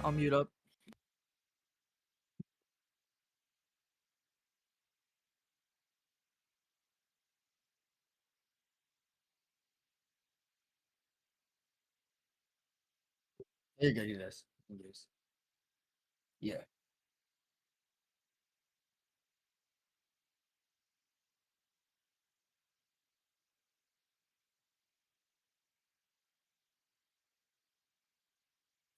I'll mute up. You're gonna do this. Yeah.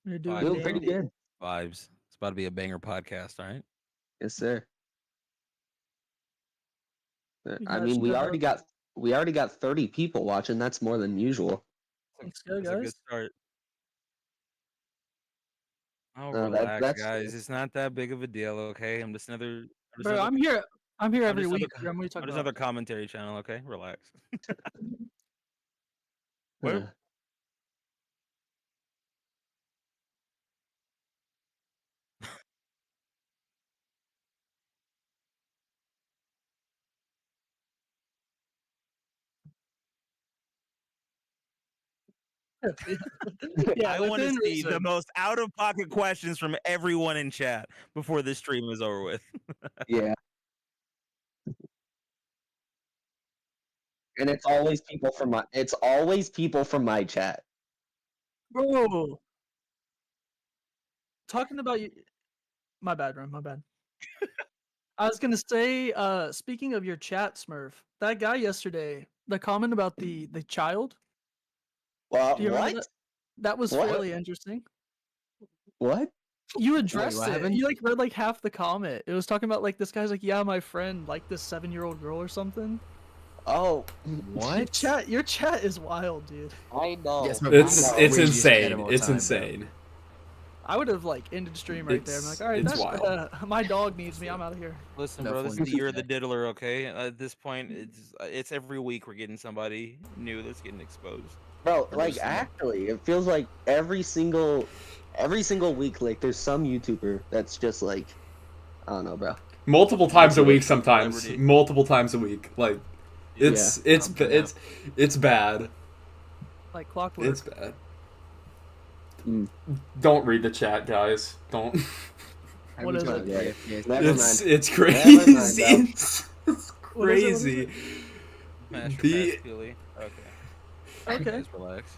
You're Doing doing pretty good. Vibes. It's about to be a banger podcast, all right? Yes, sir. You I guys mean, we should, already got 30 people watching. That's more than usual. Let's go, That's a good guys. start. Oh, No, relax, that's guys. It's not that big of a deal, okay? I'm just another. Bro, I'm here. I'm here every just another week. What are you I'm talking just about? another commentary channel, okay? Relax. Uh, Where? Yeah, I want to within see the reason. most out of pocket questions from everyone in chat before this stream is over with. yeah. And it's always people from my chat. Bro, talking about you. My bad, Ron. My bad. I was gonna say, speaking of your chat, Smurf, that guy yesterday, the comment about the child. Well, Do you remember what? that? That was What? fairly interesting. What? You addressed what it. happened? You like read like half the comment. It was talking about like this guy's like, yeah, my friend, like this 7-year-old girl or something. Oh, Your chat is wild, dude. I know. Yes, my It's craziest insane. animal It's time, bro. insane. I would have like ended stream right there. I'm like, all right, It's that's wild. my dog needs me. I'm out of here. Listen, No bro, this is funny the year of the shit. diddler, okay? At this point, it's every week we're getting somebody new that's getting exposed. Bro, like 100%. actually, it feels like every single week, like there's some YouTuber that's just like, I don't know, bro. Multiple times a week sometimes. Celebrity. Multiple times a week. Like it's Yeah. it's bad. Like clockwork. It's bad. Mm. Don't read the chat, guys. Don't. What is it? Yeah. Never It's mind. it's Never crazy. mind, bro. It's What is it? What is crazy. it? Smash your The- pass, Keely. Okay. Okay. Just relax.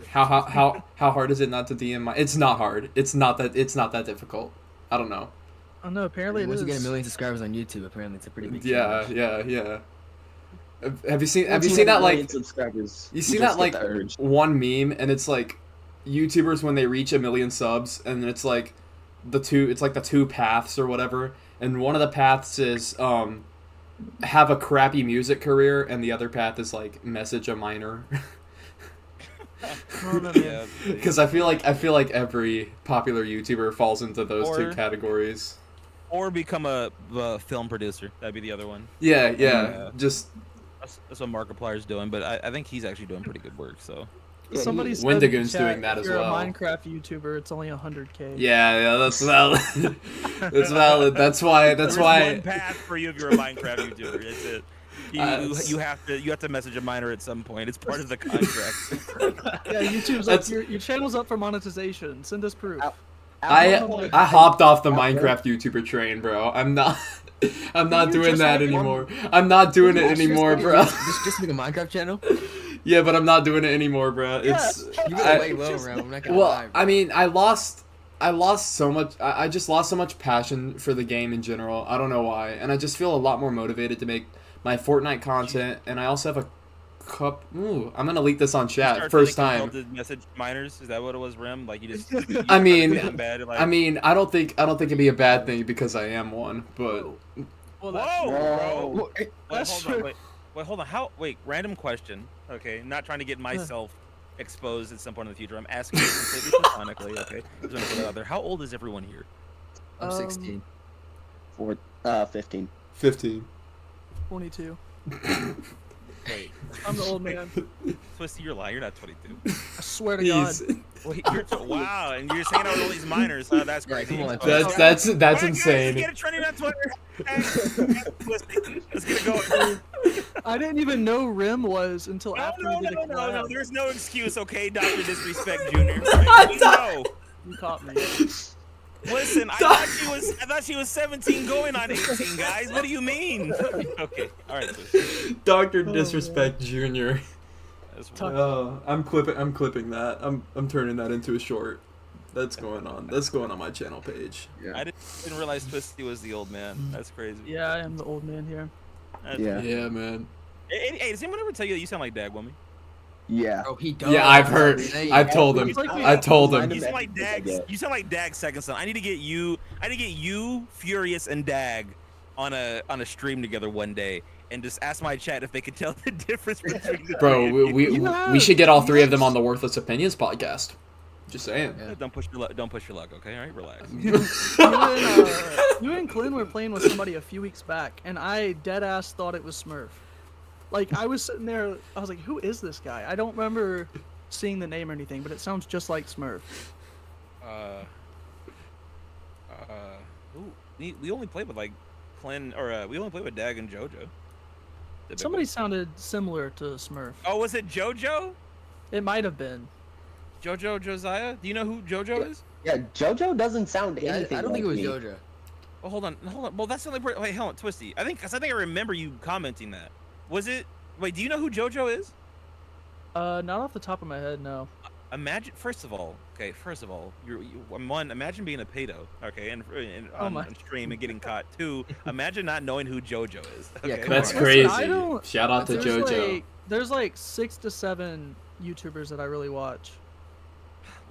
How hard is it not to DM my? It's not hard. It's not that difficult. I don't know. Oh no, apparently it Once is. you get 1 million subscribers on YouTube, apparently it's a pretty big Yeah, challenge. yeah. Have you seen Once you that hit a million like subscribers, you see just that get like the urge. one meme and it's like YouTubers when they reach 1 million subs and it's like the two paths or whatever, and one of the paths is have a crappy music career and the other path is like message a minor. Oh, no, man. Yeah. Because I feel like every popular YouTuber falls into those two Or- categories. Or become a film producer. That'd be the other one. Yeah, Yeah. just That's what Markiplier's doing, but I think he's actually doing pretty good work. So Yeah, Somebody he- said in Wendigoon's chat, doing that if as you're well. a Minecraft YouTuber, it's only 100K. yeah, that's valid. That's valid. That's why. there's one path for you if you're a Minecraft YouTuber. That's it. You have to message a minor at some point. It's part of the contract. Yeah, YouTube's That's- like your channel's up for monetization. Send us proof. Ow. I hopped off the Minecraft YouTuber train, bro. I'm not you doing just that like one- anymore. I'm not doing it anymore, bro. Just make a Minecraft channel? Yeah, but I'm not doing it anymore, bro. It's You got I- way low, bro. I'm not gonna well, lie, bro. I mean, I lost so much. I just lost so much passion for the game in general. I don't know why, and I just feel a lot more motivated to make my Fortnite content. And I also have a cup. Ooh, I'm gonna leak this on chat Start first feeling time. compelled to message minors. Is that what it was, Rim? Like you just. I mean, feeling bad, like, I mean, I don't think it'd be a bad thing because I am one, but Well, that's Whoa, bro. Whoa. Wait, That's hold on. true. Wait, hold on. Wait, random question. Okay, not trying to get myself exposed at some point in the future. I'm asking you completely platonically. Okay, just want to put it out there. How old is everyone here? I'm 16. 15. 15. 22. Wait, I'm the old man. Twisty, you're lying. You're not 22. I swear to God. He's Wait, wow, and you're saying out with all these minors. That's Yeah, crazy. come on, Okay. that's Alright, guys, insane. Let's get it trending on Twitter. Hey, Twisty, let's get it going. I didn't even know Rim was until after we did a collab. No. There's no excuse, okay, Dr. Disrespect Jr. Right? You caught me. Listen, I thought she was 17 going on 18, guys. What do you mean? Okay, all right. Dr. Disrespect Jr. That's Talk- Oh, I'm clipping that. I'm turning that into a short. That's going on. That's going on my channel page. I didn't realize Twisty was the old man. That's crazy. Yeah, I am the old man here. Yeah. Yeah, man. Hey, does anyone ever tell you that you sound like Dag Woman? Yeah. Oh, he does. Yeah, I've heard. Say I've it. told him. It's like I told him. You sound like Dag. You sound like Dag's second son. I need to get you, Furious, and Dag on a stream together one day, and just ask my chat if they could tell the difference between the Bro, three. we should get all three of them on the Worthless Opinions podcast. Just saying. Yeah. Don't push your luck, okay? All right, relax. You and Clint were playing with somebody a few weeks back, and I dead ass thought it was Smurf. Like, I was sitting there, I was like, who is this guy? I don't remember seeing the name or anything, but it sounds just like Smurf. We only played with like Clint, or we only played with Dag and JoJo. Typically. Somebody sounded similar to Smurf. Oh, was it JoJo? It might have been. JoJo Josiah? Do you know who JoJo is? Yeah, JoJo doesn't sound Yeah, anything I don't think it like was me. JoJo. Oh, hold on. Well, that's the only part. Wait, hold on, Twisty. I think I remember you commenting that. Was it? Wait, do you know who JoJo is? Not off the top of my head, no. Imagine, first of all, imagine being a pedo, okay, and Oh on, my. on stream and getting caught. Two, imagine not knowing who JoJo is. Yeah, Okay? come That's on. crazy. I don't- Shout out to There's JoJo. like, there's like 6 to 7 YouTubers that I really watch.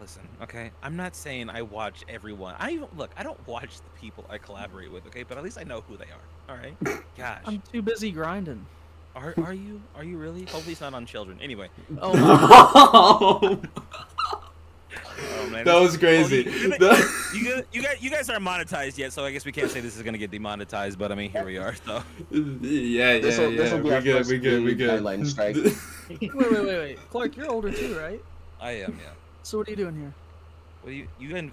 Listen, okay, I'm not saying I watch everyone. I don't watch the people I collaborate with, okay, but at least I know who they are. All right, gosh, I'm too busy grinding. are you really? Hopefully, it's not on children. Anyway, Oh, oh, man, That was crazy. you guys aren't monetized yet, so I guess we can't say this is gonna get demonetized. But I mean, here we are. So Yeah. This'll be We our good. first We good. guideline strike. wait. Clark, you're older too, right? I am, yeah. So what are you doing here? Well,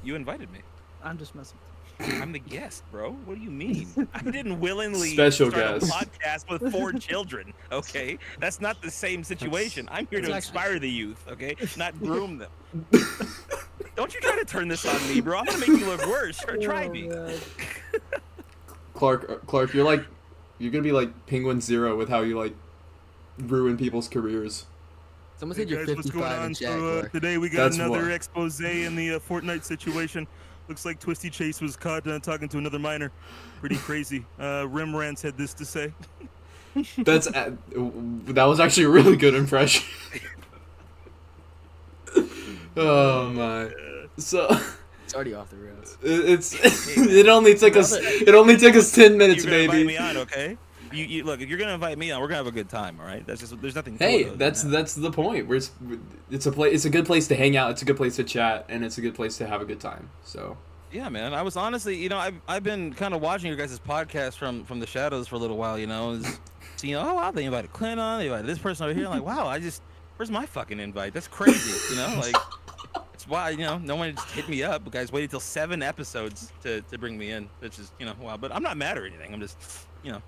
you invited me. I'm just messing. I'm the guest, bro. What do you mean? I didn't willingly Special start guest. a podcast with 4 children. Okay, that's not the same situation. I'm here to It's actually- inspire the youth. Okay, not groom them. Don't you try to turn this on me, bro. I'm gonna make you look worse. Try me. God. Clark, you're gonna be like Penguin Zero with how you like ruin people's careers. Someone said you're 55 in chat, Clark. today we got That's another what- expose in the Fortnite situation. Looks like Twisty Chase was caught talking to another minor. Pretty crazy. Rimrance had this to say. That was actually a really good impression. Oh my. So It's already off the rails. it only took us 10 minutes, You're gonna invite baby. me on, okay? You look. If you're gonna invite me on, we're gonna have a good time, all right? That's just. There's nothing. Hey, to it that's the point. It's a good place to hang out. It's a good place to chat, and it's a good place to have a good time. So Yeah, man. I was honestly, I've been kind of watching your guys' podcast from the shadows for a little while. See, oh wow, they invited Clint on, they invited this person over here. I'm like, wow, where's my fucking invite? That's crazy, like. That's why, no one just hit me up. But guys waited till 7 episodes to bring me in, which is, wow. But I'm not mad or anything. I'm just, just saying.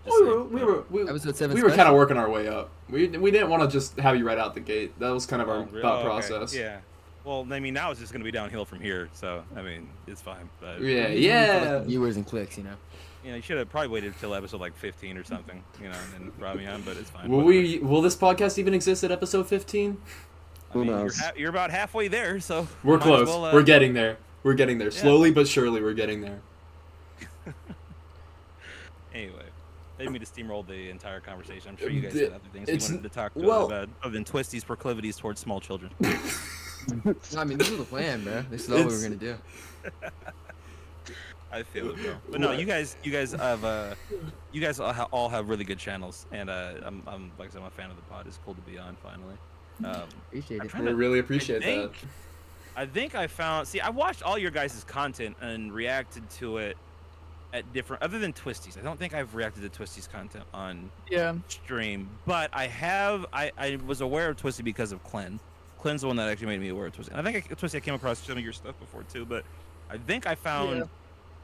Episode 7 we were kind special. of working our way up. We didn't want to just have you right out the gate. That was kind of our thought okay. process. Yeah. Well, I mean, now it's just gonna be downhill from here. So, I mean, it's fine. But Yeah. Viewers and clicks, you should have probably waited till episode like 15 or something, and then brought me on. But it's fine. Will this podcast even exist at episode 15? I mean, Who knows? You're about halfway there, so We're might as close. well, We're getting there. We're getting there. Yeah. Slowly but surely, we're getting there. Anyway, I didn't mean to steamroll the entire conversation. I'm sure you guys The- had other things it's- you wanted to talk well- about other than Twisty's proclivities towards small children. I mean, this was the plan, bro. This is all we were It's- gonna do. I feel it, bro. But no, What? you guys have all have really good channels, and I'm like I said, I'm a fan of the pod. It's cool to be on finally. Appreciate I'm it. trying We to- really appreciate that. I think I found. See, I watched all your guys' content and reacted to it at different. Other than Twisty's, I don't think I've reacted to Twisty's content on Yeah. stream, but I have. I was aware of Twisty because of Clen. Clen's the one that actually made me aware of Twisty. And I think Twisty, I came across some of your stuff before too, but I think I found Yeah.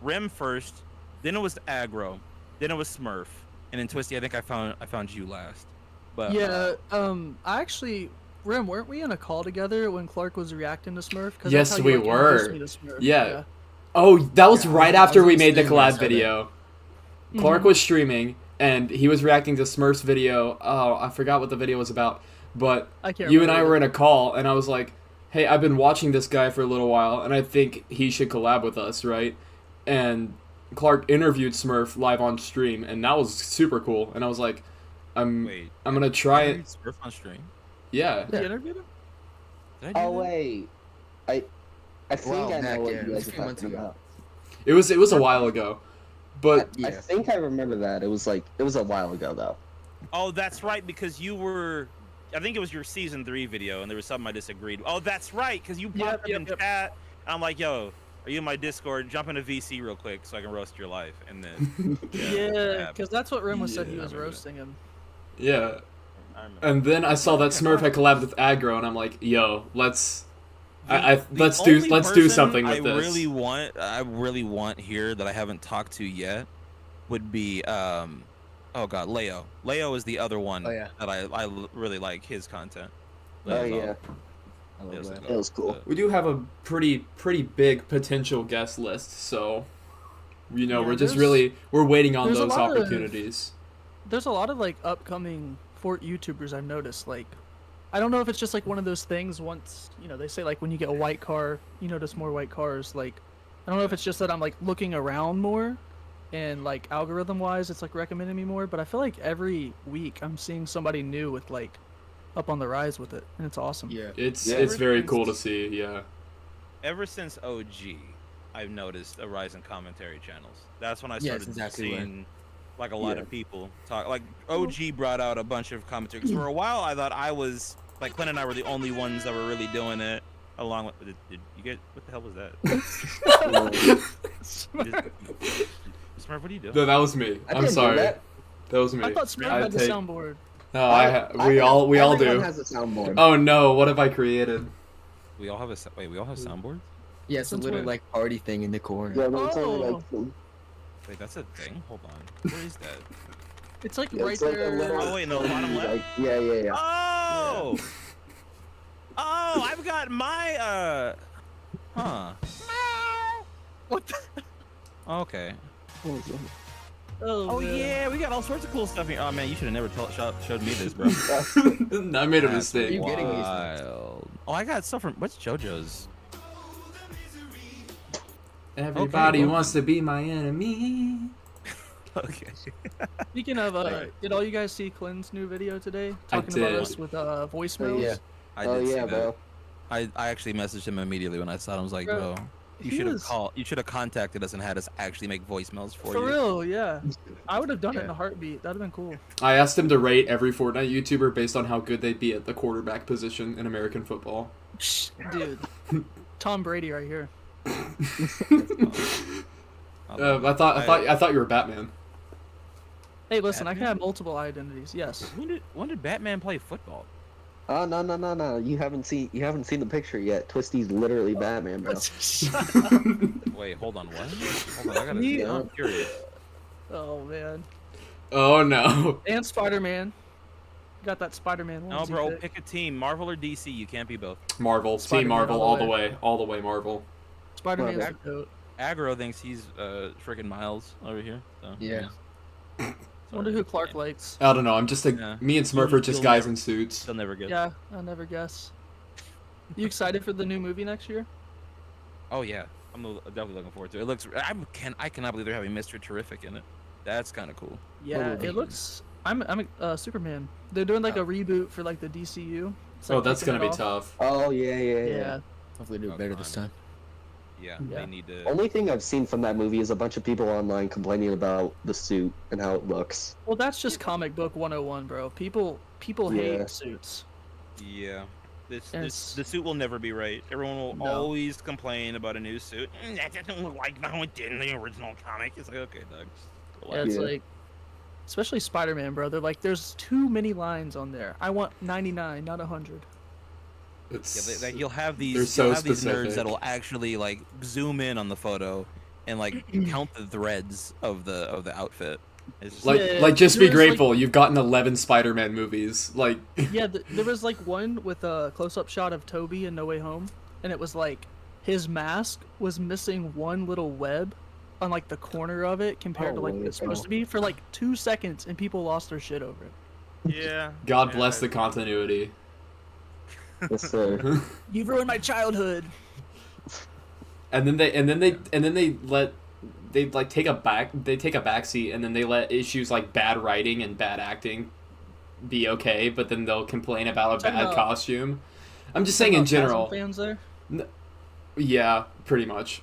Rim first, then it was Aggro, then it was Smurf, and then Twisty. I think I found you last. But Yeah. I actually Rim, weren't we in a call together when Clark was reacting to Smurf? 'Cause Yes, that's how we you, like, introduced were. me to Smurf. Yeah. Oh, that was Yeah, right I was after we on made the stream when I collab saw that. video. Clark was streaming, and he was reacting to Smurf's video. Oh, I forgot what the video was about. But I can't you and I remember were either. in a call, and I was like, hey, I've been watching this guy for a little while, and I think he should collab with us, right? And Clark interviewed Smurf live on stream, and that was super cool. And I was like, Wait, I'm gonna try you it. Smurf on stream? Yeah. You interviewed him? Did I do Oh that? wait, I think Wow, I know heck what yeah, you it was guys a are few months talking ago. about. It was a while ago. But I Yeah. think I remember that. It was a while ago though. Oh, that's right, because you were. I think it was your season 3 video, and there was something I disagreed. Oh, that's right, because you popped up in chat. I'm like, yo, are you in my Discord? Jump into VC real quick so I can roast your life, and then. Yeah, because that's what Rim was said he Yeah, was I remember roasting him. yeah. I remember. And then I saw that Smurf had collabed with Aggro, and I'm like, yo, let's The let's only do person something with I this. I really want here that I haven't talked to yet would be oh god, Leo. Leo is the other one Oh, yeah. that I really like his content. Oh Leo's yeah, I love Leo's that. the That was cool. goat. We do have a pretty big potential guest list, so you know, Yeah, we're just there's- we're waiting on there's a those lot of- opportunities. There's a lot of like upcoming Fort YouTubers I've noticed. Like, I don't know if it's just like one of those things. Once they say like when you get a white car, you notice more white cars. Like, I don't know if it's just that I'm like looking around more, and like algorithm wise, it's like recommending me more. But I feel like every week I'm seeing somebody new with like up on the rise with it, and it's awesome. Yeah. It's Yeah. it's very cool to see. Yeah. Ever since OG, I've noticed a rise in commentary channels. That's when I Yes, started exactly right. seeing like a lot Yeah. of people talk. Like OG brought out a bunch of commentary. 'Cause for a while, I thought I was like Clint and I were the only ones that were really doing it. Along with, did you get what the hell was that? Smurf, what are you doing? No, that was me. I I'm didn't do sorry. that. That was me. I thought Smurf I had the take- soundboard. No, we all Everyone do. has a soundboard. Oh no, what have I created? We all have wait. We all have soundboards. Yeah, it's a Since little when? like party thing in the corner. Yeah, no, it's only Oh. like some- Wait, that's a thing. Hold on. Where is that? It's like yeah, right it's like a there. little- Oh wait, no, bottom left. like, yeah. Oh! Oh, I've got my huh. What the? Okay. Oh, Oh man. yeah, we got all sorts of cool stuff here. Oh man, you should have never showed me this, bro. I made a That's mistake. You getting these wild. Oh, I got stuff from what's JoJo's? Everybody Okay, well- wants to be my enemy. Okay. Speaking of, Alright. did all you guys see Clinton's new video today? I Talking about did. us with voicemails. yeah. I Oh did see yeah, that. bro. I actually messaged him immediately when I saw it. I was like, Bro, bro, you he should have was- called. You should have contacted us and had us actually make voicemails for For you. real, yeah. I would have done it in Yeah. a heartbeat. That'd have been cool. I asked him to rate every Fortnite YouTuber based on how good they'd be at the quarterback position in American football. Dude, Tom Brady right here. I thought you were Batman. Hey, listen, I can Batman? have multiple identities. Yes. When did Batman play football? Oh no! You haven't seen the picture yet. Twisty's literally Batman, bro. Wait, hold on. What? Hold on, I gotta. Me- I'm curious. Oh man. Oh no. And Spider-Man. Got that Spider-Man one. No, bro, pick a team. Marvel or DC. You can't be both. Marvel. Team Spider-Man Marvel all all the the way. way. All the way Marvel. Spider-Man's Marvel. the goat. Aggro thinks he's freaking Miles over here. So, Yeah. I wonder who Clark likes. I don't know. I'm just Yeah. me and Smurf are just You'll guys never- in suits. He'll never get. Yeah, I'll never guess. You excited for the new movie next year? Oh yeah, I'm definitely looking forward to it. It looks. I cannot believe they're having Mr. Terrific in it. That's kind of cool. Yeah, movie? it looks. I'm Superman. They're doing like a reboot for like the DCU. It's, Oh, like, that's kicking gonna it be off. tough. Oh yeah. Yeah. Hopefully do Oh, it better this fine. time. Yeah, Yeah. they need to. Only thing I've seen from that movie is a bunch of people online complaining about the suit and how it looks. Well, that's just comic book 101, bro. People Yeah. hate suits. Yeah. And The suit will never be right. Everyone will No. always complain about a new suit. That doesn't look like how it did in the original comic. It's like, okay, Doug. just Yeah, relax. it's Yeah. like, especially Spider-Man, bro. They're like, there's too many lines on there. I want 99, not 100. It's You'll have these. They're so you'll have these specific. nerds that'll actually like zoom in on the photo and like count the threads of the outfit. It's just Yeah, just there be was, like- grateful you've gotten 11 Spider-Man movies. Like, Yeah, there was like one with a close-up shot of Toby in No Way Home, and it was like his mask was missing one little web on like the corner of it compared to like what it's supposed to be for like 2 seconds, and people lost their shit over it. yeah. God yeah, bless the continuity. Yes, sir. You've ruined my childhood. And then they take a back seat, and then they let issues like bad writing and bad acting be okay, but then they'll complain about a Talking bad about- costume. I'm just saying in Talking about general. Tasm fans there. Yeah, pretty much.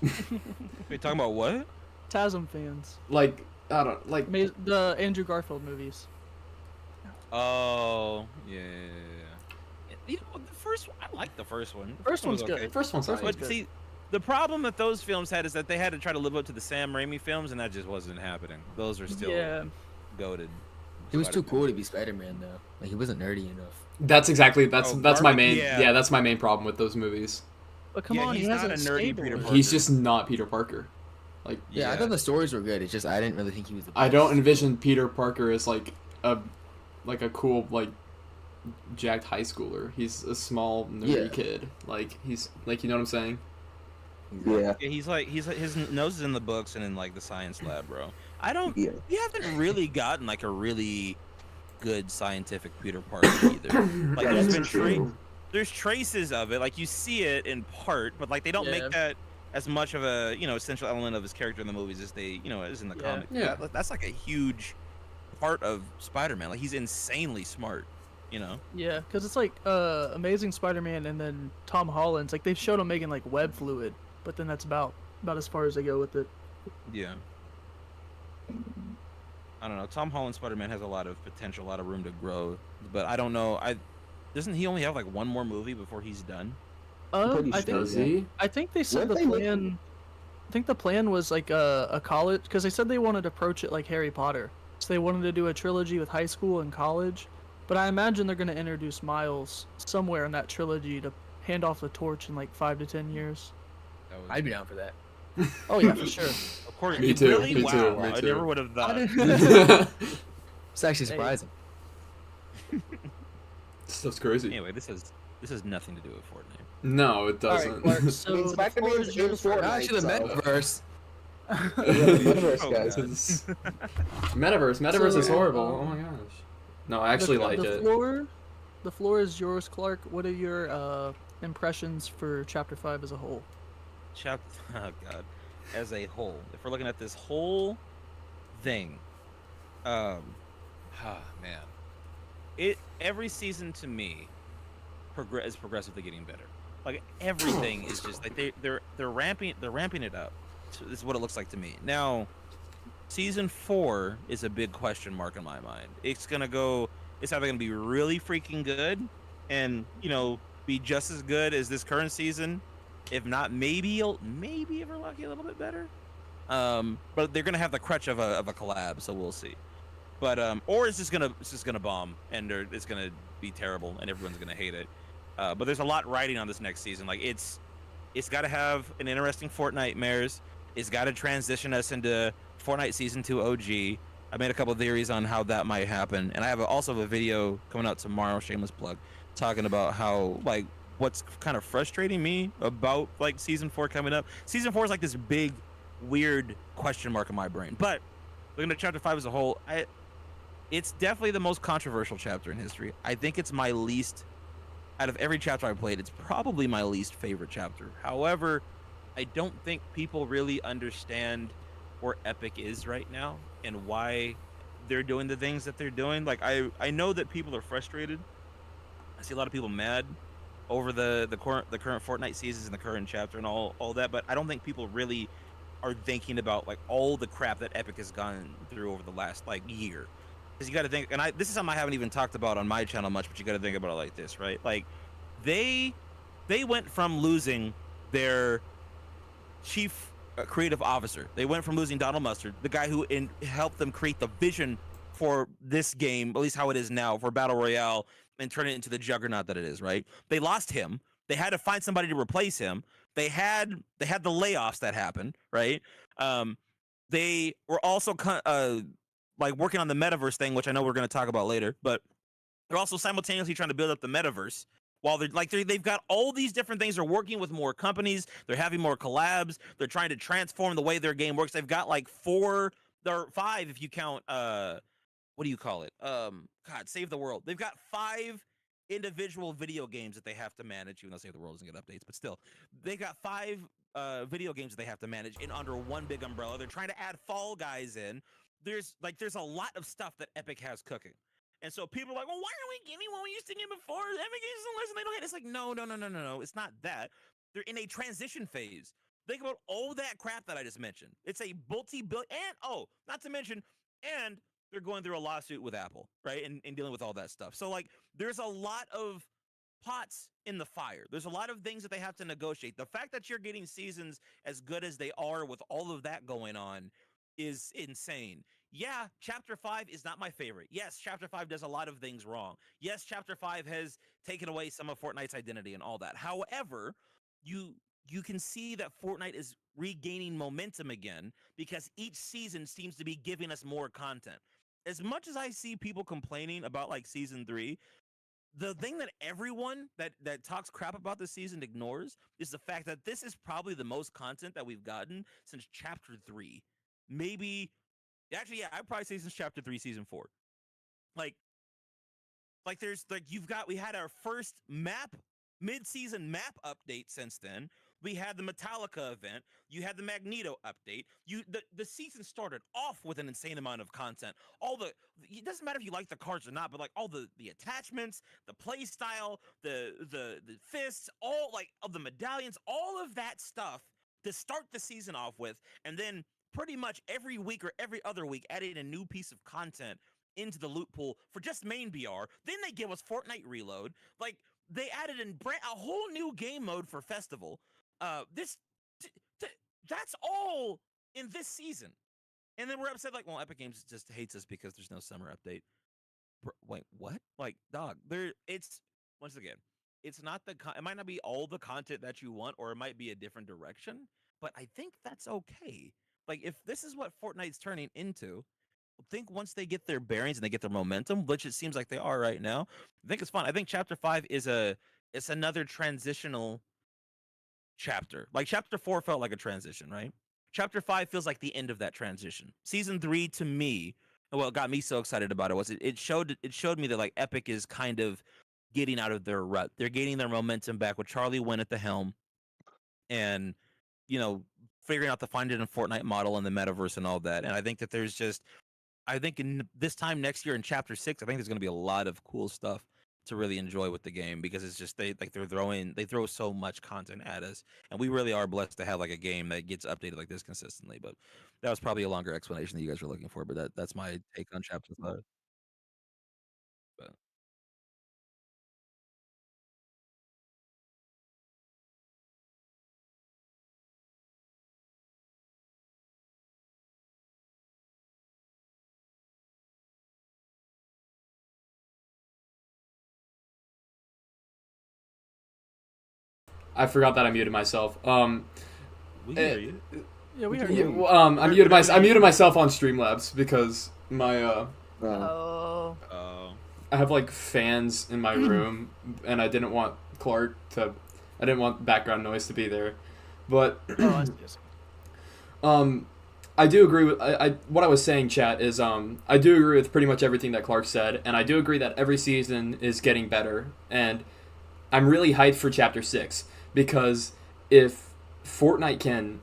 Wait, talking about what? Tasm fans. Like, I don't like. The Andrew Garfield movies. Oh, yeah. You know, the first one, I like the first one. The First one's was okay. good. First one's First alright. But see, the problem that those films had is that they had to try to live up to the Sam Raimi films, and that just wasn't happening. Those are still Yeah. goated. He was too cool to be Spider-Man though. Like he wasn't nerdy enough. That's exactly that's Oh, that's my Barbie? main Yeah. that's my main problem with those movies. But come Yeah, on, he he's has not a a nerdy stable. Peter He's Parker. just not Peter Parker. Like, Yeah, I thought the stories were good. It's just I didn't really think he was the best. I don't envision Peter Parker as like a cool like jacked high schooler. He's a small nerdy Yeah. kid. Like he's like, you know what I'm saying? Yeah. Yeah, he's like his nose is in the books and in like the science lab, bro. I don't. Yeah. We haven't really gotten like a really good scientific Peter Parker either. Like Yeah, there's that's been true. there's traces of it, like you see it in part, but like they don't Yeah. make that as much of a essential element of his character in the movies as they as in the Yeah. comic. Yeah. That's like a huge part of Spider-Man. Like he's insanely smart. Yeah, because it's like Amazing Spider-Man and then Tom Holland's like they've showed him making like web fluid, but then that's about as far as they go with it. Yeah. I don't know. Tom Holland Spider-Man has a lot of potential, a lot of room to grow, but I don't know. Doesn't he only have like one more movie before he's done? pretty I sure. think Does he? they said Weren't the they plan. I think the plan was like a college, because they said they wanted to approach it like Harry Potter, so they wanted to do a trilogy with high school and college. But I imagine they're going to introduce Miles somewhere in that trilogy to hand off the torch in like 5 to 10 years. That was, I'd be down for that. Oh yeah, for sure. of course. Me too, Really? me Wow. too, me I too. never would have thought. It's actually surprising. Stuff's crazy. Anyway, this has nothing to do with Fortnite. No, it All right, doesn't. Clark. I So mean, the Spider-Man's floor is in yours for- Fortnite, Actually, the so- metaverse. Metaverse, Oh, guys. God. Metaverse is So, horrible. Oh my gosh. No, I actually like the it. The floor is yours, Clark. What are your impressions for Chapter 5 as a whole? Oh God. As a whole, if we're looking at this whole thing, man, every season to me is progressively getting better. Like everything is just like they're ramping it up. So this is what it looks like to me. Now, season 4 is a big question mark in my mind. It's either gonna be really freaking good, and be just as good as this current season. If not, maybe if we're lucky, a little bit better. But they're gonna have the crutch of a collab, so we'll see. But or it's just gonna bomb, and it's gonna be terrible, and everyone's gonna hate it. But there's a lot riding on this next season. Like it's got to have an interesting Fortnite mares. It's got to transition us into Fortnite Season 2 OG. I made a couple of theories on how that might happen, and I have also have a video coming out tomorrow, shameless plug, talking about how what's kind of frustrating me about Season 4 coming up. Season 4 is like this big, weird question mark in my brain. But looking at Chapter 5 as a whole, it's definitely the most controversial chapter in history. I think it's my least, out of every chapter I played, it's probably my least favorite chapter. However, I don't think people really understand where Epic is right now and why they're doing the things that they're doing. I know that people are frustrated. I see a lot of people mad over the current Fortnite seasons and the current chapter and all that, but I don't think people really are thinking about all the crap that Epic has gone through over the last year. Because you got to think, and this is something I haven't even talked about on my channel much, but you got to think about it like this, right? They went from losing their chief creative officer. They went from losing Donald Mustard, the guy who helped them create the vision for this game, at least how it is now, for Battle Royale, and turn it into the juggernaut that it is, right? They lost him. They had to find somebody to replace him. They had the layoffs that happened, right? They were also like working on the metaverse thing, which I know we're going to talk about later, but they're also simultaneously trying to build up the metaverse while they've got all these different things. They're working with more companies. They're having more collabs. They're trying to transform the way their game works. They've got like 4 or 5 if you count what do you call it? God, Save the World. They've got 5 individual video games that they have to manage, even though Save the World doesn't get updates, but still. They got 5 video games that they have to manage in under one big umbrella. They're trying to add Fall Guys in. There's a lot of stuff that Epic has cooking. And so people are like, well, why are we getting what we used to get before? Epic Games is less and they don't hit. It's like, no. It's not that. They're in a transition phase. Think about all that crap that I just mentioned. It's a multi-billion, and not to mention, and they're going through a lawsuit with Apple, right? And dealing with all that stuff. So like, there's a lot of pots in the fire. There's a lot of things that they have to negotiate. The fact that you're getting seasons as good as they are with all of that going on is insane. Yeah, Chapter 5 is not my favorite. Yes, Chapter 5 does a lot of things wrong. Yes, Chapter 5 has taken away some of Fortnite's identity and all that. However, you can see that Fortnite is regaining momentum again because each season seems to be giving us more content. As much as I see people complaining about like Season 3, the thing that everyone that talks crap about this season ignores is the fact that this is probably the most content that we've gotten since Chapter 3. Maybe, actually, yeah, I'd probably say since Chapter 3, Season 4. Like there's like we had our first mid-season map update since then. We had the Metallica event. You had the Magneto update. The season started off with an insane amount of content. It doesn't matter if you like the cards or not, but like all the attachments, the play style, the fists, all like of the medallions, all of that stuff to start the season off with, and then pretty much every week or every other week adding a new piece of content into the loot pool for just main BR. Then they give us Fortnite Reload. Like they added a whole new game mode for Festival. That's all in this season. And then we're upset like, well, Epic Games just hates us because there's no summer update. Wait, what? Like, dog, once again, it's not it might not be all the content that you want, or it might be a different direction, but I think that's okay. Like, if this is what Fortnite's turning into, I think once they get their bearings and they get their momentum, which it seems like they are right now, I think it's fun. I think Chapter 5 it's another transitional chapter. Like Chapter 4 felt like a transition, right? Chapter 5 feels like the end of that transition. Season 3 to me, what got me so excited about it was it showed me that like Epic is kind of getting out of their rut. They're gaining their momentum back with Charlie Wynn at the helm, and figuring out the find it in Fortnite model and the metaverse and all that. And I think that I think in this time next year in Chapter 6, I think there's going to be a lot of cool stuff to really enjoy with the game, because it's just they throw so much content at us, and we really are blessed to have like a game that gets updated like this consistently. But that was probably a longer explanation that you guys were looking for, but that's my take on Chapter 5. But I forgot that I muted myself. we hear you. Yeah, we heard you. I muted myself on Streamlabs because my Oh. I have like fans in my room, and I didn't want background noise to be there. But I see. I do agree with what I was saying, chat, is I do agree with pretty much everything that Clark said, and I do agree that every season is getting better, and I'm really hyped for Chapter 6, because if Fortnite can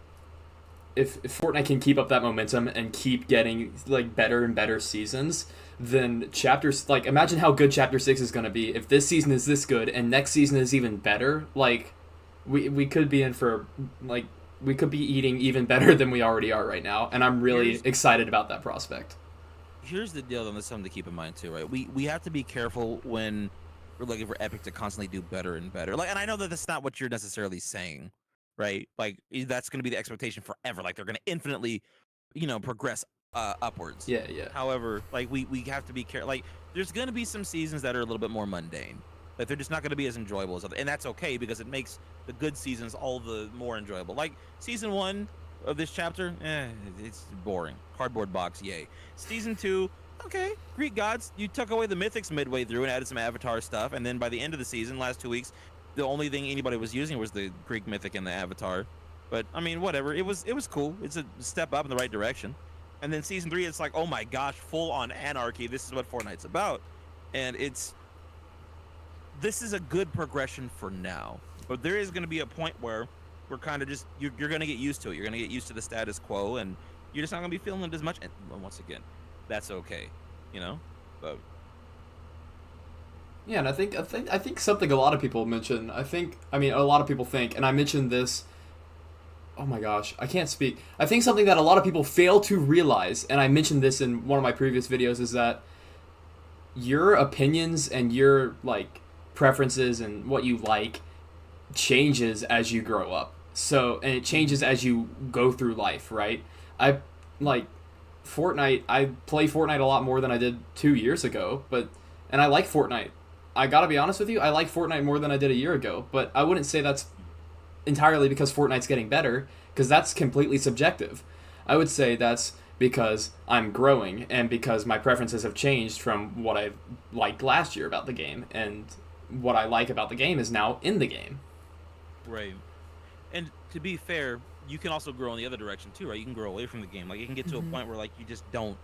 keep up that momentum and keep getting like better and better seasons, then imagine how good Chapter 6 is going to be if this season is this good and next season is even better. Like we could be in for like we could be eating even better than we already are right now, and I'm really excited about that prospect. Here's the deal, and there's something to keep in mind too, right? We have to be careful when we're looking for Epic to constantly do better and better. Like, and I know that that's not what you're necessarily saying, right? Like, that's going to be the expectation forever. Like, they're going to infinitely, progress upwards. Yeah. However, like, we have to be careful. Like, there's going to be some seasons that are a little bit more mundane. Like, they're just not going to be as enjoyable as other, and that's okay, because it makes the good seasons all the more enjoyable. Like, Season 1 of this chapter, it's boring. Cardboard box, yay. Season 2, okay. Greek gods, you took away the mythics midway through and added some Avatar stuff, and then by the end of the season, last 2 weeks, the only thing anybody was using was the Greek mythic and the Avatar. But I mean, whatever. It was cool. It's a step up in the right direction. And then season 3, it's like, oh my gosh, full on anarchy. This is what Fortnite's about, and this is a good progression for now. But there is going to be a point where we're kind of just you're going to get used to it. You're going to get used to the status quo, and you're just not going to be feeling it as much. And once again, that's okay, you know. But Yeah, and I think something a lot of people mention. I mean, a lot of people think, and I mentioned this. Oh my gosh, I can't speak. I think something that a lot of people fail to realize, and I mentioned this in one of my previous videos, is that your opinions and your like preferences and what you like changes as you grow up. So, and it changes as you go through life, right? I like Fortnite. I play Fortnite a lot more than I did 2 years ago, and I like Fortnite. I gotta be honest with you, I like Fortnite more than I did a year ago, but I wouldn't say that's entirely because Fortnite's getting better, because that's completely subjective. I would say that's because I'm growing and because my preferences have changed from what I liked last year about the game, and what I like about the game is now in the game. right. And to be fair, you can also grow in the other direction too, right? You can grow away from the game. Like, you can get to a point where like you just don't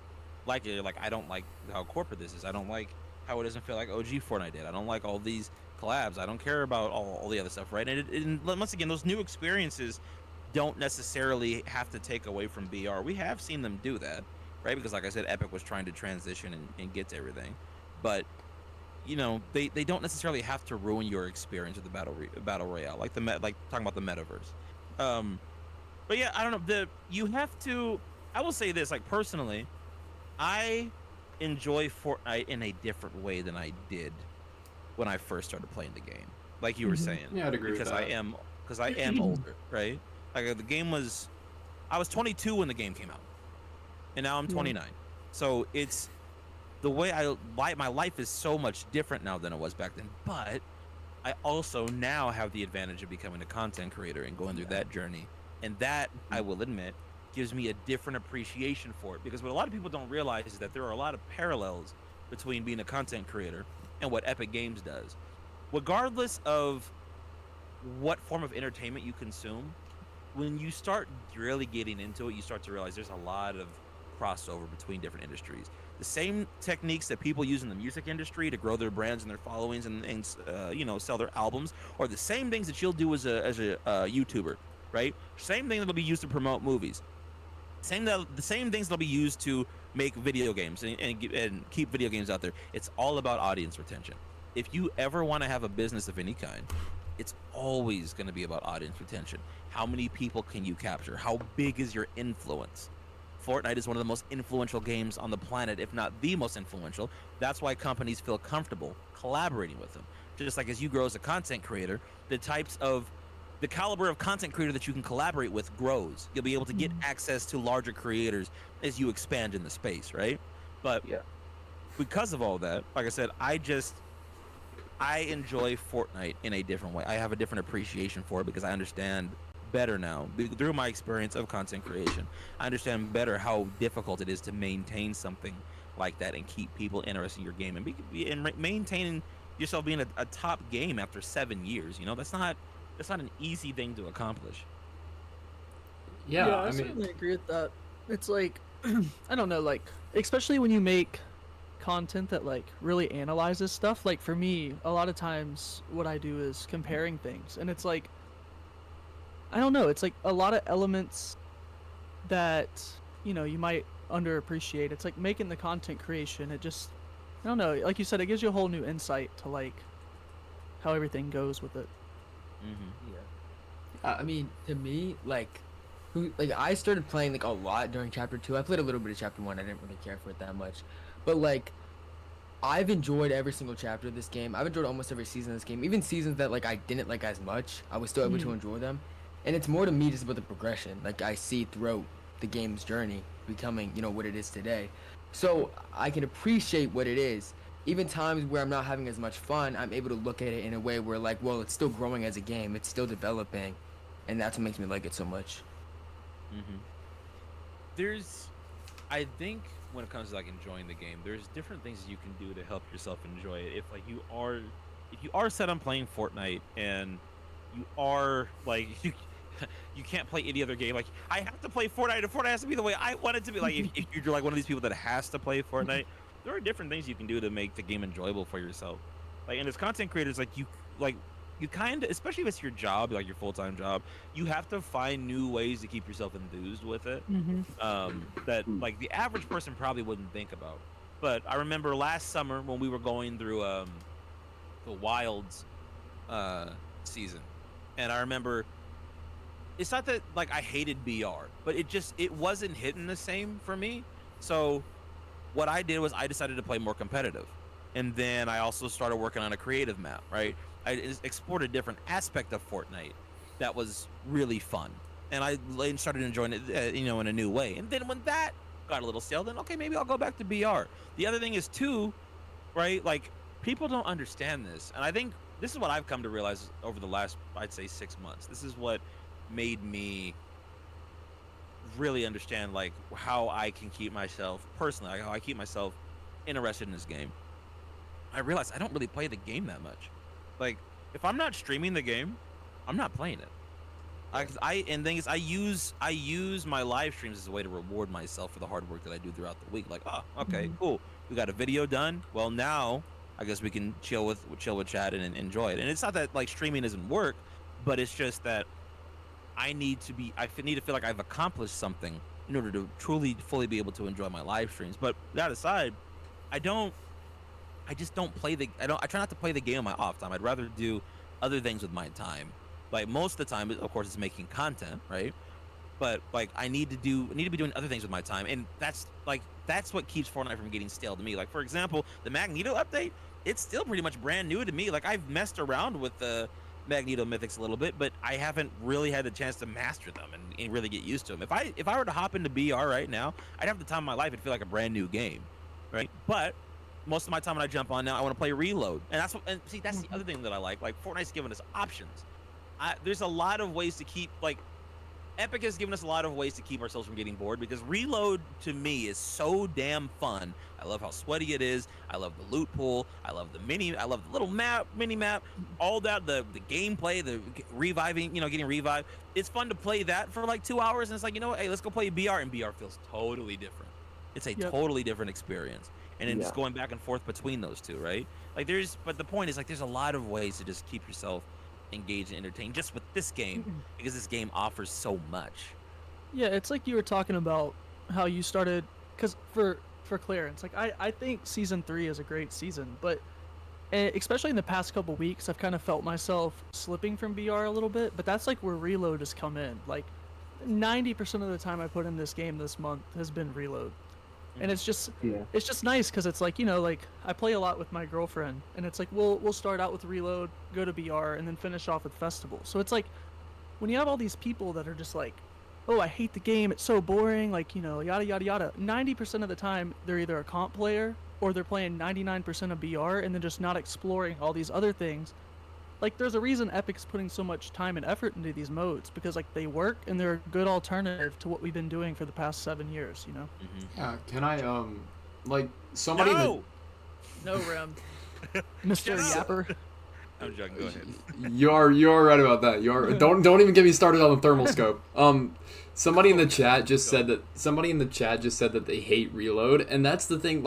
like it. You're like, I don't like how corporate this is. I don't like how it doesn't feel like OG Fortnite did. I don't like all these collabs. I don't care about all the other stuff, right? And once again, those new experiences don't necessarily have to take away from BR. We have seen them do that, right? Because like I said, Epic was trying to transition and get to everything. But, you know, they don't necessarily have to ruin your experience with the battle royale, like like talking about the metaverse. But yeah, I don't know. You have to. I will say this, like personally, I enjoy Fortnite in a different way than I did when I first started playing the game. Like you were saying, Yeah, I'd agree with because that. I am older, right? Like the game was, I was 22 when the game came out, and now I'm 29. So it's the way my life is so much different now than it was back then. But I also now have the advantage of becoming a content creator and going through that journey, and that, I will admit, gives me a different appreciation for it. Because what a lot of people don't realize is that there are a lot of parallels between being a content creator and what Epic Games does. Regardless of what form of entertainment you consume, when you start really getting into it, you start to realize there's a lot of crossover between different industries. The same techniques that people use in the music industry to grow their brands and their followings and you know, sell their albums, are the same things that you'll do as a YouTuber, right? Same thing that'll be used to promote movies. The same things that'll be used to make video games and keep video games out there. It's all about audience retention. If you ever want to have a business of any kind, it's always going to be about audience retention. How many people can you capture? How big is your influence? Fortnite is one of the most influential games on the planet, if not the most influential. That's why companies feel comfortable collaborating with them. Just like as you grow as a content creator, the caliber of content creator that you can collaborate with grows. You'll be able to get access to larger creators as you expand in the space, right? But because of all that, like I said, I enjoy Fortnite in a different way. I have a different appreciation for it because I understand better now through my experience of content creation. I understand better how difficult it is to maintain something like that and keep people interested in your game and maintaining yourself being a top game after 7 years. You know, that's not an easy thing to accomplish. Yeah, I I mean, certainly agree with that. It's like, I don't know, like, especially when you make content that like really analyzes stuff. Like for me, a lot of times what I do is comparing things, and it's like, I don't know, it's like a lot of elements that, you know, you might underappreciate. It's like making the content creation. It just, I don't know, like you said, it gives you a whole new insight to like how everything goes with it. Mm-hmm. Yeah. I mean, to me, like I started playing like a lot during chapter 2. I played a little bit of chapter 1. I didn't really care for it that much, but like I've enjoyed every single chapter of this game. I've enjoyed almost every season of this game. Even seasons that like I didn't like as much, I was still able to enjoy them. And it's more to me just about the progression. Like I see throughout the game's journey becoming, you know, what it is today. So I can appreciate what it is. Even times where I'm not having as much fun, I'm able to look at it in a way where like, well, it's still growing as a game. It's still developing. And that's what makes me like it so much. Mm-hmm. There's, I think when it comes to like enjoying the game, there's different things you can do to help yourself enjoy it. If you are set on playing Fortnite and you are like you can't play any other game. Like I have to play Fortnite, and Fortnite has to be the way I want it to be. Like if you're like one of these people that has to play Fortnite, there are different things you can do to make the game enjoyable for yourself. Like and as content creators, like you kind of, especially if it's your job, like your full-time job, you have to find new ways to keep yourself enthused with it. That like the average person probably wouldn't think about. But I remember last summer when we were going through the Wilds season, and I remember it's not that like I hated BR, but it wasn't hitting the same for me. So what I did was I decided to play more competitive, and then I also started working on a creative map. Right, I explored a different aspect of Fortnite that was really fun, and I started enjoying it, in a new way. And then when that got a little stale, then okay, maybe I'll go back to BR. The other thing is too, right? Like people don't understand this, and I think this is what I've come to realize over the last, I'd say, 6 months. This is what made me really understand like how I can keep myself personally, like how I keep myself interested in this game. I realized I don't really play the game that much. Like if I'm not streaming the game, I'm not playing it. And thing is, I use my live streams as a way to reward myself for the hard work that I do throughout the week. Like, oh, okay, cool, we got a video done. Well, now I guess we can chill with chat and enjoy it. And it's not that like streaming doesn't work, but it's just that I need to feel like I've accomplished something in order to truly fully be able to enjoy my live streams. But that aside, I just don't play I try not to play the game on my off time. I'd rather do other things with my time. Like most of the time, of course, it's making content, right? But like I need to be doing other things with my time, and that's what keeps Fortnite from getting stale to me. Like for example, the Magneto update, it's still pretty much brand new to me. Like I've messed around with the Magneto mythics a little bit, but I haven't really had the chance to master them and really get used to them. If I were to hop into BR right now, I'd have the time of my life. It'd feel like a brand new game, right? But most of my time when I jump on now, I want to play Reload, and that's the other thing that I like. Like Fortnite's giving us options. There's a lot of ways to keep Epic has given us a lot of ways to keep ourselves from getting bored, because Reload to me is so damn fun. I love how sweaty it is. I love the loot pool. I love the little mini map, all that, the gameplay, the reviving, getting revived. It's fun to play that for like 2 hours, and it's like, hey, let's go play BR, and BR feels totally different. It's a totally different experience. And then just going back and forth between those two, right? But the point is there's a lot of ways to just keep yourself engaged and entertained just with this game, because this game offers so much. Yeah, it's like you were talking about how you started, because for Clarence, I think season 3 is a great season, but especially in the past couple weeks, I've kind of felt myself slipping from BR a little bit, but that's like where Reload has come in. Like 90% of the time I put in this game this month has been Reload. And it's just nice because it's like, I play a lot with my girlfriend, and it's like we'll start out with Reload, go to BR, and then finish off with Festival. So it's like when you have all these people that are just like, oh, I hate the game, it's so boring, yada yada yada. 90% of the time they're either a comp player or they're playing 99% of BR and then just not exploring all these other things. Like there's a reason Epic's putting so much time and effort into these modes, because they work and they're a good alternative to what we've been doing for the past 7 years, Yeah, can I somebody No, Rem. Mr. Yapper. I'm joking. Go ahead. You are right about that. Don't even get me started on the thermal scope. Somebody in the chat just said that they hate Reload, and that's the thing.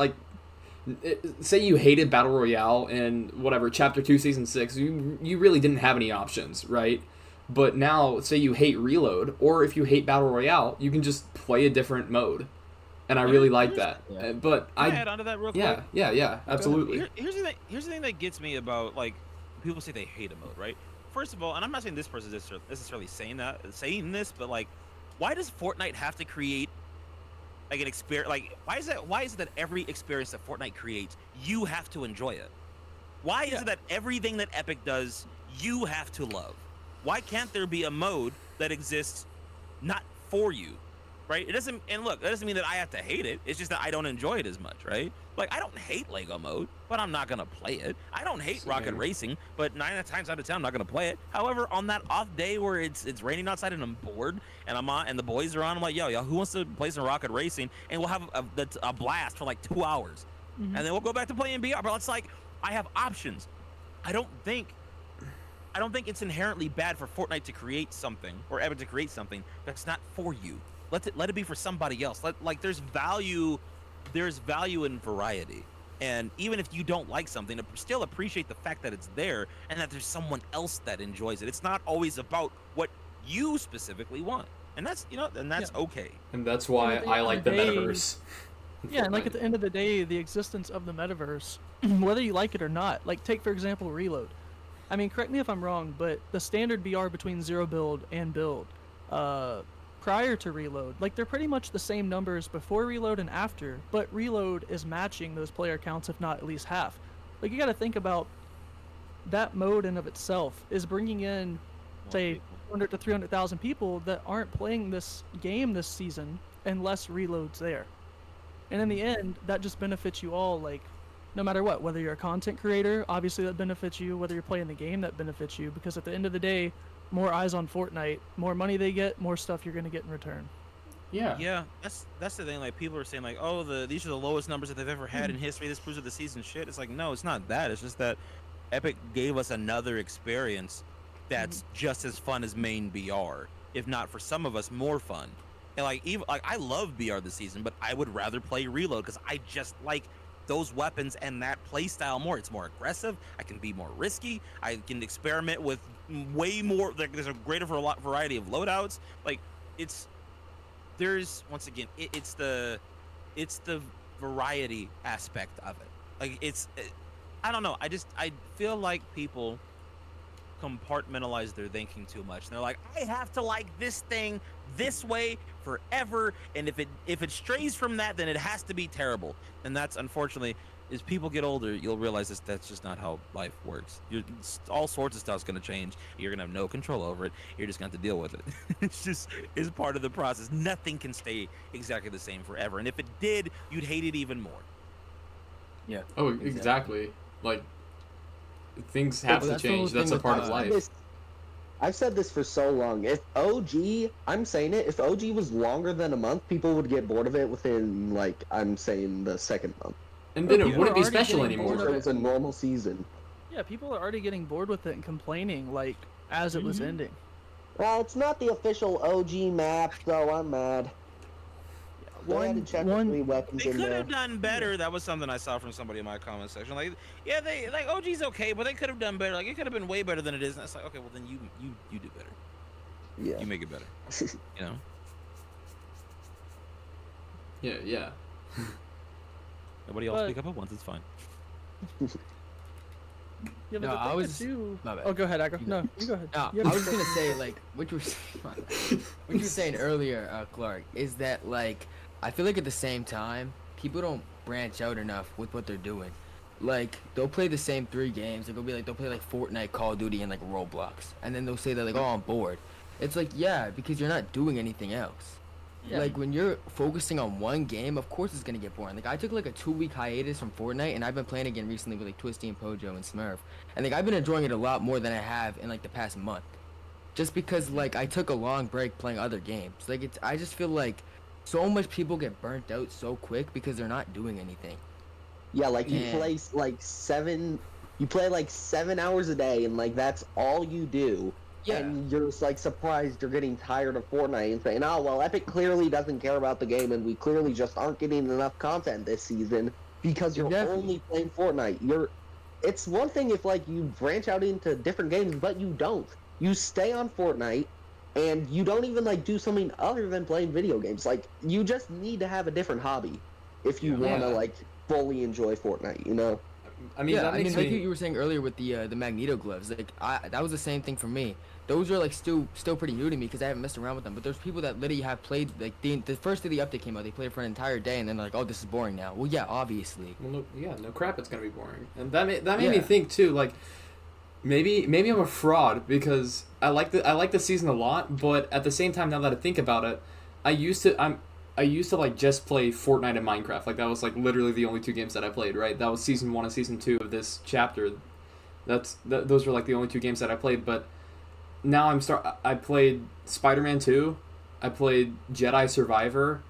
Say you hated Battle Royale in whatever Chapter 2 Season 6, you really didn't have any options, right? But now, say you hate Reload, or if you hate Battle Royale, you can just play a different mode, and I really like that. But Can I add on to that real quick? Yeah, absolutely. Here's the thing that gets me about people say they hate a mode, right? First of all, and I'm not saying this person is necessarily saying this, but why does Fortnite have to create an experience? Why is it that every experience that Fortnite creates, you have to enjoy it? Why is it that everything that Epic does, you have to love? Why can't there be a mode that exists not for you? right? It doesn't, and look, that doesn't mean that I have to hate it. It's just that I don't enjoy it as much, right? Like, I don't hate Lego mode, but I'm not gonna play it. I don't hate Rocket Same. Racing, but 9 times out of 10, I'm not gonna play it. However, on that off day where it's raining outside and I'm bored and I'm on and the boys are on, I'm like, yo, who wants to play some Rocket Racing? And we'll have a blast for like 2 hours, and then we'll go back to playing BR. But it's like I have options. I don't think it's inherently bad for Fortnite to create something or Epic to create something that's not for you. Let it be for somebody else. There's value in variety. And even if you don't like something, still appreciate the fact that it's there and that there's someone else that enjoys it. It's not always about what you specifically want. And that's, okay. And that's why Well, I like the they- metaverse. Yeah, and like at the end of the day, the existence of the metaverse, whether you like it or not, like take for example Reload. I mean, correct me if I'm wrong, but the standard BR between zero build and build, prior to Reload, like they're pretty much the same numbers before Reload and after, but Reload is matching those player counts, if not at least half. Like you got to think about that mode in of itself is bringing in, say, 200 to 300,000 people that aren't playing this game this season unless Reload's there. And in the end, that just benefits you all, like, no matter what, whether you're a content creator, obviously that benefits you, whether you're playing the game, that benefits you, because at the end of the day, more eyes on Fortnite, more money they get, more stuff you're going to get in return. Yeah. Yeah, that's the thing. Like, people are saying like, oh, these are the lowest numbers that they've ever had in history. This proves that the season shit. It's like, no, it's not that. It's just that Epic gave us another experience that's just as fun as main BR, if not for some of us more fun. And like, even like, I love BR this season, but I would rather play Reload because I just like those weapons and that play style more. It's more aggressive. I can be more risky. I can experiment with way more. Like, there's a greater variety of loadouts. Like, there's once again, it's the variety aspect of it. Like, I don't know. I feel like people compartmentalize their thinking too much. And they're like, I have to like this thing this way forever, and if it strays from that, then it has to be terrible. And that's, unfortunately, as people get older, you'll realize that's just not how life works. All sorts of stuff's going to change. You're going to have no control over it. You're just going to have to deal with it. It's part of the process. Nothing can stay exactly the same forever. And if it did, you'd hate it even more. Yeah. Oh, exactly. Like, things have to that's the whole change. That's thing a part with, of life. I've said this for so long. If OG, I'm saying it, if OG was longer than a month, people would get bored of it within, like, I'm saying the second month. And then it People wouldn't are be already special getting bored anymore. If it was a normal season. Yeah, people are already getting bored with it and complaining, like, as it was ending. Well, it's not the official OG map, so I'm mad. They added check-free weapons They in could there. have done better. That was something I saw from somebody in my comment section. Like, yeah, OG's okay, but they could have done better. Like, it could have been way better than it is. And it's like, okay, well then you do better. Yeah. You make it better. You know. Yeah. Nobody else But- speak up at once. It's fine. Yeah, but No, the I thing was- too... my bad. Oh, go ahead, Agro. No, you go ahead. No, You I have was the- gonna say, like, what you were saying earlier, Clark, is that, like, I feel like at the same time, people don't branch out enough with what they're doing. Like, they'll play the same 3 games. They'll play like Fortnite, Call of Duty, and like Roblox, and then they'll say they're like, oh, I'm bored. It's like, yeah, because you're not doing anything else. Yeah. Like, when you're focusing on one game, of course it's gonna get boring. Like, I took like a 2-week hiatus from Fortnite, and I've been playing again recently with like Twisty and Pojo and Smurf, and like I've been enjoying it a lot more than I have in like the past month, just because like I took a long break playing other games. Like, I just feel like so much people get burnt out so quick because they're not doing anything. Yeah, like you Yeah. play like 7 hours a day, and like that's all you do. Yeah. And you're just like surprised you're getting tired of Fortnite and saying, oh well, Epic clearly doesn't care about the game, and we clearly just aren't getting enough content this season because you're Exactly. only playing Fortnite. It's one thing if like you branch out into different games, but you don't. You stay on Fortnite, and you don't even like do something other than playing video games. Like, you just need to have a different hobby if you want to Yeah. like fully enjoy Fortnite, you know? I mean, that makes like me... you were saying earlier with the Magneto gloves, like that was the same thing for me. Those are like still pretty new to me because I haven't messed around with them. But there's people that literally have played like the first day the update came out, they played it for an entire day, and then they're like, oh, this is boring now. Well, yeah, obviously. Well, no crap, it's gonna be boring. And that made me Yeah. think too, like, maybe I'm a fraud because I like the season a lot, but at the same time, now that I think about it, I used to like just play Fortnite and Minecraft. Like that was like literally the only two games that I played, right? That was season 1 and season 2 of this chapter. Those were like the only two games that I played, but now I played Spider-Man 2, I played Jedi Survivor,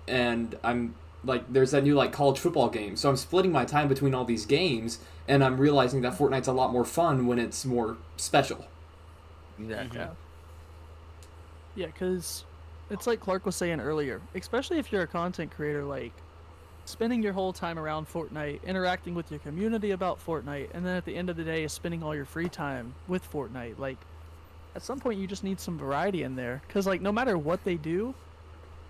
and I'm like there's that new like college football game. So I'm splitting my time between all these games, and I'm realizing that Fortnite's a lot more fun when it's more special. Exactly. Yeah, because it's like Clark was saying earlier, especially if you're a content creator, like spending your whole time around Fortnite, interacting with your community about Fortnite, and then at the end of the day is spending all your free time with Fortnite. Like, at some point you just need some variety in there, because like no matter what they do,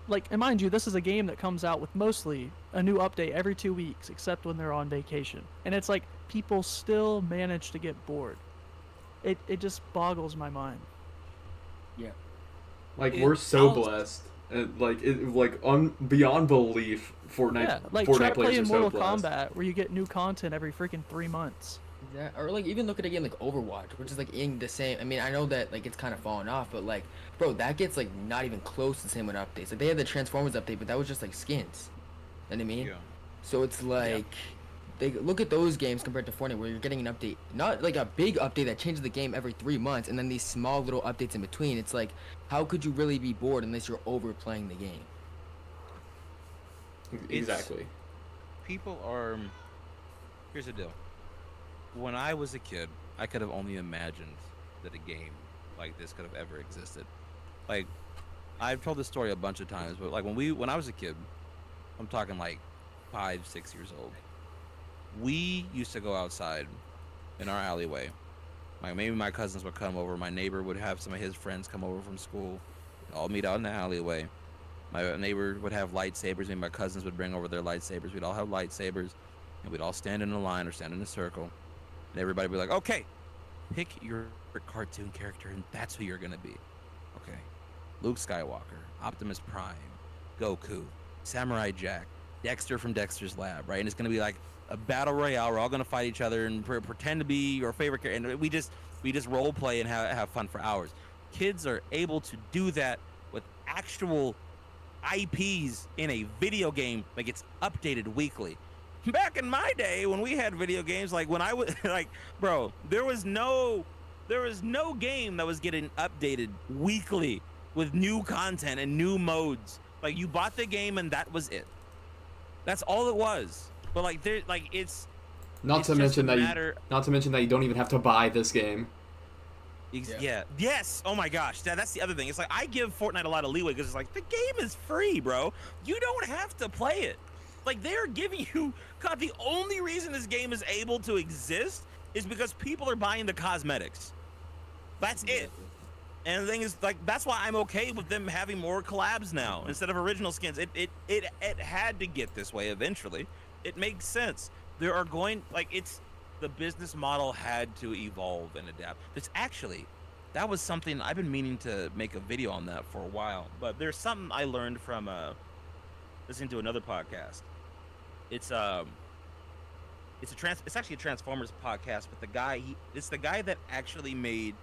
like, and mind you, this is a game that comes out with mostly a new update every 2 weeks, except when they're on vacation, and it's like people still manage to get bored. It just boggles my mind. Yeah. Like we're so blessed, and beyond belief. Fortnite, Yeah, like Fortnite try players playing are so Mortal blessed. Kombat where you get new content every freaking 3 months. Yeah, or like even look at a game like Overwatch, which is like in the same. I mean, I know that like it's kind of fallen off, but like, bro, that gets like not even close to the same with updates. Like they had the Transformers update, but that was just like skins. You know what I mean? Yeah. So it's like, they look at those games compared to Fortnite, where you're getting an update, not like a big update that changes the game every 3 months, and then these small little updates in between. It's like, how could you really be bored unless you're overplaying the game? Exactly. People are. Here's the deal. When I was a kid, I could have only imagined that a game like this could have ever existed. Like, I've told this story a bunch of times, but like when I was a kid, I'm talking like 5, 6 years old. We used to go outside in our alleyway. Like maybe my cousins would come over, my neighbor would have some of his friends come over from school. We'd all meet out in the alleyway. My neighbor would have lightsabers, and my cousins would bring over their lightsabers. We'd all have lightsabers, and we'd all stand in a line or stand in a circle. And everybody would be like, okay, pick your cartoon character, and that's who you're going to be. Okay. Luke Skywalker, Optimus Prime, Goku, Samurai Jack, Dexter from Dexter's Lab, right? And it's going to be like a battle royale. We're all going to fight each other and pretend to be your favorite character. And we just role play and have fun for hours. Kids are able to do that with actual IPs in a video game that gets updated weekly. Back in my day when we had video games, like when I was like, bro, there was no game that was getting updated weekly with new content and new modes. Like you bought the game and that was it. That's all it was. But like there, like it's not to mention that you don't even have to buy this game. Yeah. Yes. Oh my gosh. That's the other thing. It's like I give Fortnite a lot of leeway because it's like the game is free, bro. You don't have to play it. Like they're giving you. God, the only reason this game is able to exist is because people are buying the cosmetics. That's it. And the thing is, like, that's why I'm okay with them having more collabs now instead of original skins. It had to get this way eventually. It makes sense. There are going the business model had to evolve and adapt. That was something I've been meaning to make a video on that for a while. But there's something I learned from listening to another podcast. It's actually a Transformers podcast, but it's the guy that actually made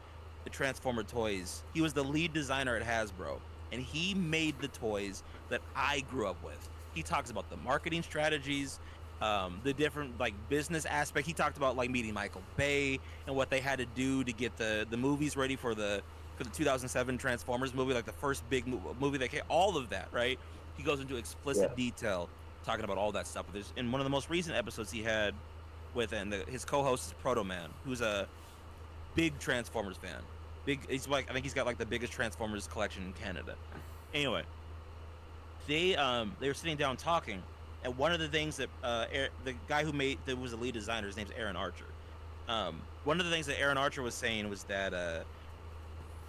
the Transformer toys. He was the lead designer at Hasbro, and he made the toys that I grew up with. He talks about the marketing strategies, the different business aspect. He talked about meeting Michael Bay and what they had to do to get the movies ready for the 2007 Transformers movie, like the first big movie that came. All of that, right? He goes into explicit detail talking about all that stuff. There's in one of the most recent episodes he had with, and his co-host is Proto Man, who's a big Transformers fan. I think he's got the biggest Transformers collection in Canada. Anyway, they were sitting down talking, and one of the things that the guy that was the lead designer, his name's Aaron Archer. One of the things that Aaron Archer was saying was that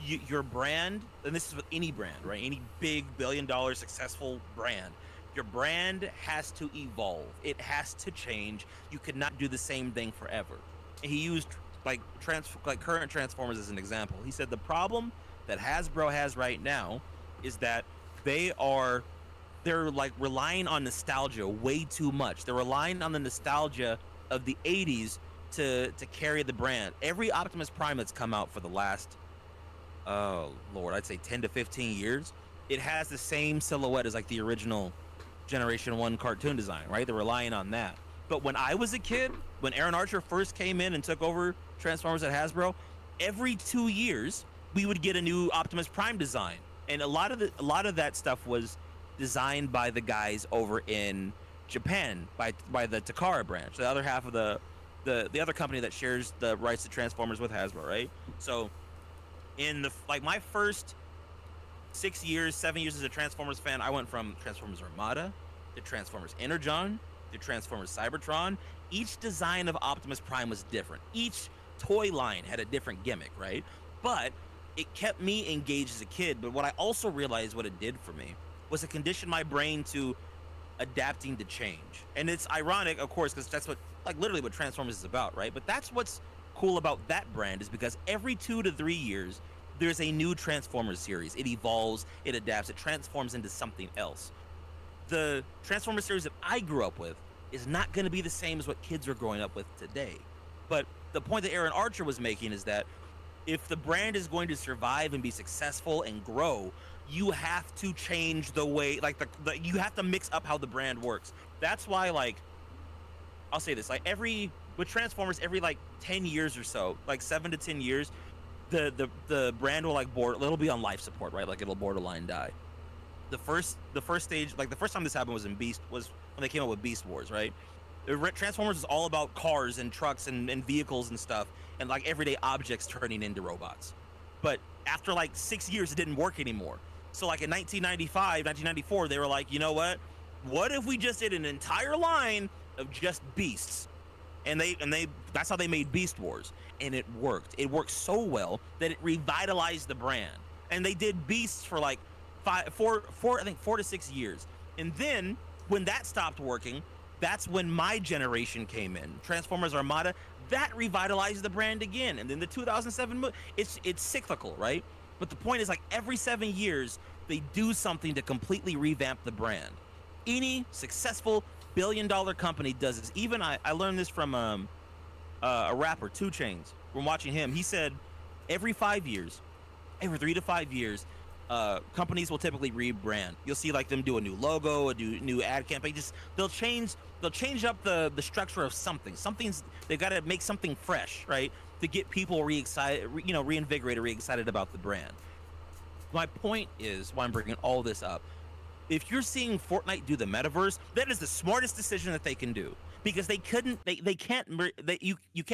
your brand, and this is with any brand, right? Any big billion-dollar successful brand, your brand has to evolve. It has to change. You could not do the same thing forever. And he used current Transformers as an example. He said the problem that Hasbro has right now is that they're relying on nostalgia way too much. They're relying on the nostalgia of the 80s to carry the brand. Every Optimus Prime that's come out for the last, oh Lord, I'd say 10 to 15 years it has the same silhouette as like the original Generation 1 cartoon design, right? They're relying on that. But when I was a kid, when Aaron Archer first came in and took over Transformers at Hasbro, every 2 years we would get a new Optimus Prime design, and a lot of that stuff was designed by the guys over in Japan by the Takara branch, the other half of the other company that shares the rights to Transformers with Hasbro, right? So in the my first 7 years as a Transformers fan, I went from Transformers Armada to Transformers Energon to Transformers Cybertron. Each design of Optimus Prime was different. Each toy line had a different gimmick, right? But it kept me engaged as a kid. But what I also realized what it did for me was it conditioned my brain to adapting to change. And it's ironic, of course, because that's what, like, literally what Transformers is about, right? But that's what's cool about that brand, is because every 2 to 3 years, there's a new Transformers series. It evolves, it adapts, it transforms into something else. The Transformers series that I grew up with is not going to be the same as what kids are growing up with today. But the point that Aaron Archer was making is that if the brand is going to survive and be successful and grow, you have to change the way, like, you have to mix up how the brand works. That's why, like, I'll say this, like, with Transformers, every like 10 years or so, like 7 to 10 years, the brand will, like, it'll be on life support, right? Like, it'll borderline die. The first stage, like, the first time this happened was when they came up with Beast Wars, right? Transformers is all about cars and trucks and vehicles and stuff, and like everyday objects turning into robots. But after like 6 years, it didn't work anymore. So like in 1994, they were like, you know what if we just did an entire line of just beasts? And that's how they made Beast Wars, and it worked. It worked so well that it revitalized the brand. And they did Beasts for like 4 to 6 years. And then when that stopped working, that's when my generation came in. Transformers Armada, that revitalized the brand again. And then the 2007 it's cyclical, right? But the point is, like, every 7 years, they do something to completely revamp the brand. Any successful billion-dollar company does this. Even I learned this from a rapper, 2 Chainz. From watching him, he said every 5 years, every 3 to 5 years, companies will typically rebrand. You'll see like them do a new logo, a new ad campaign. They'll change up the structure of something. They've got to make something fresh, right, to get people reinvigorated, re-excited about the brand. My point is, why I'm bringing all this up, if you're seeing Fortnite do the metaverse, that is the smartest decision that they can do, because you can't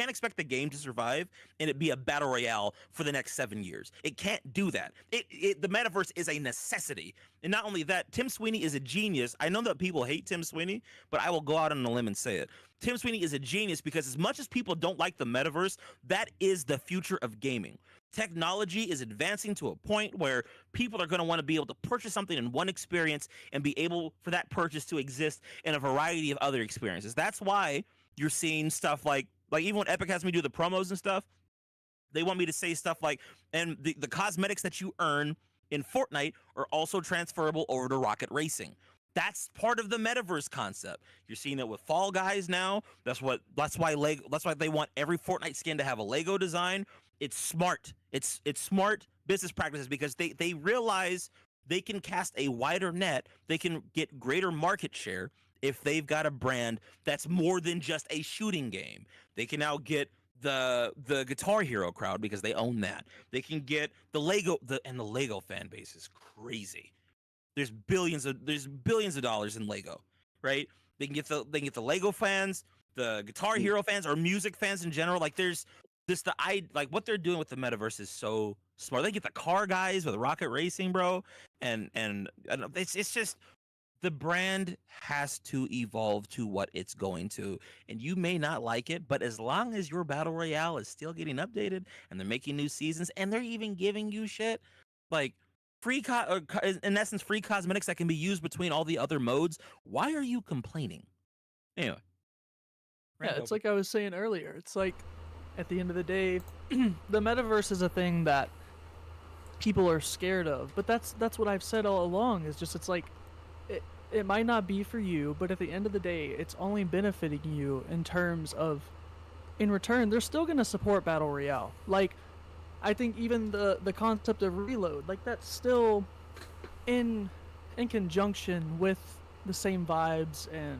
expect the game to survive and it be a battle royale for the next 7 years. It can't do that. The metaverse is a necessity. And not only that, Tim Sweeney is a genius. I know that people hate Tim Sweeney, but I will go out on a limb and say it. Tim Sweeney is a genius, because as much as people don't like the metaverse, that is the future of gaming. Technology is advancing to a point where people are going to want to be able to purchase something in one experience and be able for that purchase to exist in a variety of other experiences. That's why you're seeing stuff like even when Epic has me do the promos and stuff, they want me to say stuff like, and the cosmetics that you earn in Fortnite are also transferable over to Rocket Racing. That's part of the metaverse concept. You're seeing it with Fall Guys now. That's why they want every Fortnite skin to have a Lego design. It's smart. It's smart business practices, because they realize they can cast a wider net. They can get greater market share if they've got a brand that's more than just a shooting game. They can now get the Guitar Hero crowd, because they own that. They can get the Lego and the Lego fan base is crazy. There's billions of dollars in Lego, right? They can get the Lego fans, the Guitar Hero fans, or music fans in general. Like, there's what they're doing with the metaverse is so smart. They get the car guys with Rocket Racing, bro, and it's just, the brand has to evolve to what it's going to, and you may not like it, but as long as your battle royale is still getting updated and they're making new seasons and they're even giving you shit like in essence free cosmetics that can be used between all the other modes, why are you complaining? Anyway, Yeah, it's like I was saying earlier. It's like, at the end of the day, the metaverse is a thing that people are scared of. But that's what I've said all along. Is just, it's like, it might not be for you, but at the end of the day, it's only benefiting you in terms of, in return, they're still gonna support Battle Royale. Like, I think even the concept of reload, like, that's still in conjunction with the same vibes and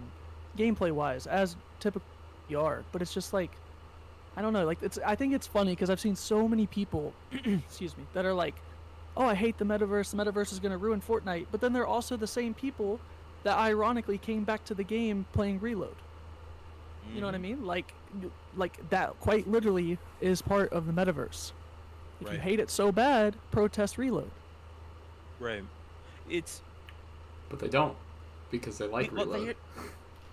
gameplay wise as typical VR, but it's just like, I don't know, like I think it's funny because I've seen so many people excuse me, that are like, oh, I hate the metaverse is going to ruin Fortnite, but then they're also the same people that ironically came back to the game playing Reload. You know what I mean? Like that quite literally is part of the metaverse. If you hate it so bad, protest Reload. Right. It's. But they don't, because they like Reload.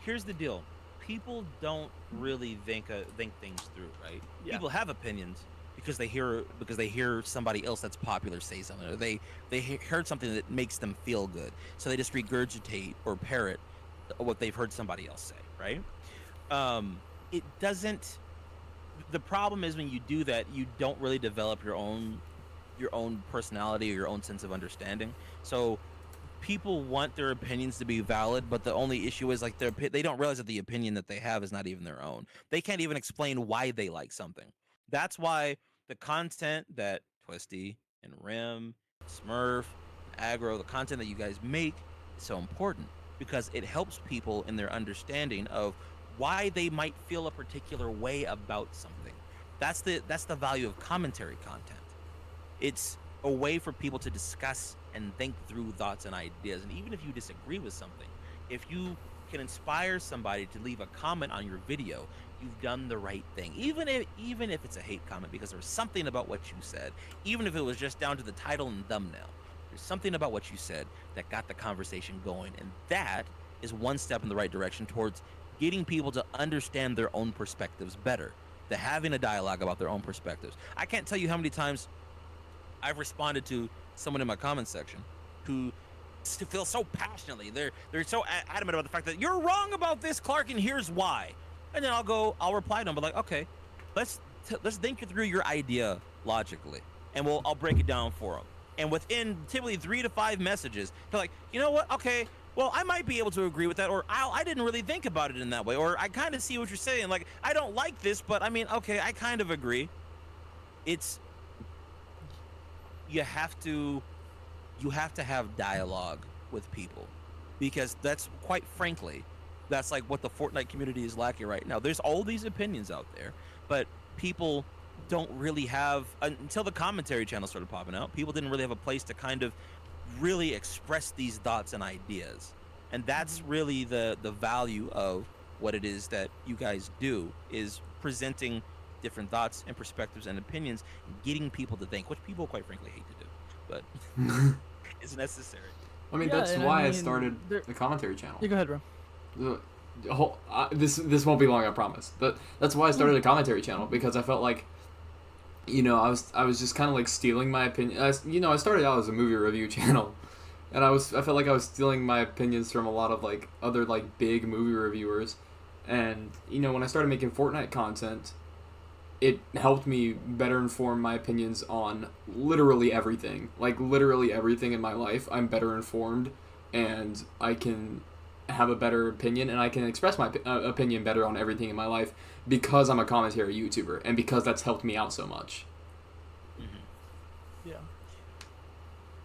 Here's the deal: people don't really think things through, right? Yeah. People have opinions because they hear somebody else that's popular say something, or they heard something that makes them feel good, so they just regurgitate or parrot what they've heard somebody else say, right? It doesn't. The problem is when you do that, you don't really develop your own personality or your own sense of understanding. So people want their opinions to be valid, but the only issue is like they don't realize that the opinion that they have is not even their own. They can't even explain why they like something. That's why the content that Twisty and Rim, Smurf, Aggro, the content that you guys make is so important, because it helps people in their understanding of why they might feel a particular way about something. That's the value of commentary content. It's a way for people to discuss and think through thoughts and ideas. And even if you disagree with something, if you can inspire somebody to leave a comment on your video, you've done the right thing. Even if it's a hate comment, because there's something about what you said, even if it was just down to the title and thumbnail, there's something about what you said that got the conversation going. And that is one step in the right direction towards getting people to understand their own perspectives better, to having a dialogue about their own perspectives. I can't tell you how many times I've responded to someone in my comment section who feels so passionately. They're so adamant about the fact that you're wrong about this, Clark, and here's why. And then I'll reply to them, but like, okay, let's think through your idea logically, and I'll break it down for them. And within typically 3 to 5 messages, they're like, you know what? Okay, well, I might be able to agree with that, or I didn't really think about it in that way, or I kind of see what you're saying. Like, I don't like this, but I mean, okay, I kind of agree. You have to have dialogue with people, because that's, quite frankly, that's like what the Fortnite community is lacking right now. There's all these opinions out there, but people don't really have, until the commentary channel started popping out, people didn't really have a place to kind of really express these thoughts and ideas. And that's really the value of what it is that you guys do, is presenting different thoughts and perspectives and opinions and getting people to think, which people quite frankly hate to do, but it's necessary. I mean, that's why I started the commentary channel. You go ahead, bro. This won't be long, I promise. But that's why I started a commentary channel, because I felt like, you know, I was just kind of like stealing my opinion. I started out as a movie review channel, and I felt like I was stealing my opinions from a lot of like other like big movie reviewers. And you know, when I started making Fortnite content, it helped me better inform my opinions on literally everything. Like literally everything in my life, I'm better informed, and I can have a better opinion, and I can express my opinion better on everything in my life, because I'm a commentary YouTuber, and because that's helped me out so much. Yeah.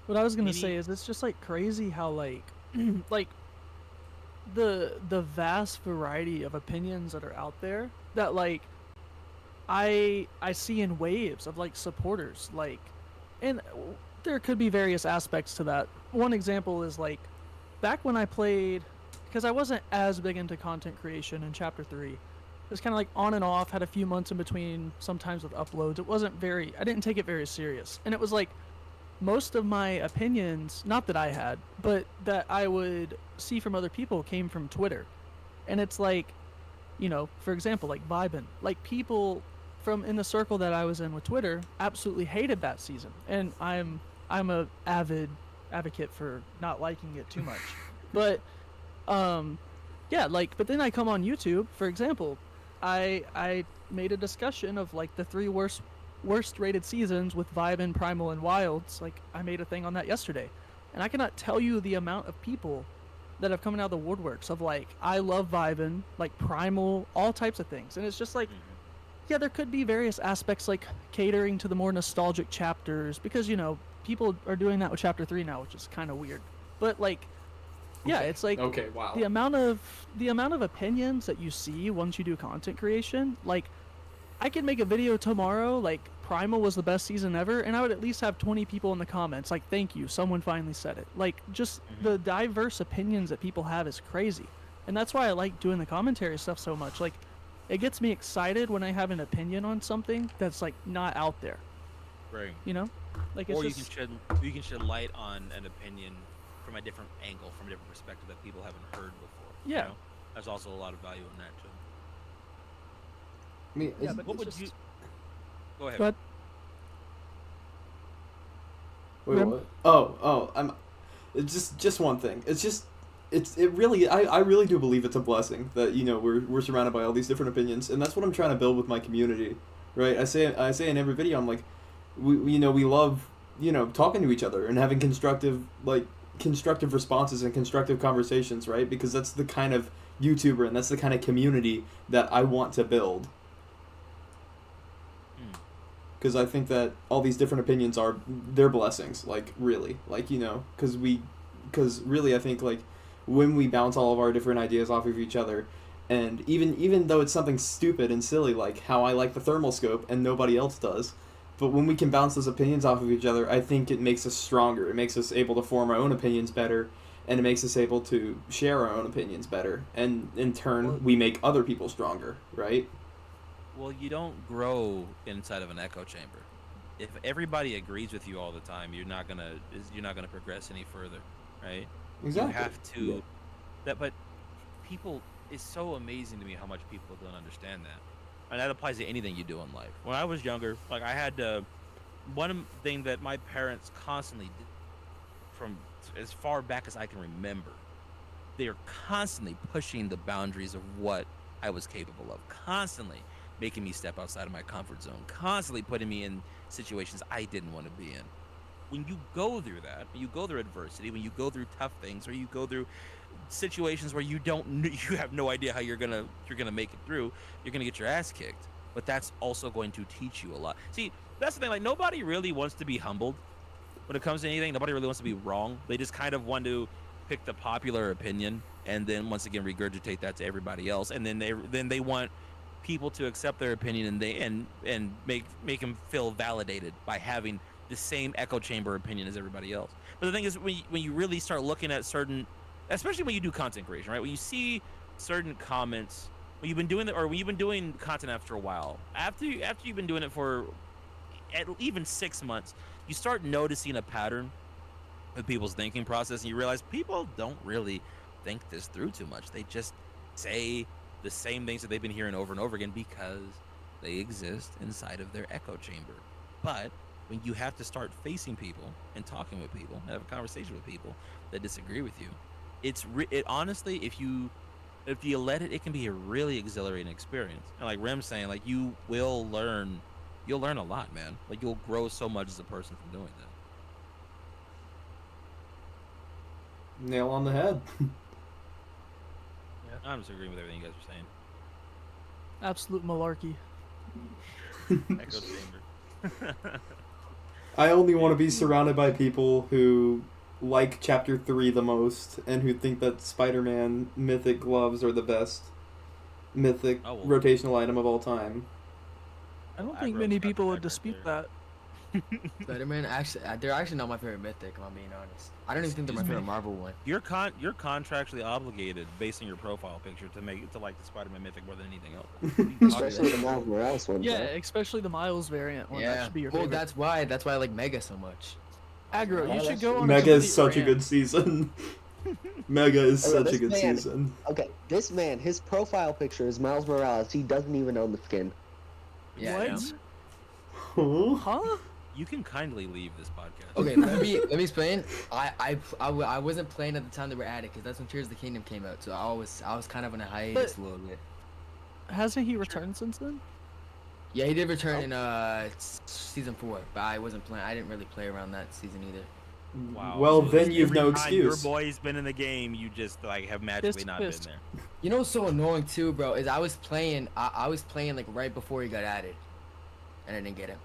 What I was gonna say is, it's just like crazy how like like the vast variety of opinions that are out there, that like I see in waves of like supporters, like, and there could be various aspects to that. One example is like, back when I played, because I wasn't as big into content creation in Chapter 3. It was kind of like on and off, had a few months in between, sometimes with uploads. It wasn't very, I didn't take it very serious. And it was like, most of my opinions, not that I had, but that I would see from other people, came from Twitter. And it's like, you know, for example, like Vibin. Like, people from in the circle that I was in with Twitter absolutely hated that season. And I'm a avid advocate for not liking it too much. But yeah, like, but then I come on YouTube, for example, I made a discussion of like the 3 worst rated seasons with Vibin, Primal, and Wilds. Like, I made a thing on that yesterday, and I cannot tell you the amount of people that have come out of the woodworks of like, I love Vibin, like Primal, all types of things. And it's just like, yeah, there could be various aspects like catering to the more nostalgic chapters, because, you know, people are doing that with chapter 3 now, which is kind of weird. But like, yeah, it's like Okay, wow. the amount of opinions that you see once you do content creation. Like, I could make a video tomorrow, like Primal was the best season ever, and I would at least have 20 people in the comments like, thank you, someone finally said it. Like, just the diverse opinions that people have is crazy. And that's why I like doing the commentary stuff so much. Like, it gets me excited when I have an opinion on something that's like not out there. Right. You know? Like, it's Or just, you can shed light on an opinion from a different angle, from a different perspective that people haven't heard before. Yeah. You know? There's also a lot of value in that too. I mean, yeah, but What it's would just, you? Go ahead. Go ahead. wait, Rim? what? Oh, it's just one thing. It really, I really do believe it's a blessing that, you know, we're surrounded by all these different opinions, and that's what I'm trying to build with my community, right? I say in every video, I'm like, we you know, we love, you know, talking to each other and having constructive responses and constructive conversations, right? Because that's the kind of YouTuber and that's the kind of community that I want to build. Because I think that all these different opinions they're blessings, like, really, like, you know, because really I think, like, when we bounce all of our different ideas off of each other, and even though it's something stupid and silly, like how I like the thermal scope and nobody else does, but when we can bounce those opinions off of each other, I think it makes us stronger. It makes us able to form our own opinions better, and it makes us able to share our own opinions better, and in turn, we make other people stronger, right? Well, you don't grow inside of an echo chamber. If everybody agrees with you all the time, you're not gonna progress any further, right? Exactly. You have to. But people, it's so amazing to me how much people don't understand that, and that applies to anything you do in life. When I was younger, like I had one thing that my parents constantly did from as far back as I can remember. They are constantly pushing the boundaries of what I was capable of, constantly making me step outside of my comfort zone, constantly putting me in situations I didn't want to be in. When you go through that, when you go through adversity, when you go through tough things, or you go through situations where you have no idea how you're gonna make it through, you're gonna get your ass kicked. But that's also going to teach you a lot. See, that's the thing. Like, nobody really wants to be humbled when it comes to anything. Nobody really wants to be wrong. They just kind of want to pick the popular opinion and then once again regurgitate that to everybody else. And then they want people to accept their opinion and make them feel validated by having the same echo chamber opinion as everybody else. But the thing is, when you really start looking at certain, especially when you do content creation, right? When you see certain comments, when you've been doing content after a while, after you've been doing it for even 6 months, you start noticing a pattern with people's thinking process, and you realize people don't really think this through too much. They just say the same things that they've been hearing over and over again because they exist inside of their echo chamber. But when you have to start facing people and talking with people and have a conversation with people that disagree with you, it honestly, if you let it can be a really exhilarating experience. And like Rem's saying, like, you'll learn a lot, man. Like, you'll grow so much as a person from doing that. Nail on the head. I'm just agreeing with everything you guys are saying. absolute malarkey. Echo chamber. I only want to be surrounded by people who like Chapter 3 the most and who think that Spider-Man mythic gloves are the best mythic rotational item of all time. I don't I think wrote many Spider-Man people would right dispute there. that. Spider-Man, actually, they're actually not my favorite mythic, if I'm being honest. I don't even think they're my favorite Marvel one. You're contractually obligated, based on your profile picture, to like the Spider-Man mythic more than anything else. Especially the Miles Morales one. Yeah, right? especially the Miles variant one. That Yeah, should be your well, favorite. that's why I like Mega so much. Aggro, Yeah, you should that's go on. Mega a is such a rant. good season. Mega is Okay, such a this good man- season. Okay, this man, his profile picture is Miles Morales. He doesn't even own the skin. Yeah, I What? know. Huh? Huh? You can kindly leave this podcast. Okay, let me explain. I wasn't playing at the time they were at it because that's when Tears of the Kingdom came out. So I was kind of on a hiatus a little bit. Hasn't he returned since then? Yeah, he did return in season 4, but I wasn't playing. I didn't really play around that season either. Wow. Well, So then you've every no time Your excuse. boy's been in the game. You just like have magically not Pissed. been there. You know what's so annoying too, bro? Is I was playing like right before he got added, and I didn't get him.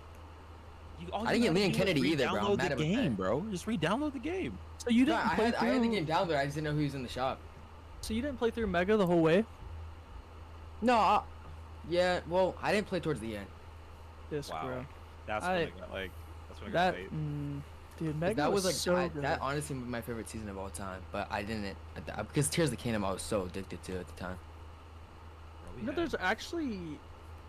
all I you didn't get gotta Leon do is Kennedy either, bro. I'm re-download mad the about game, that. bro. Just re-download the game. So you No, didn't I play had through. the game downloaded. I just didn't know who was in the shop. So you didn't play through Mega the whole way. No, yeah. Well, I didn't play towards the end. This Wow. bro. That's I- when I got like. That's when I got That late. dude, Mega That was like so good. that honestly was my favorite season of all time. But I didn't because Tears of the Kingdom I was so addicted to at the time. Bro, we You know, had- there's actually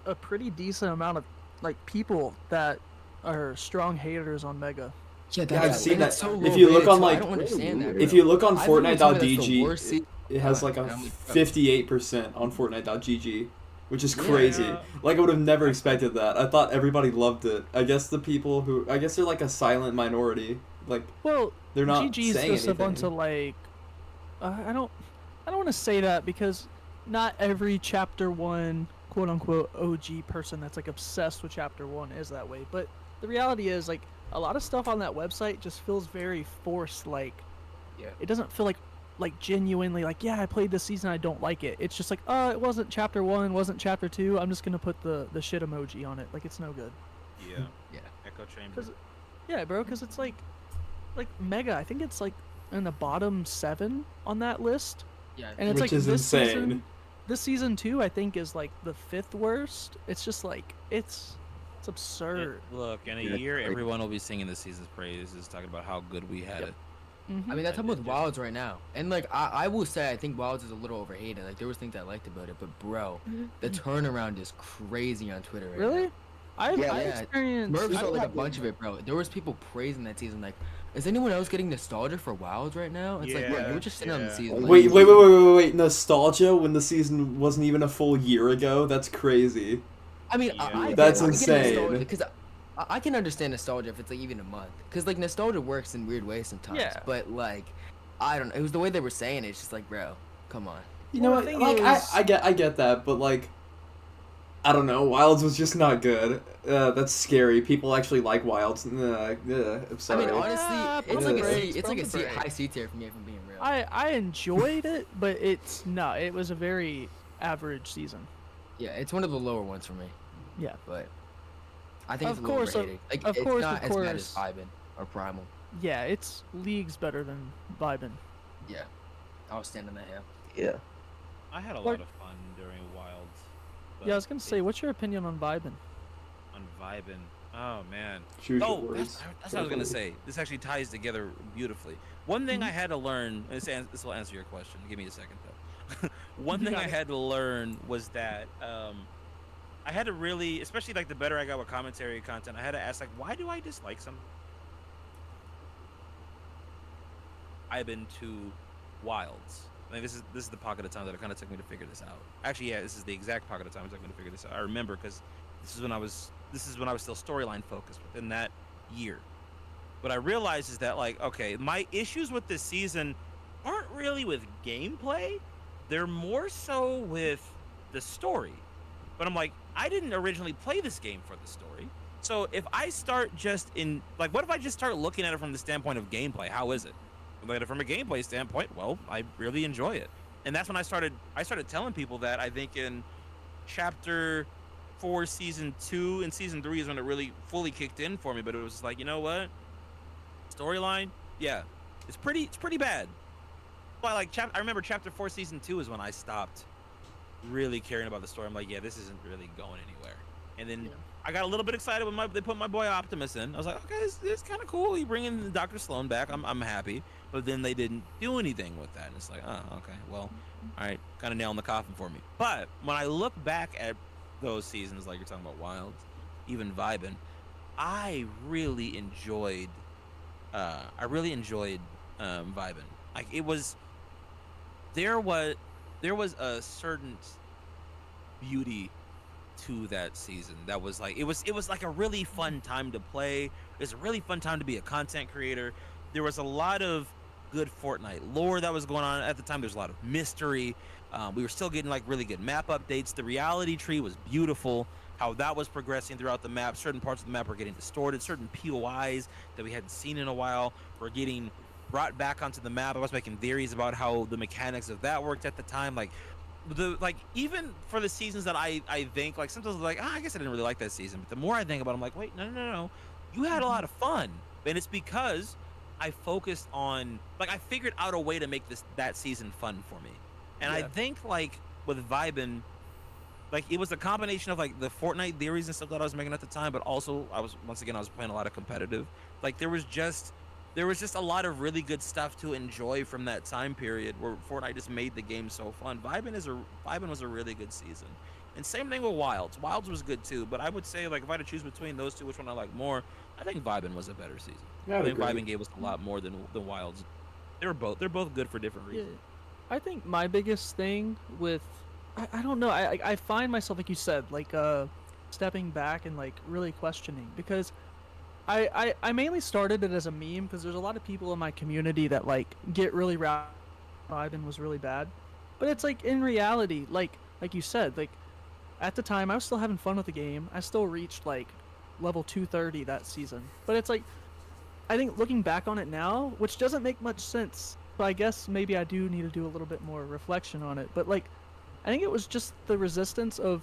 a pretty decent amount of like people that are strong haters on Mega. Yeah, Yeah, I've seen and that. it's so If you look low-rated, on, too. I like- don't understand that. If you look on I've heard someone that's the Fortnite.gg, worst season it has like a and I'm like, bro. 58% on Fortnite.gg, which is crazy. Yeah. Like I would have never expected that. I thought everybody loved it. I guess the people who, I guess they're like a silent minority. Like Well, they're not GG's saying just anything. a bunch of like, I don't want to say that because not every chapter 1 quote unquote OG person that's like obsessed with chapter 1 is that way. But the reality is like a lot of stuff on that website just feels very forced. Like, Yeah. it doesn't feel like genuinely like, yeah, I played this season, I don't like it. It's just like, oh, it wasn't chapter 1, wasn't chapter 2. I'm just gonna put the shit emoji on it. Like, it's no good. Yeah. Yeah. Echo chamber. 'Cause- Yeah, bro, because it's like Mega. I think it's like in the bottom 7 on that list, Yeah. and it's Which like is this insane. season. This season 2, I think, is like the 5th worst. It's just like it's absurd. Look, in a Yeah, year, like- everyone will be singing the season's praises, talking about how good we had Yep. it. Mhm. I mean, that's I happening with did Wilds right now. And, like, I will say, I think Wilds is a little overhated. Like, there was things I liked about it, but, bro, the turnaround is crazy on Twitter right Really? now. I Yeah, experienced. Murph I- saw, like, a have bunch of it, bro. There was people praising that season. Like, is anyone else getting nostalgia for Wilds right now? It's like, bro, you Yeah, were just sitting on the yeah. season. like, Wait! Nostalgia when the season wasn't even a full year ago? That's crazy. I mean, Yeah. I That's get insane. nostalgia, because I can understand nostalgia if it's, like, even a month. Because, like, nostalgia works in weird ways sometimes. Yeah. But, like, I don't know. It was the way they were saying it. It's just like, bro, come on. You know Well, what? the thing Like is- I get that, but like I don't know. Wilds was just not good. That's scary. People actually like Wilds. I'm sorry. I mean, honestly, Ah, it's like a pump C, brakes, it's like a pump C, brakes. high C tier for me, if I'm being real. I enjoyed it, but it was a very average season. Yeah, it's one of the lower ones for me. Yeah. But I think Of it's a little course, of- overrated. Like, of it's course, not of as bad as course. Vibin or Primal. Yeah, it's leagues better than Vibin. Yeah, I'll stand on that hill. Yeah. I had a Like- lot of fun during Wilds. Yeah, I was but gonna say, what's your opinion on Vibin? on vibing. Oh man. Choose your Oh, words. that's what I was gonna say. This actually ties together beautifully. One thing I had to learn. This will answer your question. Give me a second though. One You thing got I it. had to learn was that I had to really, especially like the better I got with commentary content, I had to ask like, why do I dislike some? I've been to Wilds. I mean, this is the pocket of time that it kind of took me to figure this out. Actually, yeah, this is the exact pocket of time it took me to figure this out. I remember because this is when I was still storyline focused within that year. What I realized is that like, okay, my issues with this season aren't really with gameplay. They're more so with the story. But I'm like, I didn't originally play this game for the story. So if I start just in like, what if I just start looking at it from the standpoint of gameplay? How is it? But from a gameplay standpoint, well, I really enjoy it. And that's when I started telling people that I think in chapter 4 season 2 and season 3 is when it really fully kicked in for me. But it was like, you know what? Storyline, yeah, it's pretty bad. But like I remember chapter 4 season 2 is when I stopped really caring about the story. I'm like, yeah, this isn't really going anywhere. And then I got a little bit excited when they put my boy Optimus in. I was like, okay, it's kind of cool. You bring in Dr. Sloan back. I'm happy. But then they didn't do anything with that. And it's like, oh, okay, well, all right, kind of nailing the coffin for me. But when I look back at those seasons, like you're talking about Wilds, even Vibin, I really enjoyed Vibin. Like there was a certain beauty to that season that was like it was like a really fun time to play. It's a really fun time to be a content creator. There was a lot of good Fortnite lore that was going on at the time. There's a lot of mystery. We were still getting like really good map updates. The reality tree was beautiful. How that was progressing throughout the map. Certain parts of the map were getting distorted. Certain POIs that we hadn't seen in a while were getting brought back onto the map. I was making theories about how the mechanics of that worked at the time. Like even for the seasons that I think like sometimes like I guess I didn't really like that season. But the more I think about it, I'm like, wait, no. you had a lot of fun, and it's because I focused on, like, I figured out a way to make that season fun for me. And I Yeah. think, like, with Vibin, like, it was a combination of, like, the Fortnite theories and stuff that I was making at the time, but also I was playing a lot of competitive. Like, there was just a lot of really good stuff to enjoy from that time period where Fortnite just made the game so fun. Vibin was a really good season. And same thing with Wilds. Wilds was good too, but I would say, like, if I had to choose between those two, which one I like more, I think Vibin was a better season. Yeah, I think agree. Vibin gave us a lot more than Wilds. They're both good for different Yeah. reasons. I think my biggest thing with, I don't know, I find myself, like you said, like stepping back and like really questioning, because I mainly started it as a meme because there's a lot of people in my community that like get really Vibin was really bad, but it's like in reality, like you said, like at the time I was still having fun with the game. I still reached like level 230 that season, but it's like, I think looking back on it now, which doesn't make much sense, so I guess maybe I do need to do a little bit more reflection on it, but like I think it was just the resistance of,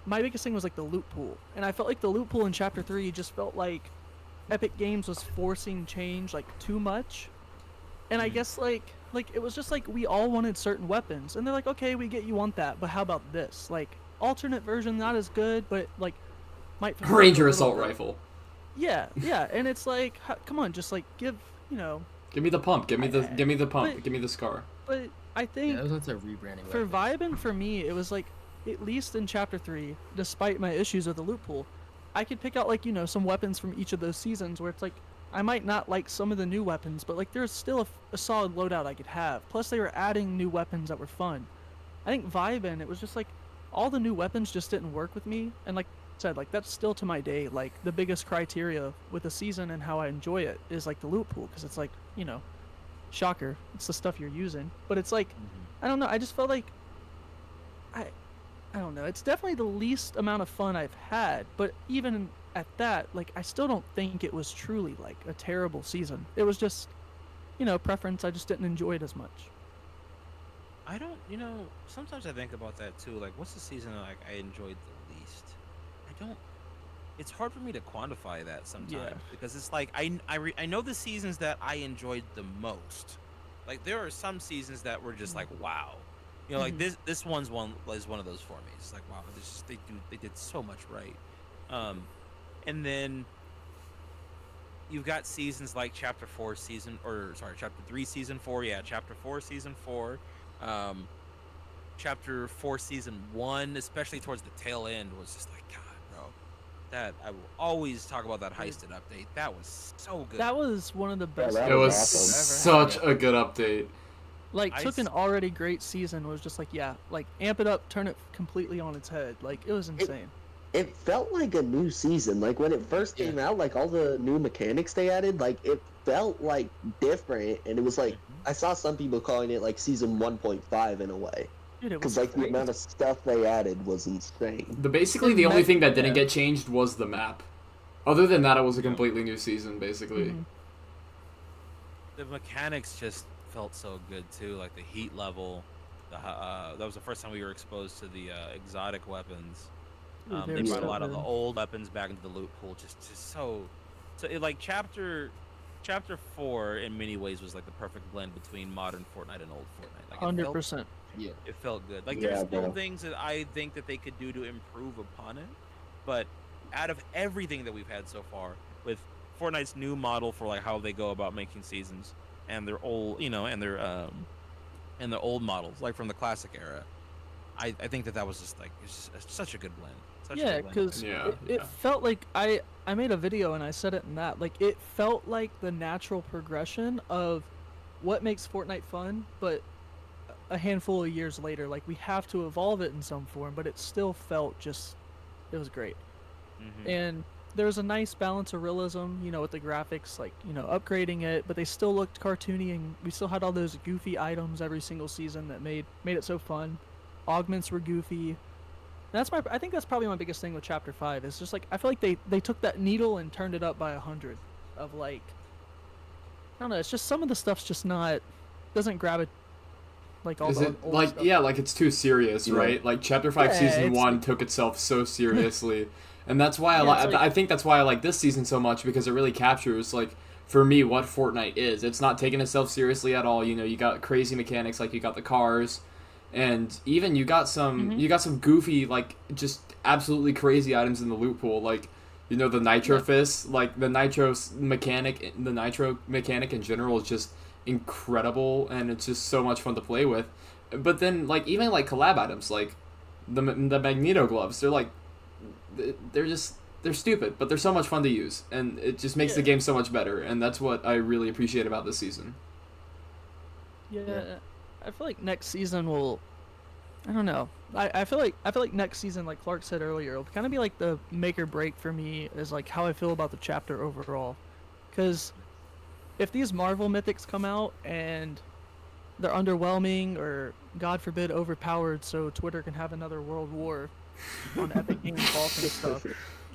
my biggest thing was like the loot pool, and I felt like the loot pool in chapter 3 just felt like Epic Games was forcing change like too much. And I guess like it was just like we all wanted certain weapons, and they're like, okay, we get you want that, but how about this, like alternate version, not as good, but like might fulfill a Ranger little assault bit. rifle. Yeah, and it's like, come on, just like give, you know. Give me the pump. Give me the pump. but- Give me the scar. But I think Yeah, those are rebranding. for weapons. Vibin, for me, it was like, at least in chapter 3, despite my issues with the loot pool, I could pick out like, you know, some weapons from each of those seasons where it's like, I might not like some of the new weapons, but like there's still a solid loadout I could have. Plus they were adding new weapons that were fun. I think Vibin, it was just like all the new weapons just didn't work with me, and like I said, like that's still to my day like the biggest criteria with a season and how I enjoy it is like the loot pool, because it's like, you know, shocker, it's the stuff you're using, but it's like, I don't know, I just felt like I don't know, it's definitely the least amount of fun I've had, but even at that, like I still don't think it was truly like a terrible season. It was just, you know, preference. I just didn't enjoy it as much. I don't, you know, sometimes I think about that too. Like, what's the season that, like, I enjoyed the least? I don't. It's hard for me to quantify that sometimes, Yeah. because it's like I know the seasons that I enjoyed the most. Like, there are some seasons that were just like, wow, you know, like Mhm. this one's one is one of those for me. It's like, wow, they did so much right. And then you've got seasons like chapter 3 season 4, yeah, chapter 4 season 4, chapter 4 season 1, especially towards the tail end, was just like, God, bro, that I will always talk about that heisted update. That was so good. That was one of the best. that It was was such a good update. Like I took an s- already great season, was just like, yeah, like amp it up, turn it completely on its head. Like it was insane. It felt like a new season. Like when it first came out, like all the new mechanics they added, like it felt like different, and it was like I saw some people calling it like season 1.5 in a way, Dude, it was because like the great. amount of stuff they added was insane. Basically, The the only mech- thing that didn't yeah. get changed was the map. Other than that, it was a completely new season, basically. Mhm. The mechanics just felt so good too, like the heat level. That was the first time we were exposed to the exotic weapons. Dude, They were brought a so lot of the good. old weapons back into the loot pool, just so it, like chapter 4 in many ways was like the perfect blend between modern Fortnite and old Fortnite. Like 100%. Yeah. it felt good. Like Yeah, there's still bro. things that I think that they could do to improve upon it, but out of everything that we've had so far, with Fortnite's new model for like how they go about making seasons, and their old, you know, and their old models like from the classic era, I think that was just like, it's just such a good blend. Such a Yeah, good blend. because Yeah, it yeah. felt like I made a video and I said it in that, like it felt like the natural progression of what makes Fortnite fun, but a handful of years later, like we have to evolve it in some form, but it still felt just, it was great. Mhm. And there was a nice balance of realism, you know, with the graphics, like, you know, upgrading it, but they still looked cartoony, and we still had all those goofy items every single season that made it so fun. Augments were goofy. I think that's probably my biggest thing with chapter 5. Is just like I feel like they took that needle and turned it up by 100. Of like, I don't know, it's just some of the stuff's just not, doesn't grab it like all Is the it old like stuff. like it's too serious, Yeah. right? Like chapter 5 Yeah, season it's 1 like- took itself so seriously, And that's why I think that's why I like this season so much, because it really captures, like, for me, what Fortnite is. It's not taking itself seriously at all. You know, you got crazy mechanics, like you got the cars, and even you got some goofy, like, just absolutely crazy items in the loot pool, like, you know, the nitro fist, like the nitro mechanic in general is just incredible, and it's just so much fun to play with. But then, like, even like collab items, like the Magneto gloves, they're stupid, but they're so much fun to use, and it just makes the game so much better, and that's what I really appreciate about this season. Yeah, I feel like next season will, I don't know. I feel like next season, like Clark said earlier, it'll kind of be like the make or break for me, is like how I feel about the chapter overall. Because if these Marvel mythics come out and they're underwhelming or, God forbid, overpowered, so Twitter can have another world war on Epic Games Vault and stuff.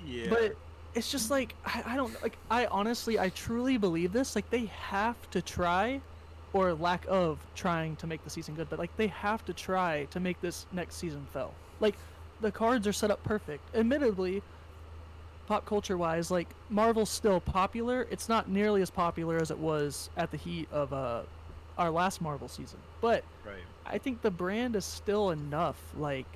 Yeah. But it's just like, I don't, like, I honestly, I truly believe this. Like, they have to try, or lack of trying to make the season good, but like they have to try to make this next season fell. Like, the cards are set up perfect. Admittedly, pop culture wise, like, Marvel's still popular. It's not nearly as popular as it was at the heat of our last Marvel season. But Right. I think the brand is still enough. Like,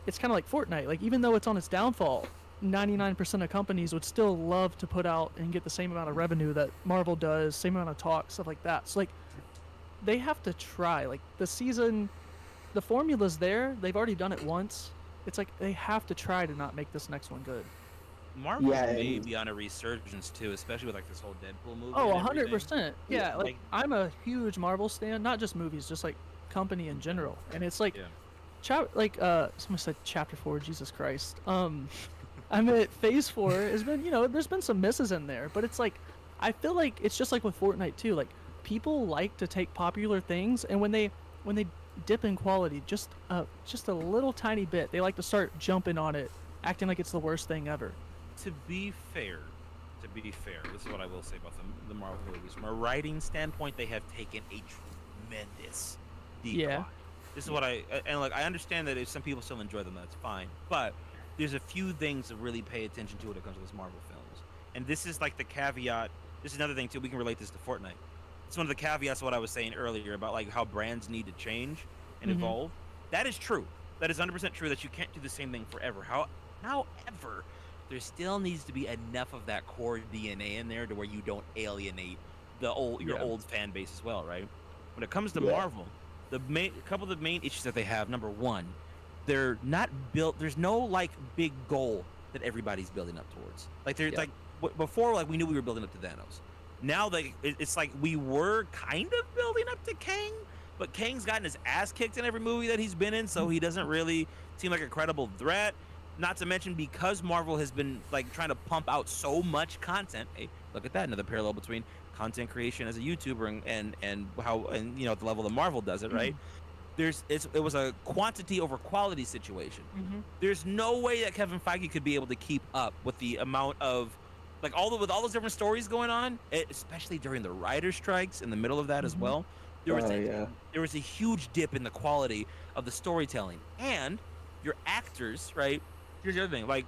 it's kind of like Fortnite. Like, even though it's on its downfall, 99% of companies would still love to put out and get the same amount of revenue that Marvel does, same amount of talk, stuff like that. So, like, they have to try. Like, the season, the formula's there. They've already done it once. It's like they have to try to not make this next one good. Marvel Yeah, may and- be on a resurgence too, especially with like this whole Deadpool movie. Oh, and everything. 100%. Yeah, like, I'm a huge Marvel stan, not just movies, just like company in general. And it's like, Yeah. someone said chapter 4, Jesus Christ. I'm at phase 4 has been, there's been some misses in there, but it's like, I feel like it's just like with Fortnite too. Like, people like to take popular things, and when they dip in quality just a little tiny bit, they like to start jumping on it, acting like it's the worst thing ever. To be fair, this is what I will say about the Marvel movies. From a writing standpoint, they have taken a tremendous decline. Yeah. This is what I understand that if some people still enjoy them, that's fine. But there's a few things to really pay attention to when it comes to those Marvel films. And this is like the caveat. This is another thing too. We can relate this to Fortnite. It's one of the caveats of what I was saying earlier about like how brands need to change and evolve. That is true. That is 100% true that you can't do the same thing forever. However, there still needs to be enough of that core DNA in there to where you don't alienate your old fan base as well, right? When it comes to Marvel, a couple of the main issues that they have, number one, they're not built. There's no like big goal that everybody's building up towards. Like like before, like we knew we were building up to Thanos. Now it's like we were kind of building up to Kang, but Kang's gotten his ass kicked in every movie that he's been in, so he doesn't really seem like a credible threat. Not to mention, because Marvel has been like trying to pump out so much content. Hey, look at that, another parallel between content creation as a YouTuber and the level that Marvel does it, right? It was a quantity over quality situation. There's no way that Kevin Feige could be able to keep up with the amount of with all those different stories going on, especially during the writer strikes in the middle of that as well. There was a huge dip in the quality of the storytelling, and your actors, right? Here's the other thing, like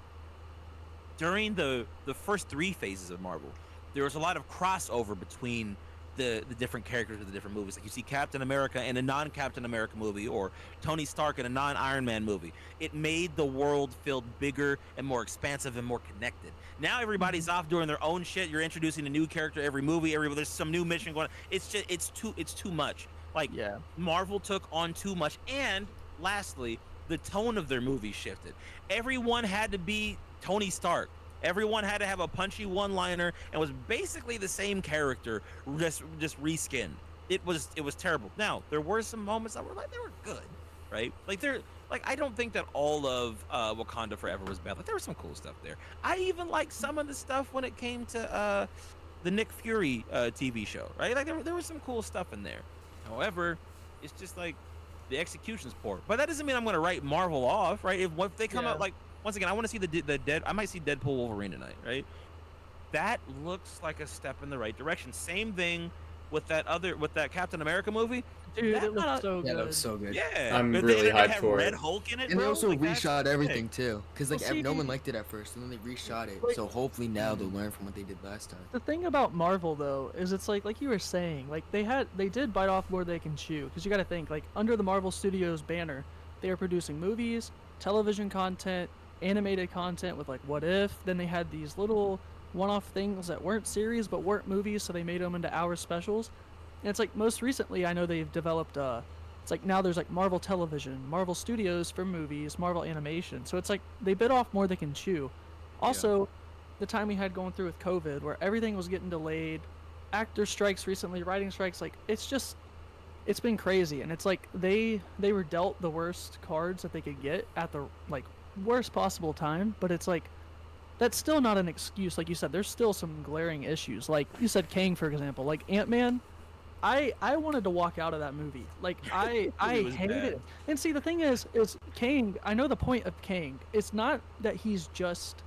during the first 3 phases of Marvel, there was a lot of crossover between the different characters of the different movies. Like you see Captain America in a non-Captain America movie, or Tony Stark in a non-Iron Man movie. It made the world feel bigger and more expansive and more connected. Now everybody's off doing their own shit. You're introducing a new character every movie. There's some new mission going on. It's too much. Like, Marvel took on too much. And lastly, the tone of their movies shifted. Everyone had to be Tony Stark. Everyone had to have a punchy one-liner and was basically the same character, just reskinned. It was terrible. Now, there were some moments that were like, they were good, right? I don't think that all of Wakanda Forever was bad. Like, there was some cool stuff there. I even liked some of the stuff when it came to the Nick Fury TV show, right? Like, there was some cool stuff in there. However, it's just like the execution's poor. But that doesn't mean I'm going to write Marvel off, right? If they come out, like, once again, I want to see I might see Deadpool Wolverine tonight, right? That looks like a step in the right direction. Same thing with that Captain America movie. Dude, That it looked kinda- so Yeah, good. that was so good. Yeah, I'm but really it hyped had for Red it. Hulk in it, And they bro. also Like, that's reshot sick. everything too, because like Well, no one see- liked it at first, and then they reshot it. Like- So hopefully now they'll learn from what they did last time. The thing about Marvel though is it's like you were saying, like they did bite off more they can chew, because you got to think like under the Marvel Studios banner, they are producing movies, television content, animated content with like What If. Then they had these little one-off things that weren't series but weren't movies, so they made them into hour specials. And it's like most recently, I know they've developed. It's like now there's like Marvel Television, Marvel Studios for movies, Marvel Animation. So it's like they bit off more they can chew. Also, the time we had going through with COVID, where everything was getting delayed, actor strikes recently, writing strikes, like it's been crazy, and it's like they were dealt the worst cards that they could get at the like worst possible time. But it's like that's still not an excuse. Like you said, there's still some glaring issues. Like you said, Kang, for example, like Ant-Man. I wanted to walk out of that movie. Like I was hated bad. it. And see, the thing is Kang. I know the point of Kang. It's not that he's just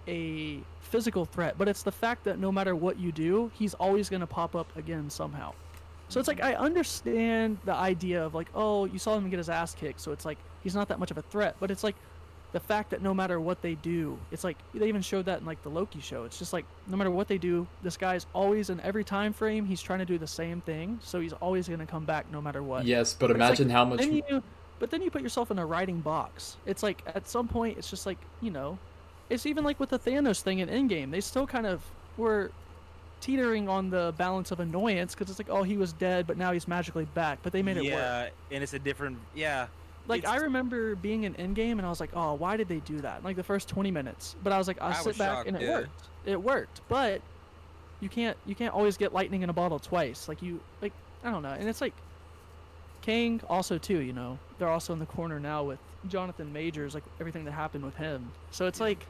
a physical threat, but it's the fact that no matter what you do, he's always going to pop up again somehow. So it's like I understand the idea of like, oh, you saw him get his ass kicked, so it's like he's not that much of a threat. But it's like the fact that no matter what they do, it's like they even showed that in like the Loki show. It's just like no matter what they do, this guy's always in every time frame he's trying to do the same thing, so he's always going to come back no matter what. Yes, but But it's like, imagine how much. then you put yourself in a writing box. It's like at some point it's just like, it's even like with the Thanos thing in Endgame. They still kind of were teetering on the balance of annoyance, because it's like, oh, he was dead, but now he's magically back. But they made it work. Yeah, and it's a different. Yeah. Like it's- I remember being in Endgame and I was like, oh, why did they do that? Like the first 20 minutes. But I was like, I sit was back shocked, and it yeah. worked. It worked. But you can't always get lightning in a bottle twice. Like I don't know. And it's like Kang also too, they're also in the corner now with Jonathan Majors, like everything that happened with him. So it's like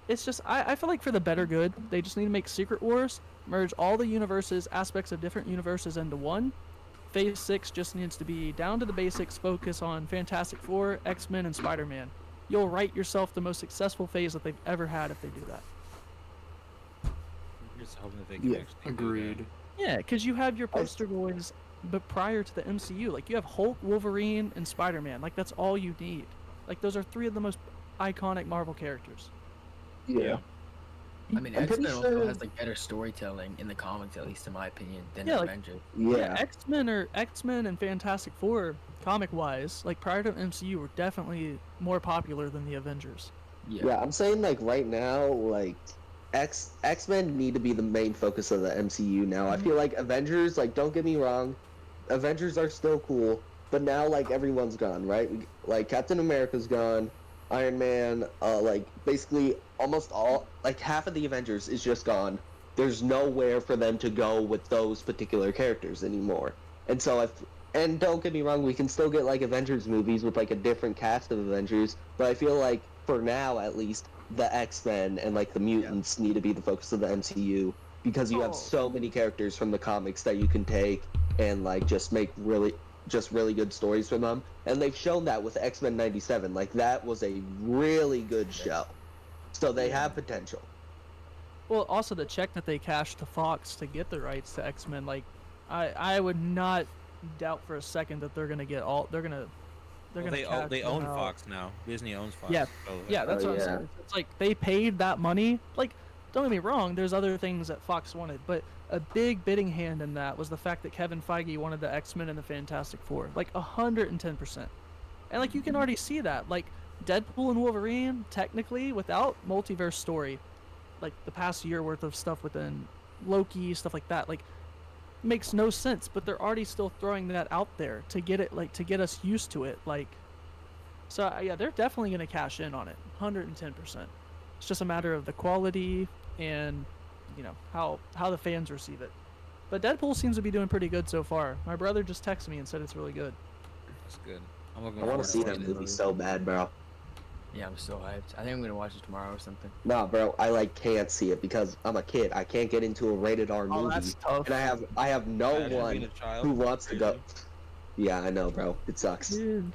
it's just I feel like for the better good, they just need to make Secret Wars, merge all the universes, aspects of different universes into one. Phase 6 just needs to be down to the basics, focus on Fantastic Four, X-Men, and Spider-Man. You'll write yourself the most successful phase that they've ever had if they do that. I'm just hoping that they can Yeah, actually do Agreed. Yeah, because you have your poster boys, but prior to the MCU, like you have Hulk, Wolverine, and Spider-Man. Like that's all you need. Like those are three of the most iconic Marvel characters. Yeah. I mean, I'm pretty X-Men also sure- has like better storytelling in the comics, at least in my opinion, than Yeah, like- Avengers. Yeah. X-Men and Fantastic Four, comic-wise, like prior to MCU, were definitely more popular than the Avengers. Yeah, I'm saying like right now, like X-Men need to be the main focus of the MCU now. I feel like Avengers, like don't get me wrong, Avengers are still cool, but now like everyone's gone, right? Like Captain America's gone, Iron Man, like basically almost all, like half of the Avengers is just gone. There's nowhere for them to go with those particular characters anymore. And so and don't get me wrong, we can still get like Avengers movies with like a different cast of Avengers, but I feel like for now at least the X-Men and like the mutants need to be the focus of the MCU, because you have Oh. so many characters from the comics that you can take and like just make really good stories from them. And they've shown that with X-Men 97. Like that was a really good show. So they have potential. Well, also the check that they cashed to Fox to get the rights to X-Men, like I would not doubt for a second that they're gonna get all they're gonna Well, cash they them own out. Fox now. Disney owns Fox. Yeah. so, Yeah, that's Oh, what yeah. I'm saying. It's like they paid that money. Like, don't get me wrong, there's other things that Fox wanted, but a big bidding hand in that was the fact that Kevin Feige wanted the X-Men and the Fantastic Four, like 110%. And like you can already see that, like Deadpool and Wolverine, technically without multiverse story, like the past year worth of stuff within Loki, stuff like that, like makes no sense, but they're already still throwing that out there to get it, like to get us used to it, like. So yeah, they're definitely gonna cash in on it, 110%. It's just a matter of the quality and how the fans receive it. But Deadpool seems to be doing pretty good so far. My brother just texted me and said it's really good. That's good. I'm looking I want forward to see that watching it. movie so bad, bro. Yeah, I'm so hyped. I think I'm gonna watch it tomorrow or something. Nah, bro, I like can't see it because I'm a kid. I can't get into a rated R Oh, movie, that's tough. and I have no Imagine being one a child. who wants to go. Crazy. Yeah, I know, bro. It sucks. Dude.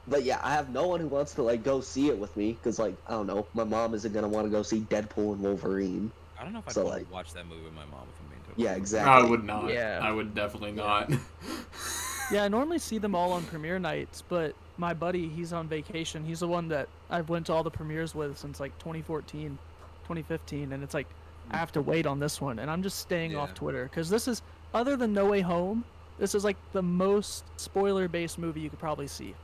But yeah, I have no one who wants to like go see it with me because like I don't know, my mom isn't gonna want to go see Deadpool and Wolverine. I don't know if I'd So, want like- to watch that movie with my mom if I'm being totally Yeah, honest. exactly. I would not. Yeah. I would definitely not. Yeah, I normally see them all on premiere nights, but my buddy, he's on vacation. He's the one that I've went to all the premieres with since like 2014, 2015, and it's like I have to wait on this one, and I'm just staying off Yeah. Twitter because this is, other than No Way Home, this is like the most spoiler-based movie you could probably see,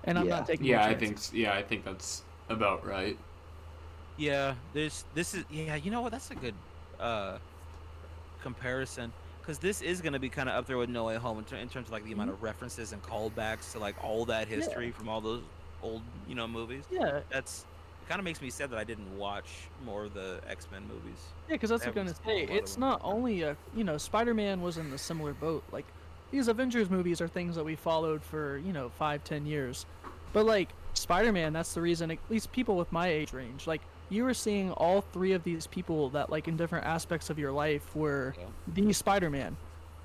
and I'm Yeah. not taking. Yeah, no I chances. think. Yeah, I think that's about right. Yeah, this is yeah. You know what? That's a good comparison because this is gonna be kind of up there with No Way Home in terms of like the amount of references and callbacks to like all that history from all those old movies. Yeah, That's it. Kind of makes me sad that I didn't watch more of the X-Men movies. yeah, because that's I what I'm gonna haven't seen a say. lot of It's them. not only a, Spider-Man was in a similar boat. Like these Avengers movies are things that we followed for 5-10 years, but like Spider-Man, that's the reason. At least people with my age range, like you were seeing all three of these people that like in different aspects of your life were Yeah. the Spider-Man.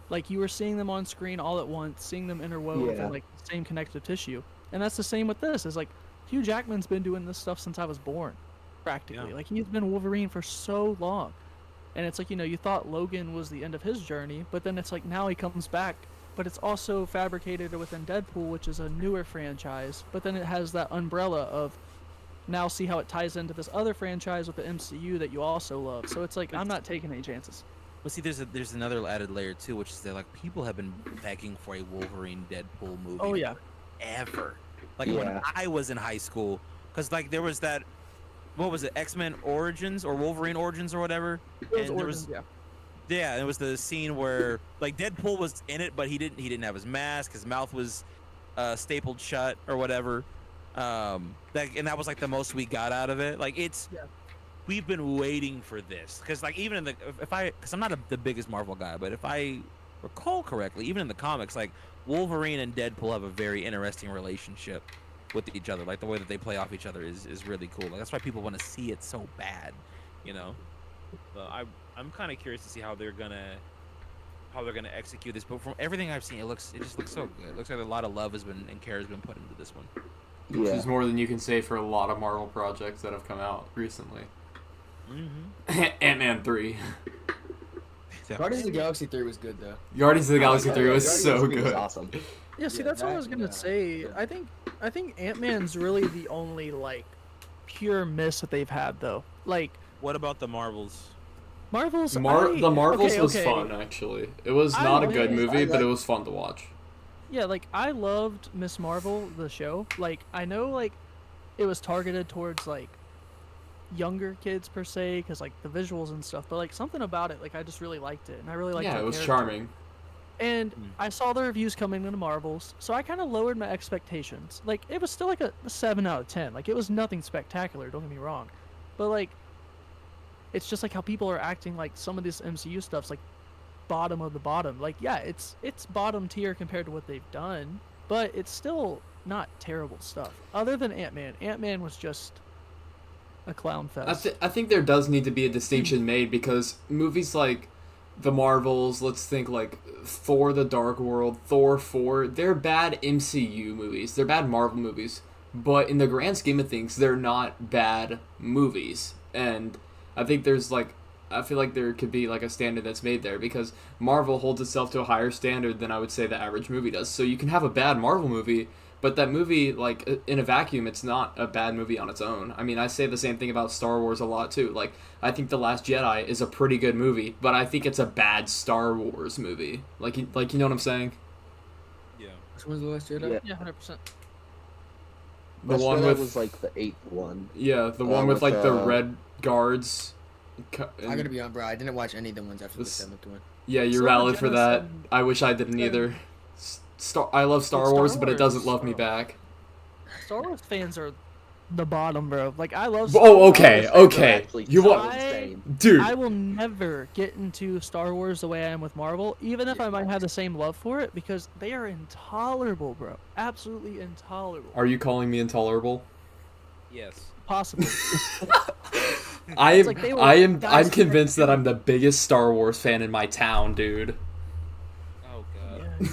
Like you were seeing them on screen all at once, seeing them interwove Yeah. in like the same connective tissue, and that's the same with this. Is like Hugh Jackman's been doing this stuff since I was born, practically. Yeah. Like he's been Wolverine for so long. And it's like, you thought Logan was the end of his journey, but then it's like now he comes back, but it's also fabricated within Deadpool, which is a newer franchise, but then it has that umbrella of now see how it ties into this other franchise with the MCU that you also love. So it's like I'm not taking any chances. But see, there's another added layer too, which is that like people have been begging for a Wolverine Deadpool movie. Oh yeah. Ever. Like when Yeah. I was in high school, because like there was that, what was it, X-Men Origins or Wolverine Origins or whatever, It was and there Origins, was yeah. yeah, and it was the scene where like Deadpool was in it, but he didn't have his mask, his mouth was stapled shut or whatever. And that was like the most we got out of it. Like it's. Yeah. We've been waiting for this because, like, even in the because I'm not the biggest Marvel guy, but if I recall correctly, even in the comics, like Wolverine and Deadpool have a very interesting relationship with each other. Like the way that they play off each other is really cool. Like that's why people want to see it so bad, So I'm kind of curious to see how they're gonna execute this. But from everything I've seen, it just looks so good. It looks like a lot of love and care has been put into this one. Which Yeah. is more than you can say for a lot of Marvel projects that have come out recently. Mm-hmm. Ant-Man 3. Guardians of the Galaxy 3 was good though. Guardians of the Galaxy Oh, 3 yeah, was Guardians so of the Galaxy was good. awesome. Yeah, see, Yeah, that's what I that- was gonna yeah. say. I think Ant-Man's really the only like pure miss that they've had though. Like What about the Marvels? Marvel's The Marvels okay, was okay. fun, actually. It was I not a like- good movie, I but it like- was fun to watch. Yeah, like I loved Miss Marvel, the show. Like I know like it was targeted towards like younger kids per se, because like the visuals and stuff. But like something about it, like I just really liked it, and I really liked. Yeah, her it was character. charming. And Mm. I saw the reviews coming into Marvels, so I kind of lowered my expectations. Like it was still like a 7 out of 10. Like it was nothing spectacular. Don't get me wrong, but like it's just like how people are acting. Like some of this MCU stuff's like bottom of the bottom. Like yeah, it's bottom tier compared to what they've done, but it's still not terrible stuff. Other than Ant-Man. Ant-Man was just a clown fest. I think there does need to be a distinction made because movies like the Marvels, let's think like Thor: The Dark World, Thor 4, they're bad MCU movies. They're bad Marvel movies. But in the grand scheme of things, they're not bad movies. And I think I feel like there could be like a standard that's made there because Marvel holds itself to a higher standard than I would say the average movie does. So you can have a bad Marvel movie, but that movie, like, in a vacuum, it's not a bad movie on its own. I mean, I say the same thing about Star Wars a lot, too. Like, I think The Last Jedi is a pretty good movie, but I think it's a bad Star Wars movie. Like you know what I'm saying? Yeah. Which one's the last Jedi? Yeah. Yeah, 100%. The Last one Jedi with, was like the 8th one. yeah, the one with, with, like, the red guards. I gotta be on, bro. I didn't watch any of the ones after the This- 7th one. Yeah, you're Star valid for Jedi that. said- I wish I didn't said- either. I love Star Star Wars, but it doesn't Wars, love me oh. back. Star Wars fans are the bottom, bro. Like I love. Star Oh, Wars. okay, Star Wars fans are okay. actually You so want, insane. dude? I will never get into Star Wars the way I am with Marvel, even if I might have the same love for it, because they are intolerable, bro. Absolutely intolerable. Are you calling me intolerable? Yes. Possibly. I'm like they were I'm guys convinced that- that I'm the biggest Star Wars fan in my town, dude. Oh god. Yeah, dude.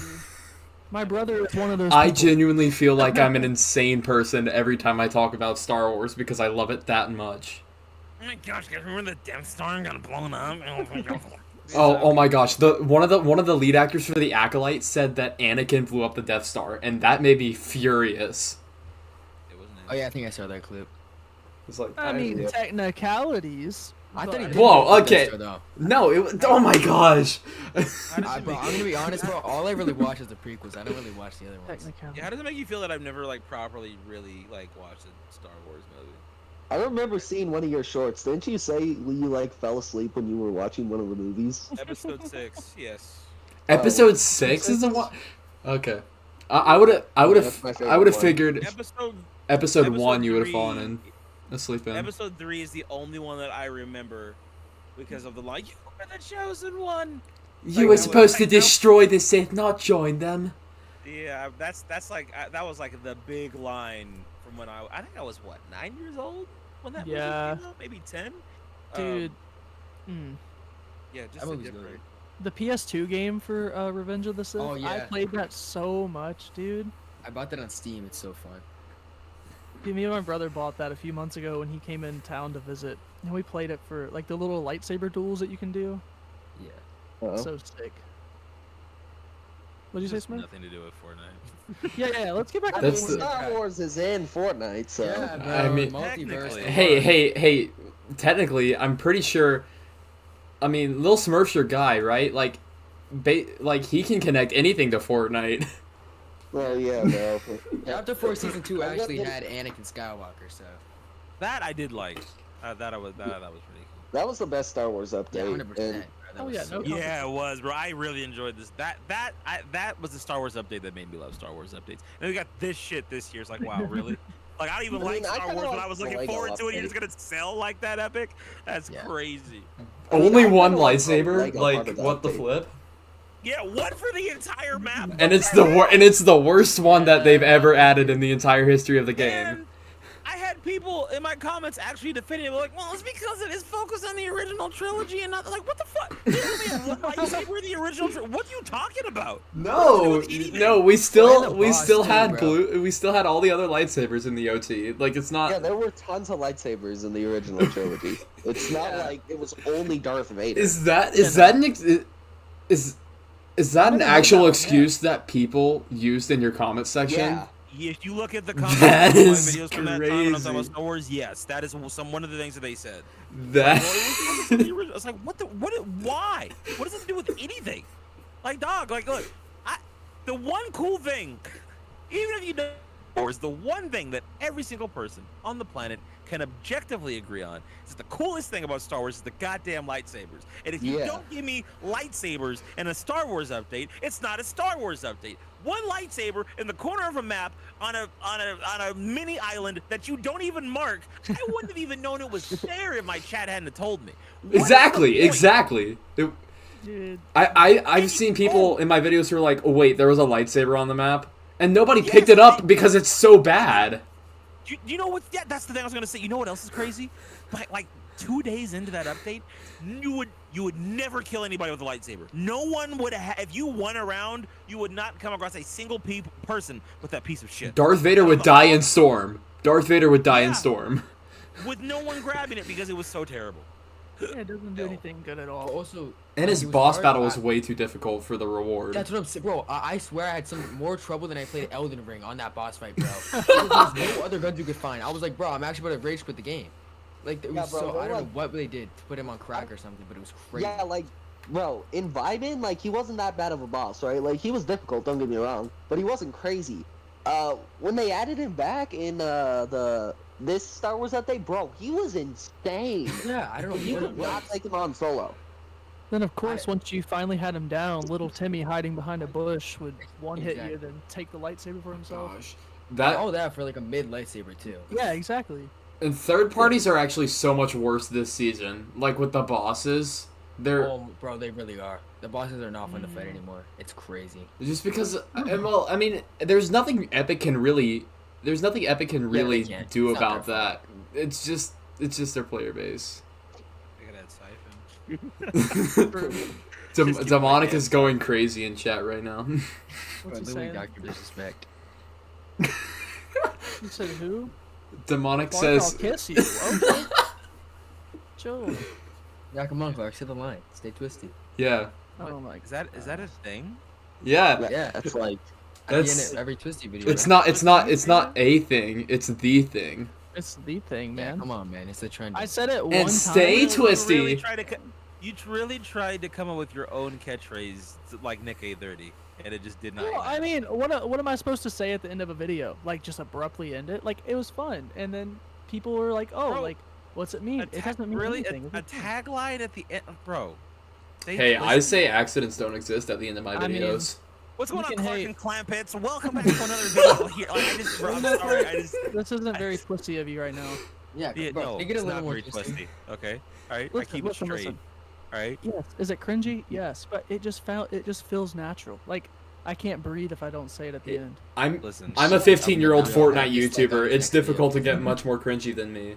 My brother is one of those. I people. genuinely feel like I'm an insane person every time I talk about Star Wars because I love it that much. Oh my gosh, guys, remember the Death Star got blown up? Oh my god. Oh my gosh! One of the lead actors for the Acolyte said that Anakin blew up the Death Star, and that made me furious. It wasn't Oh yeah, I think I saw that clip. It's like I mean, yeah. technicalities. I thought he but- did. Whoa, blow up the okay. Death Star, though. no, it was. Oh my gosh! Bro, I'm gonna be honest, bro. All I really watch is the prequels. I don't really watch the other ones. Technicalities. Yeah, how does it make you feel that I've never like properly really like watched a Star Wars movie? I remember seeing one of your shorts. Didn't you say you like fell asleep when you were watching one of the movies? Episode 6, yes. Episode 6 is the one. Okay, I would have That's my favorite one. figured Episode episode episode 1 you would have 3 fallen in asleep in. Episode 3 is the only one that I remember because of the like, you were the chosen one. You like, were that supposed was- to destroy the Sith, not join them. Yeah, that's like that was like the big line from when I think I was what 9 years old when that Yeah. movie came out, maybe 10. Dude. Yeah, just That a movie's different. good. The PS2 game for Revenge of the Sith. Oh, I yeah. played that so much, dude. I bought that on Steam. It's so fun. Dude, me and my brother bought that a few months ago when he came in town to visit, and we played it for like the little lightsaber duels that you can do. Yeah. Uh-oh. So sick. What'd you say, Has Smith? nothing to do with Fortnite. Yeah. Let's get back I to mean, That's Fortnite. Star Wars is in Fortnite, so. Yeah, bro. I mean- multiverse. Technically. Hey! Technically, I'm pretty sure. I mean, Lil Smurf's your guy, right? Like, like he can connect anything to Fortnite. Well, yeah, bro. Chapter 4 season 2 I got actually the- had Anakin Skywalker, so That I did like. That was pretty cool. That was the best Star Wars yeah, update. 100%. and Oh, yeah, no Yeah, it was, bro. I really enjoyed this. That was the Star Wars update that made me love Star Wars updates. And we got this shit this year. It's like, wow, really? Like, I don't even I mean, like I Star kinda Wars, but like I was the looking Lego forward to it. You're update. just gonna sell like that epic? That's Yeah. crazy. I mean, Only I one kinda like the lightsaber. Lego part Like, of the what the update. flip? Yeah, one for the entire map. And it's the worst one that they've ever added in the entire history of the game. And I had people in my comments actually defending it. They're like, well, it's because it is focused on the original trilogy and not like, what the fuck? You have one lightsaber in the original what are you talking about? No, anything. no, And we the still boss, had too, bro. we still had all the other lightsabers in the OT. Like, it's not. Yeah, there were tons of lightsabers in the original trilogy. It's not Yeah. like it was only Darth Vader. Is that an actual that, excuse that people used in your comment section? Yeah. If you look at the comments, That of my is videos from that time when I was talking crazy. about Star Wars, yes, that is one of the things that they said. That Well, it was the original. It's like, why? What does it have to do with anything? Like, dog, like, look, the one cool thing, even if you know Star Wars, the one thing that every single person on the planet can objectively agree on is that the coolest thing about Star Wars is the goddamn lightsabers. And if you Yeah. don't give me lightsabers in a Star Wars update, it's not a Star Wars update. One lightsaber in the corner of a map on a mini island that you don't even mark. I wouldn't have even known it was there if my chat hadn't have told me. What is the point? exactly. Dude, I've seen people in my videos who are like, oh wait, there was a lightsaber on the map, and nobody Yes, picked it up because it's so bad. You know what? Yeah, that's the thing I was gonna say. You know what else is crazy? Like 2 days into that update, you would never kill anybody with a lightsaber. No one would have. If you won a round, you would not come across a single person with that piece of shit. Darth Vader Out of would the die whole- in Storm. Darth Vader would die in Yeah. Storm. with no one grabbing it because it was so terrible. yeah, it doesn't do anything good at all. Also, And when his he was boss hard, battle was I- way too difficult for the reward. That's what I'm saying, bro. I swear I had some more trouble than I played Elden Ring on that boss fight, bro. There's no other guns you could find. I was like, bro, I'm actually about to rage quit the game. Like, it was Yeah, bro, so they're I don't know like- what they did to put him on crack or something, but it was crazy. Yeah, like, bro, in Vibin, like, he wasn't that bad of a boss, right? Like, he was difficult, don't get me wrong, but he wasn't crazy. When they added him back in this Star Wars update, bro, he was insane. Yeah, I don't know You what it could was. not take him on solo. Then of course, once you finally had him down, little Timmy hiding behind a bush would one hit you, Exactly. then take the lightsaber for himself. Gosh. That All that for like a mid lightsaber too. Yeah, exactly. and third parties are actually so much worse this season. Like with the bosses, they're Oh, bro, they really are. The bosses are not fun to fight anymore. It's crazy. just because. And well, I mean, there's nothing Epic can really do can't. It's not about their that. It's just their player base. Look at that siphon. Just keep Demonic my is going crazy in chat right now. What's he Literally saying? Dr. Disrespect. You said who? Demonic Bark, I'll says kiss you. Okay. chill. Yeah, come on, Clark. Say the line. Stay twisty. Yeah. Oh my. Is that a thing? Yeah. Yeah. It's like At the end That's of every twisty video. it's right? not it's not a thing, it's the thing. It's the thing, Yeah, man. come on, man. It's the trend. I said it one And time. stay twisty. You really tried to come up with your own catchphrase like Nick A30, and it just did not. Well, I mean, what am I supposed to say at the end of a video? Like, just abruptly end it? Like, it was fun, and then people were like, "Oh, Bro, like, what's it mean? It doesn't mean really anything." a tagline at the end, bro. Stay Hey, I twisty. say accidents don't exist at the end of my I mean, videos. What's going on, can Clark hate. and Clampets? Welcome back to another video here. Like, I'm sorry. This isn't very twisty of you right now. Yeah, Yeah, bro, no, make it a it's little not more very twisty. twisty. Okay, all right. I Listen, keep listen, it straight. listen. All right. Yes. Is it cringy? Yes, but it just feels natural. Like, I can't breathe if I don't say it at the end. I'm Listen. I'm a 15-year-old Yeah, Fortnite just like YouTuber. on It's the next difficult to video. get much more cringy than me.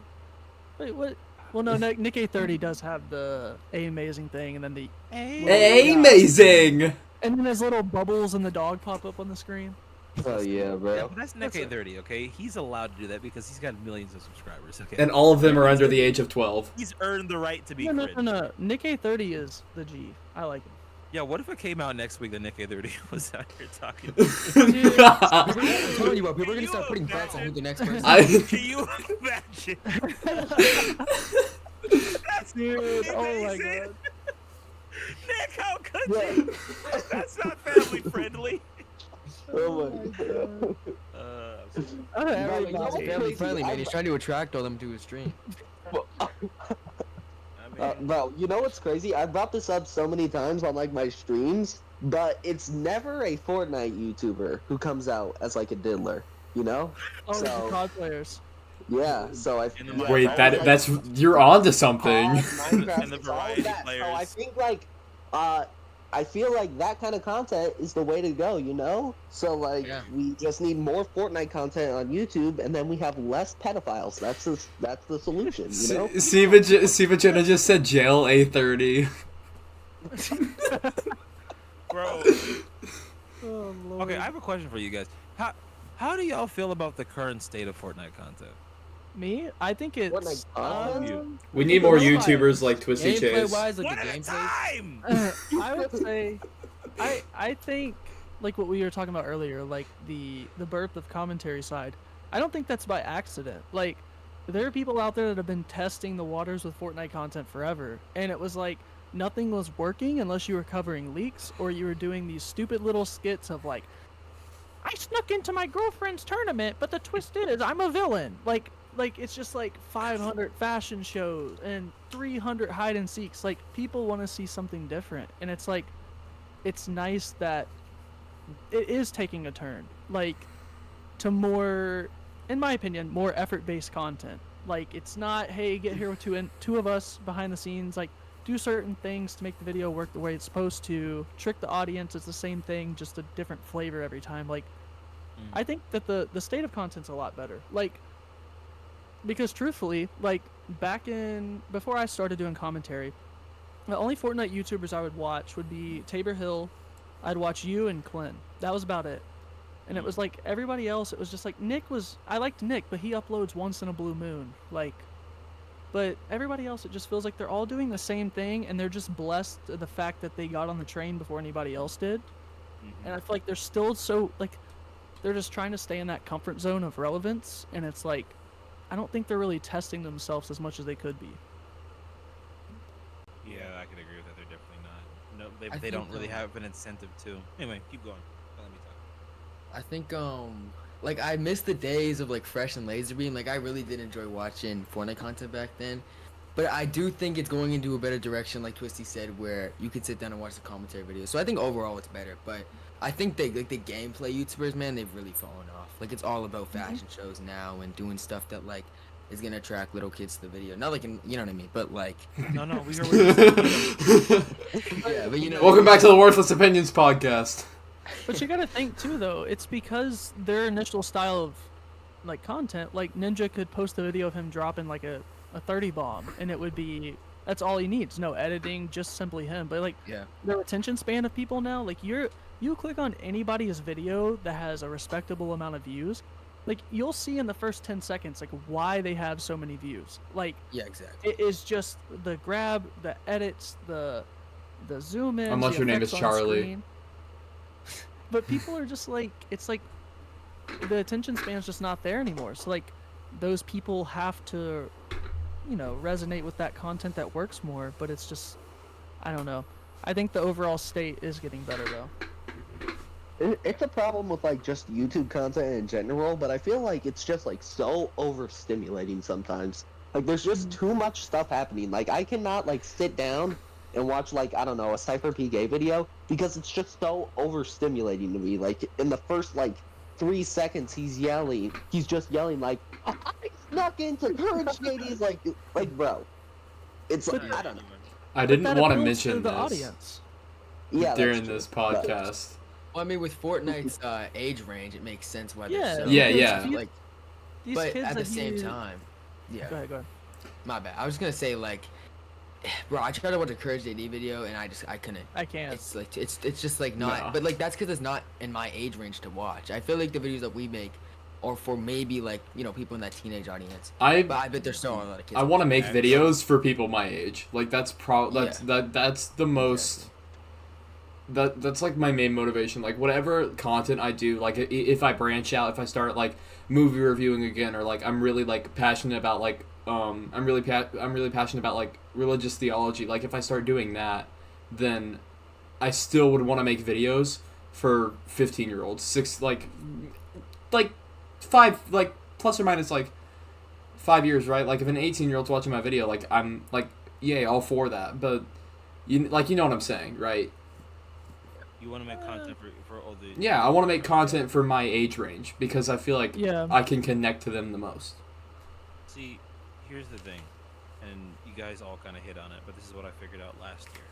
Wait, what? Well, no, Nick A30 does have the amazing thing, and then the Amazing. and then his little bubbles and the dog pop up on the screen. oh yeah, Yeah, bro. but that's Nick A30, okay? He's allowed to do that because he's got millions of subscribers, okay? And all of them are under the age of 12. He's earned the right to be No, cringe. no. Nick A30 is the G. I like him. Yeah, what if it came out next week that Nick A30 was out here talking? I'm telling you, bro, people are Can gonna start you putting bets on who the next person. I Can you imagine? That's Dude, oh my amazing. god. Nick, how could you? That's not family friendly. Oh my god. Oh, He's everybody- not Crazy. family friendly, man. I'm- He's trying to attract all them to his stream. I mean, Bro, you know what's crazy? I brought this up so many times on like my streams, but it's never a Fortnite YouTuber who comes out as like a diddler. You know? Oh, So- the COD players. Yeah. So I. In the yeah, Wait, so that like, that's you're onto something. Minecraft, And the it's all of variety that. So I players. think like, I feel like that kind of content is the way to go. You know? So like, Yeah. we just need more Fortnite content on YouTube, and then we have less pedophiles. That's the solution. You know? Siva Jenna just said jail A30. bro. Oh, Lord. Okay, I have a question for you guys. How do y'all feel about the current state of Fortnite content? Me? I think it's. Fortnite content? We need more Gameplay- YouTubers like Twisty Gameplay Chase. wise, like One the at a gameplay. time. I would say, I think like what we were talking about earlier, like the birth of commentary side. I don't think that's by accident. Like there are people out there that have been testing the waters with Fortnite content forever, and it was like nothing was working unless you were covering leaks or you were doing these stupid little skits of like, I snuck into my girlfriend's tournament, but the twist is I'm a villain. Like it's just like 500 fashion shows and 300 hide and seeks. Like people want to see something different, and it's like it's nice that it is taking a turn, like to more, in my opinion, more effort-based content. Like it's not, hey, get here with two of us behind the scenes, like do certain things to make the video work the way it's supposed to, trick the audience. It's the same thing, just a different flavor every time. Like I think that the state of content's a lot better. Like because truthfully, like back in before I started doing commentary, the only Fortnite YouTubers I would watch would be Tabor Hill. I'd watch you and Clint. That was about it. And it was like everybody else, it was just like I liked Nick, but he uploads once in a blue moon. Like, but everybody else, it just feels like they're all doing the same thing, and they're just blessed to the fact that they got on the train before anybody else did. And I feel like they're still so, like, they're just trying to stay in that comfort zone of relevance, and it's like, I don't think they're really testing themselves as much as they could be. Yeah, I could agree with that. They're definitely not. No, I they don't think, really have an incentive to. Anyway, keep going. Let me talk. I think like I miss the days of like Fresh and Laserbeam. Like I really did enjoy watching Fortnite content back then. But I do think it's going into a better direction, like Twisty said, where you could sit down and watch the commentary videos. So I think overall it's better. But I think they like the gameplay YouTubers, man, they've really fallen off. Like it's all about fashion shows now and doing stuff that like is gonna attract little kids to the video. Not like you know what I mean, but like No, we heard what you said. yeah, but you know. Welcome back to the Worthless Opinions podcast. But you gotta think too, though. It's because their initial style of like content, like Ninja could post a video of him dropping like a 30 bomb, and it would be that's all he needs. No editing, just simply him. But like Yeah. the retention span of people now, like you click on anybody's video that has a respectable amount of views, Like you'll see in the first 10 seconds like why they have so many views. Like Yeah, exactly. it is just the grab, the edits, the zoom in. Unless your name is Charlie. But people are just like, it's like the attention span's just not there anymore. So like those people have to, you know, resonate with that content that works more. But it's just, I don't know. I think the overall state is getting better though. It's a problem with like just YouTube content in general, but I feel like it's just like so overstimulating sometimes. Like there's just too much stuff happening. Like I cannot like sit down and watch like, I don't know, a Cypher PK video because it's just so overstimulating to me. Like in the first like 3 seconds he's just yelling like, I snuck into Courage JD's like bro. It's like, I don't know. I didn't want to appeals mention the this audience. Yeah, during that's this true. podcast. Well, I mean, with Fortnite's age range, it makes sense why Yeah, they're so. Yeah, because yeah. if you- Like, These but kids at the that same you- time, yeah. Go ahead. My bad. I was gonna say like, bro, I tried to watch a Courage JD video and I couldn't. I can't. It's like it's just like not. No. But like that's because it's not in my age range to watch. I feel like the videos that we make are for maybe like, you know, people in that teenage audience. But I bet there's still a lot of kids. I want to make videos for people my age. Like that's that's the most. That's like my main motivation. Like whatever content I do, like if I branch out, if I start like movie reviewing again, or like I'm really like passionate about like I'm really passionate about like religious theology. Like if I start doing that, then I still would want to make videos for 15-year-olds, like 5, like plus or minus like 5 years, right? Like if an 18-year-old's watching my video, like I'm like, yay, all for that. But you know what I'm saying, right? You want to make content for all the... Yeah, I want to make content for my age range because I feel like Yeah. I can connect to them the most. See, here's the thing, and you guys all kind of hit on it, but this is what I figured out last year,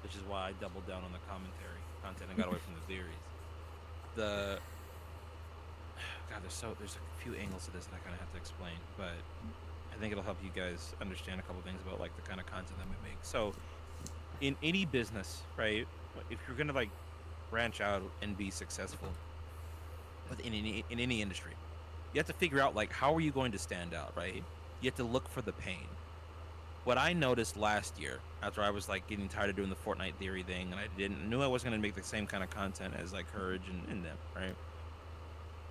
which is why I doubled down on the commentary content and got away from the theories. God, there's a few angles to this that I kind of have to explain, but I think it'll help you guys understand a couple things about like the kind of content that we make. So, in any business, right? If you're gonna like branch out and be successful in any industry, you have to figure out like how are you going to stand out, right? You have to look for the pain. What I noticed last year, after I was like getting tired of doing the Fortnite theory thing, and I knew I wasn't gonna make the same kind of content as like Courage and them, right?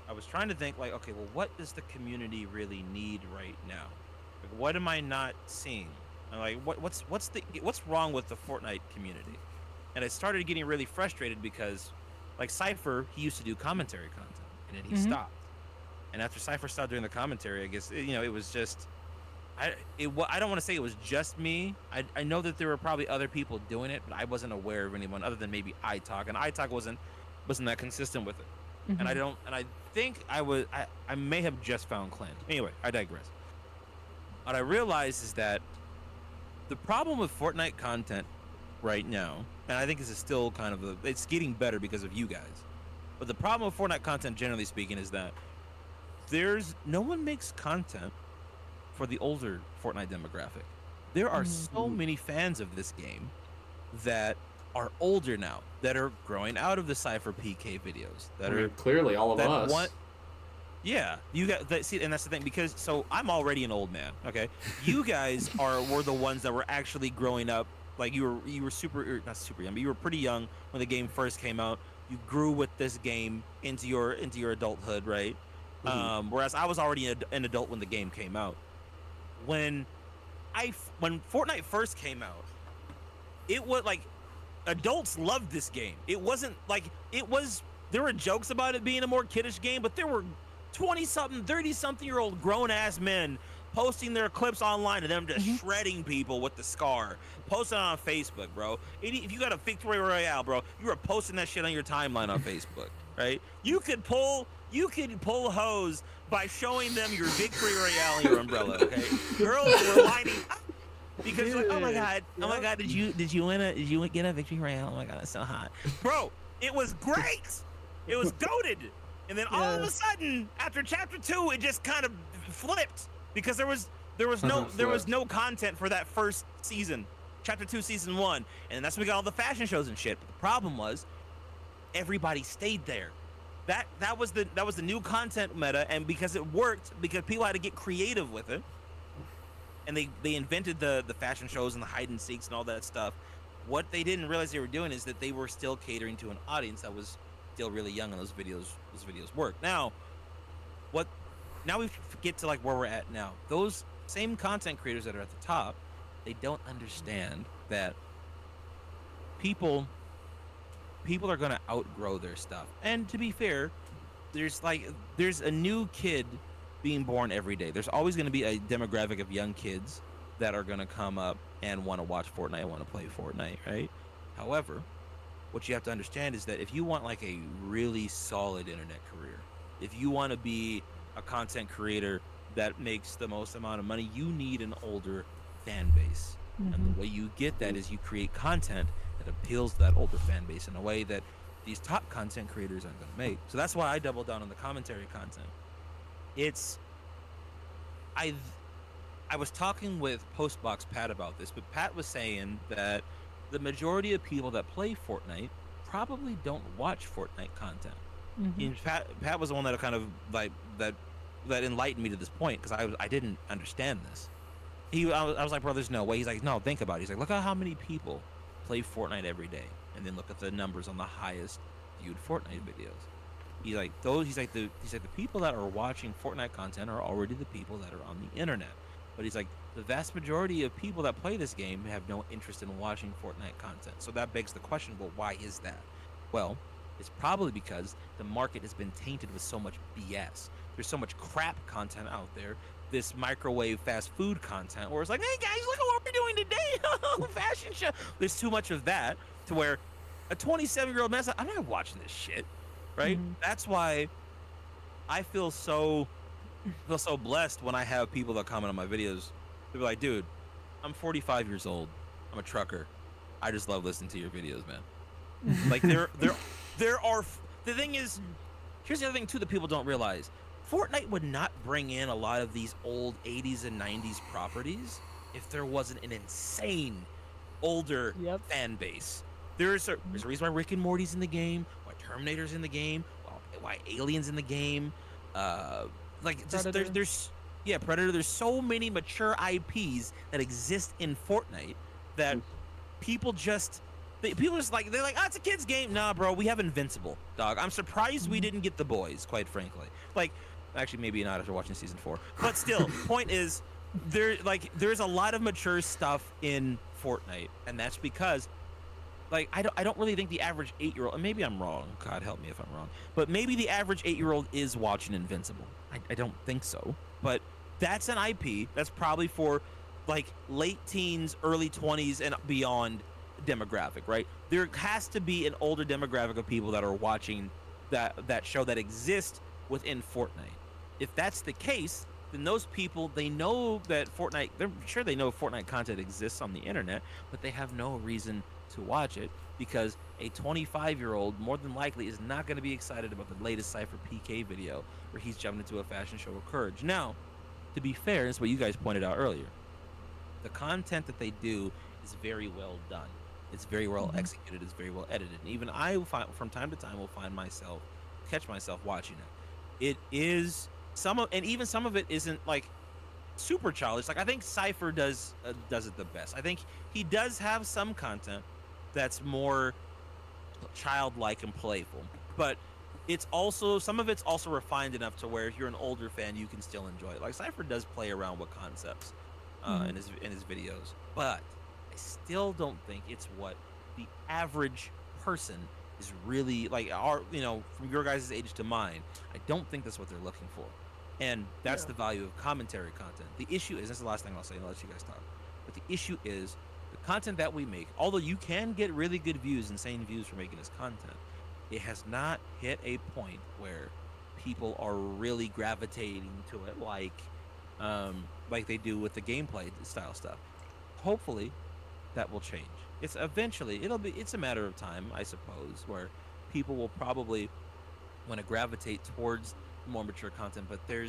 I was trying to think like, okay, well, what does the community really need right now? Like, what am I not seeing? And like, what's wrong with the Fortnite community? And I started getting really frustrated because, like Cypher, he used to do commentary content, and then he stopped. And after Cypher stopped doing the commentary, I guess it was just, I don't want to say it was just me. I know that there were probably other people doing it, but I wasn't aware of anyone other than maybe iTalk, and iTalk wasn't that consistent with it. And I think I may have just found Clint. Anyway, I digress. What I realized is that the problem with Fortnite content right now, and I think this is still kind of it's getting better because of you guys, but the problem with Fortnite content, generally speaking, is that no one makes content for the older Fortnite demographic. There are so many fans of this game that are older now, that are growing out of the Cypher PK videos, that are clearly all of us. Yeah, you got see, and that's the thing, because so I'm already an old man. Okay, you guys were the ones that were actually growing up. Like you were not super young, but you were pretty young when the game first came out. You grew with this game into your adulthood, right? Whereas I was already an adult when the game came out. When Fortnite first came out, it was like adults loved this game. It wasn't like there were jokes about it being a more kiddish game, but there were 20-something, 30-something-year-old grown-ass men posting their clips online of them just shredding people with the scar, posting it on Facebook, bro. If you got a victory royale, bro, you were posting that shit on your timeline on Facebook, right? You could pull hose by showing them your victory royale and your umbrella, okay? Girls were lining up because like, oh my god, did you get a victory royale? Oh my god, that's so hot, bro. It was great. It was goated. And then all of a sudden, after chapter 2, it just kind of flipped because there was no content for that first season, chapter 2, season 1, and that's when we got all the fashion shows and shit. But the problem was, everybody stayed there. that was the new content meta, and because it worked, because people had to get creative with it, and they invented the fashion shows and the hide and seeks and all that stuff. What they didn't realize they were doing is that they were still catering to an audience that was still really young, and those videos work. Now, now we get to like where we're at now. Those same content creators that are at the top, they don't understand that people are going to outgrow their stuff. And to be fair, there's a new kid being born every day. There's always going to be a demographic of young kids that are going to come up and want to watch Fortnite, want to play Fortnite, right? However, what you have to understand is that if you want like a really solid internet career, if you want to be a content creator that makes the most amount of money, you need an older fan base. And the way you get that is you create content that appeals to that older fan base in a way that these top content creators aren't going to make. So that's why I double down on the commentary content. I was talking with Postbox Pat about this, but Pat was saying that the majority of people that play Fortnite probably don't watch Fortnite content. And Pat was the one that kind of like that enlightened me to this point, because I didn't understand this. I was like, bro, there's no way. He's like, no, think about it. He's like, look at how many people play Fortnite every day, and then look at the numbers on the highest viewed Fortnite videos. He's like, the people that are watching Fortnite content are already the people that are on the internet. But he's like, the vast majority of people that play this game have no interest in watching Fortnite content. So that begs the question, well, why is that? Well, it's probably because the market has been tainted with so much BS. There's so much crap content out there. This microwave fast food content where it's like, hey guys, look at what we're doing today. Fashion show. There's too much of that to where a 27-year-old man's like, I'm not watching this shit. Right? That's why I feel so blessed when I have people that comment on my videos. They're like, dude, I'm 45 years old. I'm a trucker. I just love listening to your videos, man. Like there are, the thing is, here's the other thing too that people don't realize. Fortnite would not bring in a lot of these old 80s and 90s properties if there wasn't an insane older fan base. There's a reason why Rick and Morty's in the game, why Terminator's in the game, why Alien's in the game. Like just there's Predator. There's so many mature IPs that exist in Fortnite that people just like, they're like, oh, it's a kid's game. Nah, bro, we have Invincible, dog. I'm surprised we didn't get The Boys, quite frankly. Like, actually, maybe not after watching season 4, but still, point is, there's a lot of mature stuff in Fortnite, and that's because, like, I don't really think the average 8-year-old, and maybe I'm wrong, God help me if I'm wrong, but maybe the average 8-year-old is watching Invincible. I don't think so, but that's an IP that's probably for like late teens, early 20s, and beyond demographic, right? There has to be an older demographic of people that are watching that show that exists within Fortnite. If that's the case, then those people, they know that Fortnite, they're sure they know Fortnite content exists on the internet, but they have no reason to watch it because a 25-year-old more than likely is not going to be excited about the latest Cypher PK video where he's jumping into a fashion show with Courage. Now, to be fair, that's what you guys pointed out earlier. The content that they do is very well done. It's very well executed. It's very well edited. And even I, from time to time, will catch myself watching it. It is and even some of it isn't like super childish. Like I think Cypher does it the best. I think he does have some content that's more childlike and playful, but it's also, some of it's also refined enough to where if you're an older fan, you can still enjoy it. Like Cypher does play around with concepts in his videos, but I still don't think it's what the average person is really like. From your guys' age to mine, I don't think that's what they're looking for, and that's the value of commentary content. The issue is, that's the last thing I'll say, and I'll let you guys talk, but the issue is the content that we make, although you can get really good views, insane views for making this content, it has not hit a point where people are really gravitating to it like they do with the gameplay style stuff. Hopefully that will change. It's a matter of time, I suppose, where people will probably want to gravitate towards more mature content, but there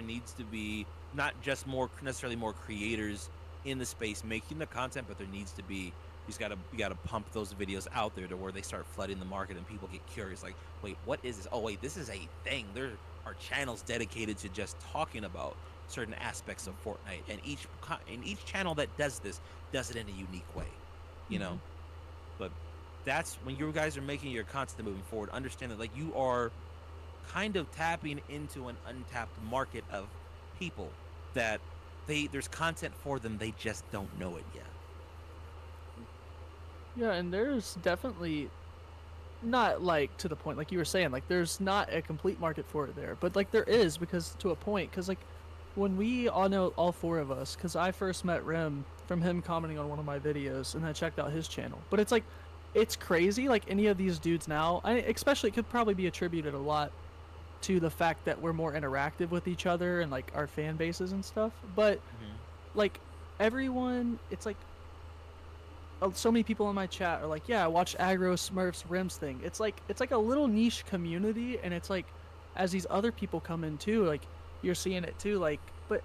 needs to be not just necessarily more creators in the space making the content, but there needs to be you gotta pump those videos out there to where they start flooding the market and people get curious. Like, wait, what is this? Oh, wait, this is a thing. There are channels dedicated to just talking about certain aspects of Fortnite, and each channel that does this does it in a unique way, you know. But that's when you guys are making your content moving forward. Understand that like you are kind of tapping into an untapped market of people that there's content for them, they just don't know it yet. Yeah, and there's definitely not like to the point like you were saying, like there's not a complete market for it there, but like there is, because to a point, because like when we all know, all four of us, because I first met Rim from him commenting on one of my videos, and I checked out his channel. But it's like, it's crazy, like any of these dudes now, especially, it could probably be attributed a lot to the fact that we're more interactive with each other and like our fan bases and stuff. But like everyone, it's like so many people in my chat are like, yeah, I watched Aggro Smurfs Rims thing. It's like a little niche community, and it's like as these other people come in too, like you're seeing it too, like, but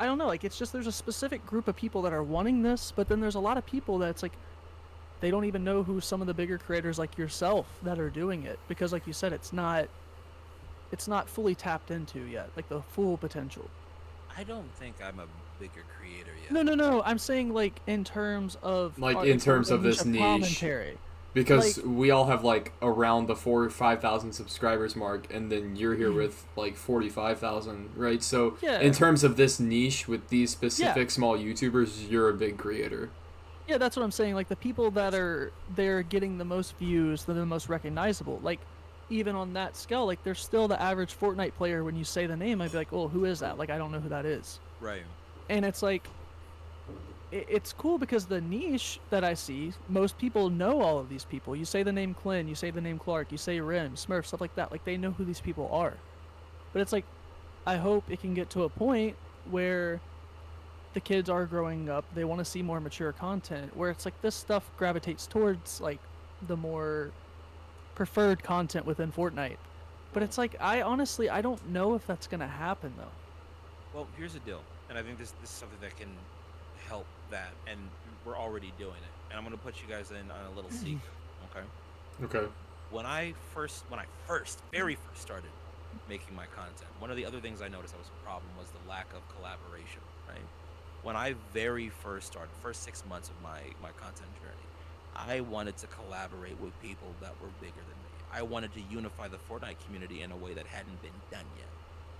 I don't know, like it's just there's a specific group of people that are wanting this, but then there's a lot of people that's like they don't even know who some of the bigger creators like yourself that are doing it, because like you said, it's not fully tapped into yet, like the full potential. I don't think I'm a bigger creator yet. No. I'm saying like in terms of like in terms of this niche, commentary. because like, we all have like around the 4,000 or 5,000 subscribers mark, and then you're here with like 45,000, right? So yeah. in terms of this niche with these specific small YouTubers, you're a big creator. Yeah, that's what I'm saying. Like the people that are they're getting the most views, they're the most recognizable. Like even on that scale, like there's still the average Fortnite player. When you say the name, I'd be like, oh, who is that? Like I don't know who that is. Right. And it's like, it's cool because the niche that I see, most people know all of these people. You say the name Clint, you say the name Clark, you say Rim, Smurf, stuff like that. Like they know who these people are. But it's like, I hope it can get to a point where the kids are growing up, they want to see more mature content, where it's like this stuff gravitates towards like the more preferred content within Fortnite. But it's like, I honestly don't know if that's gonna happen though. Well, here's the deal, and I think this is something that can help that, and we're already doing it. And I'm gonna put you guys in on a little secret, okay? Okay. When I very first started making my content, one of the other things I noticed that was a problem was the lack of collaboration, right? When I very first started, first 6 months of my content journey, I wanted to collaborate with people that were bigger than me. I wanted to unify the Fortnite community in a way that hadn't been done yet,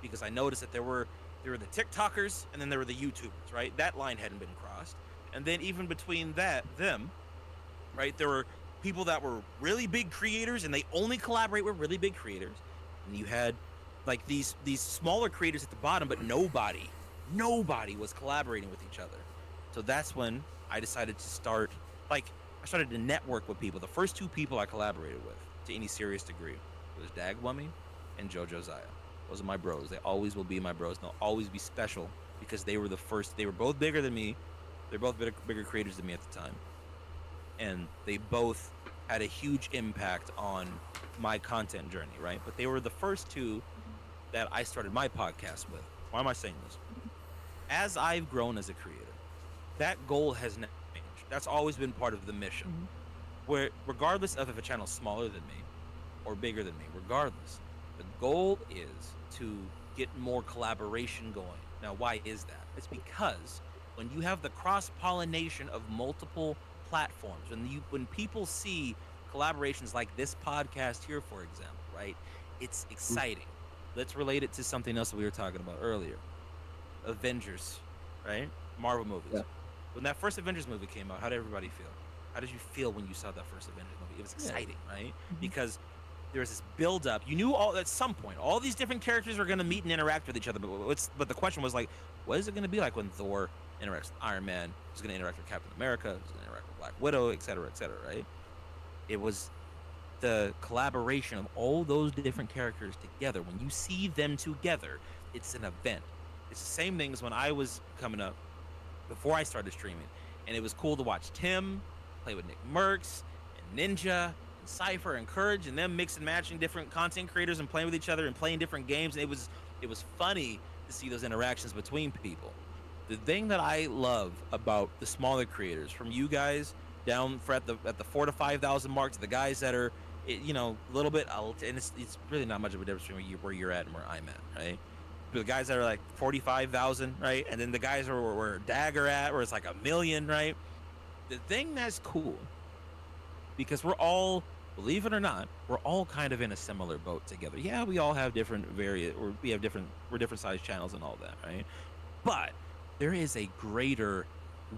because I noticed that there were the TikTokers and then there were the YouTubers, right? That line hadn't been crossed. And then even between them, right, there were people that were really big creators and they only collaborate with really big creators. And you had like these smaller creators at the bottom, but nobody was collaborating with each other. So that's when I decided to start, like, I started to network with people. The first two people I collaborated with to any serious degree was Dagwummy and Jojo Zaya. Those are my bros. They always will be my bros. They'll always be special because they were the first. They were both bigger than me. They're both bigger creators than me at the time. And they both had a huge impact on my content journey, right? But they were the first two that I started my podcast with. Why am I saying this? As I've grown as a creator, that goal has never changed. That's always been part of the mission. Where regardless of if a channel's smaller than me or bigger than me, regardless, the goal is to get more collaboration going. Now, why is that? It's because when you have the cross-pollination of multiple platforms, when people see collaborations like this podcast here, for example, right? It's exciting. Let's relate it to something else that we were talking about earlier. Avengers, right? Marvel movies. Yeah. When that first Avengers movie came out, how did everybody feel? How did you feel when you saw that first Avengers movie? It was exciting, right? Because there was this build-up. You knew at some point all these different characters were going to meet and interact with each other. But the question was like, what is it going to be like when Thor interacts with Iron Man? Who's going to interact with Captain America? Who's going to interact with Black Widow, et cetera, right? It was the collaboration of all those different characters together. When you see them together, it's an event. It's the same thing as when I was coming up before I started streaming, and it was cool to watch Tim play with Nick Merckx and Ninja and Cypher and Courage, and them mix and matching different content creators and playing with each other and playing different games. And it was funny to see those interactions between people. The thing that I love about the smaller creators, from you guys down for at the 4 to 5 thousand mark to the guys that are, a little bit, and it's really not much of a difference between where you're at and where I'm at, right? The guys that are like 45,000, right? And then the guys where Dagger at, where it's like 1 million, right? The thing that's cool, because we're all, believe it or not, we're all kind of in a similar boat together. Yeah, we all have different we're different sized channels and all that, right? But there is a greater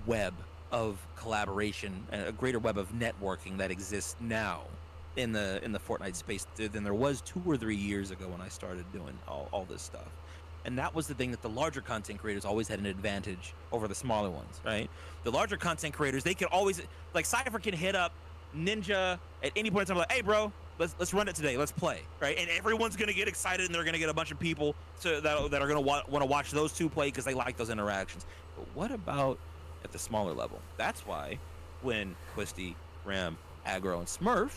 web of collaboration, a greater web of networking that exists now in the Fortnite space than there was 2 or 3 years ago when I started doing all this stuff. And that was the thing that the larger content creators always had an advantage over the smaller ones, right? The larger content creators, they could always, like, Cypher can hit up Ninja at any point in time, like, hey, bro, let's run it today, let's play, right? And everyone's gonna get excited, and they're gonna get a bunch of people that are gonna want to watch those two play because they like those interactions. But what about at the smaller level? That's why when Twisty, Ram, Aggro, and Smurf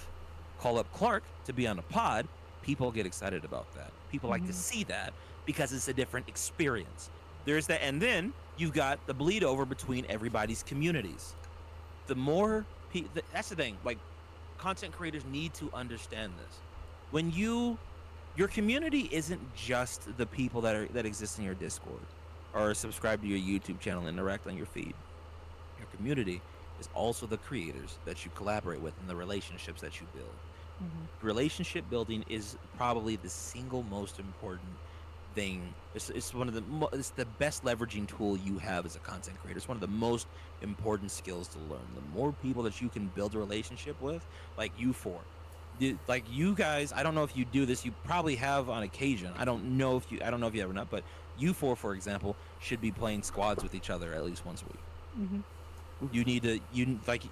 call up Clark to be on a pod, people get excited about that. People like to see that because it's a different experience. There's that, and then you've got the bleed over between everybody's communities. The more that's the thing, like, content creators need to understand this. When your community isn't just the people that exist in your Discord or subscribe to your YouTube channel and interact on your feed. Your community is also the creators that you collaborate with and the relationships that you build. Relationship building is probably the single most important thing. It's it's the best leveraging tool you have as a content creator. It's one of the most important skills to learn. The more people that you can build a relationship with, like you four, like you guys, I don't know if you do this, you probably have on occasion. I don't know if you have or not, but you four, for example, should be playing squads with each other at least once a week. You need to,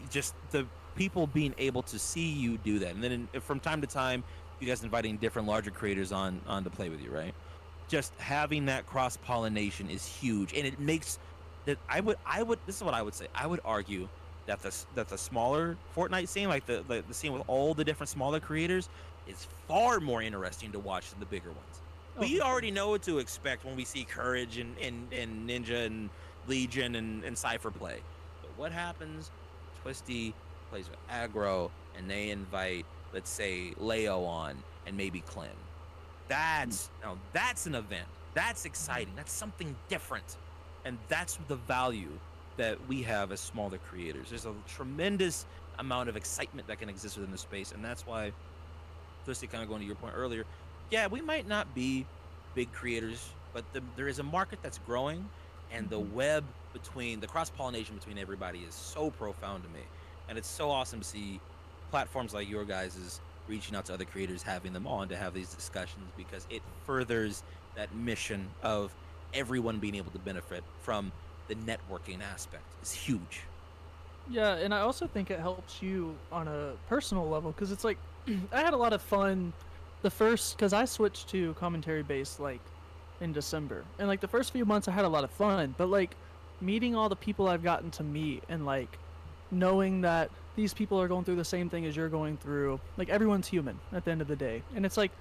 just the people being able to see you do that, and then from time to time, you guys inviting different larger creators on to play with you, right? Just having that cross pollination is huge, and it makes that I would this is what I would say. I would argue that the smaller Fortnite scene, like the scene with all the different smaller creators, is far more interesting to watch than the bigger ones. We already know what to expect when we see Courage and Ninja and Legion and Cypher play. But what happens? Twisty plays with Aggro, and they invite, let's say, Leo on, and maybe Clint. That's an event. That's exciting. That's something different, and that's the value that we have as smaller creators. There's a tremendous amount of excitement that can exist within the space, and that's why, Twisty, kind of going to your point earlier, yeah, we might not be big creators, but there is a market that's growing, and the web between the cross-pollination between everybody is so profound to me, and it's so awesome to see platforms like your guys's reaching out to other creators, having them on to have these discussions, because it furthers that mission of everyone being able to benefit from the networking aspect. Is huge. Yeah, and I also think it helps you on a personal level, because it's like I had a lot of fun because I switched to commentary based like in December, and like the first few months I had a lot of fun, but like meeting all the people I've gotten to meet, and like knowing that these people are going through the same thing as you're going through, like everyone's human at the end of the day, and it's like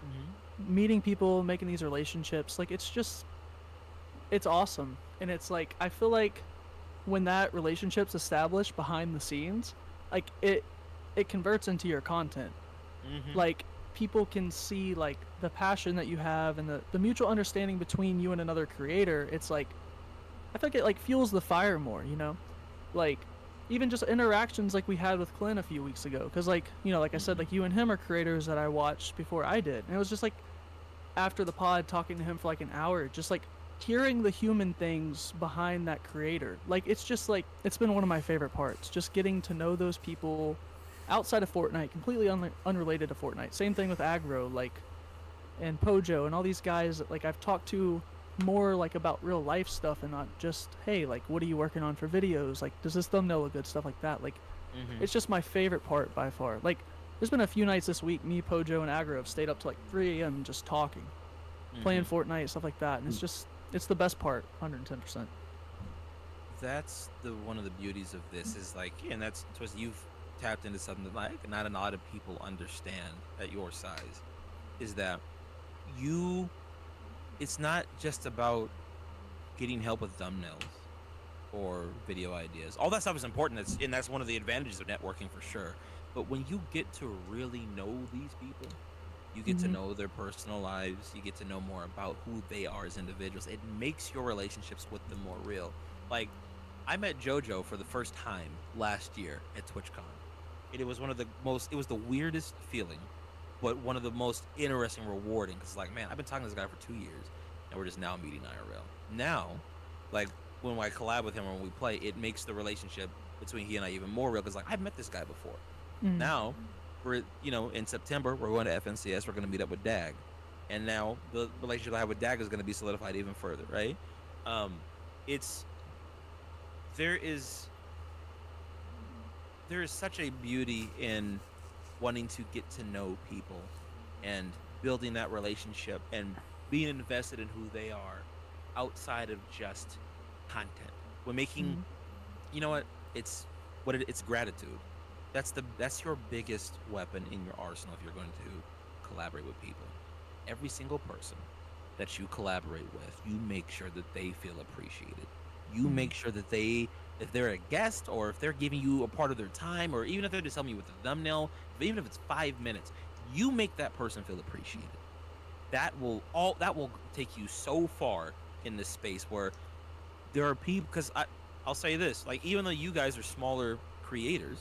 meeting people, making these relationships, like it's awesome. And it's like I feel like when that relationship's established behind the scenes, like it converts into your content. Like people can see like the passion that you have and the mutual understanding between you and another creator. It's like I think it like fuels the fire more, you know, like even just interactions like we had with Clint a few weeks ago, because like, you know, like I said, like you and him are creators that I watched before I did, and it was just like after the pod talking to him for like an hour, just like hearing the human things behind that creator. Like it's just like it's been one of my favorite parts, just getting to know those people outside of Fortnite, completely unrelated to Fortnite. Same thing with Aggro, like, and Pojo and all these guys that like I've talked to more like about real life stuff, and not just, hey, like what are you working on for videos, like does this thumbnail look good, stuff like that. Like it's just my favorite part by far. Like there's been a few nights this week me, Pojo, and Aggro have stayed up to like 3 a.m. just talking, playing Fortnite, stuff like that, and it's the best part, 110%. That's one of the beauties of this is like, yeah, and that's towards you've tapped into something that like not a lot of people understand at your size, is that it's not just about getting help with thumbnails. or video ideas. All that stuff is important. That's one of the advantages of networking for sure. But when you get to really know these people, you get to Mhm. know their personal lives, you get to know more about who they are as individuals. It makes your relationships with them more real. Like, I met JoJo for the first time last year at TwitchCon. And it was it was the weirdest feeling, but one of the most interesting, rewarding. Because, like, man, I've been talking to this guy for 2 years, and we're just now meeting IRL. Now, like, when I collab with him or when we play, it makes the relationship between he and I even more real. Because, like, I've met this guy before. Mhm. Now, we're, in September, we're going to FNCS, we're going to meet up with Dag. And now the relationship I have with Dag is going to be solidified even further, right? It's, there is such a beauty in wanting to get to know people and building that relationship and being invested in who they are outside of just content. We're making, Mhm. you know what? It's it's gratitude. That's your biggest weapon in your arsenal if you're going to collaborate with people. Every single person that you collaborate with, you make sure that they feel appreciated. You Mhm. make sure that if they're a guest or if they're giving you a part of their time, or even if they're just helping you with the thumbnail, even if it's 5 minutes, you make that person feel appreciated. That will take you so far in this space where there are people. Because I'll say this, like, even though you guys are smaller creators,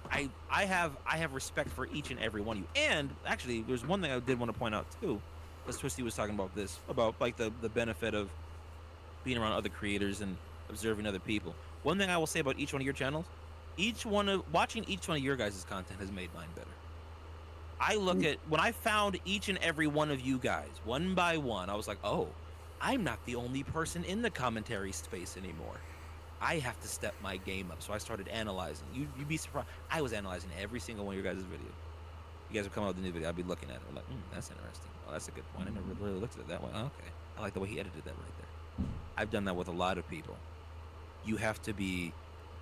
I have respect for each and every one of you. And actually, there's one thing I did want to point out too, because Twisty was talking about this, about like the benefit of being around other creators and observing other people. One thing I will say about each one of your channels, watching each one of your guys' content has made mine better. I look at when I found each and every one of you guys one by one, I was like, oh, I'm not the only person in the commentary space anymore. I have to step my game up. So I started analyzing. You'd be surprised. I was analyzing every single one of your guys' videos. You guys would come out with a new video. I'd be looking at it. I'm like, that's interesting. Oh, that's a good point. I never really looked at it that way. Oh, okay. I like the way he edited that right there. I've done that with a lot of people. You have to be.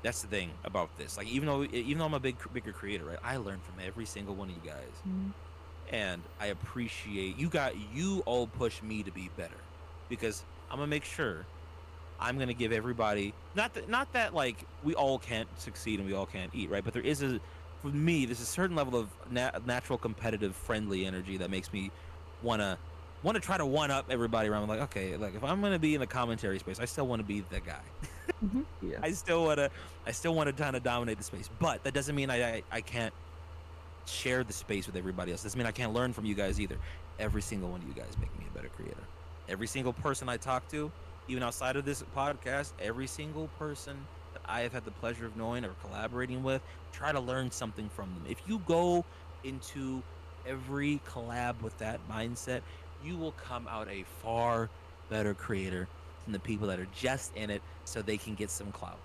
That's the thing about this. Like, even though I'm a bigger creator, right? I learn from every single one of you guys, Mhm. and I appreciate you all push me to be better, because I'm gonna make sure I'm gonna give everybody, not that like we all can't succeed and we all can't eat, right? But there is for me, there's a certain level of natural competitive friendly energy that makes me wanna try to one up everybody around. Like, okay, like if I'm gonna be in the commentary space, I still want to be the guy. Mhm. Yeah. I still want to kind of dominate the space, but that doesn't mean I can't share the space with everybody else. Doesn't mean I can't learn from you guys either. Every single one of you guys make me a better creator. Every single person I talk to, even outside of this podcast, every single person that I have had the pleasure of knowing or collaborating with, try to learn something from them. If you go into every collab with that mindset, you will come out a far better creator than the people that are just in it so they can get some clout.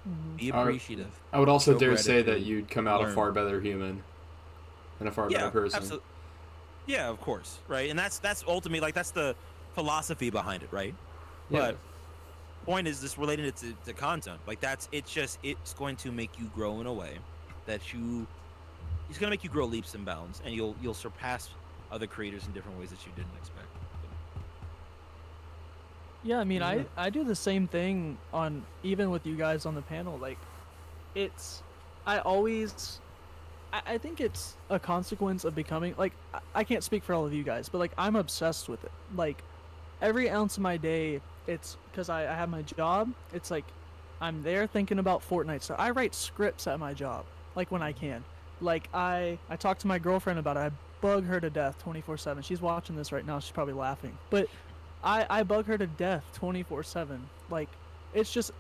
Mhm. Be appreciative. I would also Show dare say that gratitude. you'd come out a Learn. far better human and a far better person. Absolutely. Yeah, of course, right? And that's ultimately, like, that's the philosophy behind it, right? Yeah. But point is this related it to content. Like, it's going to make you grow in a way that it's going to make you grow leaps and bounds, and you'll surpass other creators in different ways that you didn't expect. Yeah, I mean, Yeah. I do the same thing on even with you guys on the panel. Like, it's I always I think it's a consequence of becoming like I can't speak for all of you guys, but like I'm obsessed with it. Like every ounce of my day, it's because I have my job. It's like I'm there thinking about Fortnite. So I write scripts at my job, like when I can. Like I talk to my girlfriend about it. I bug her to death 24/7. She's watching this right now. She's probably laughing, but I bug her to death 24/7. Like it's just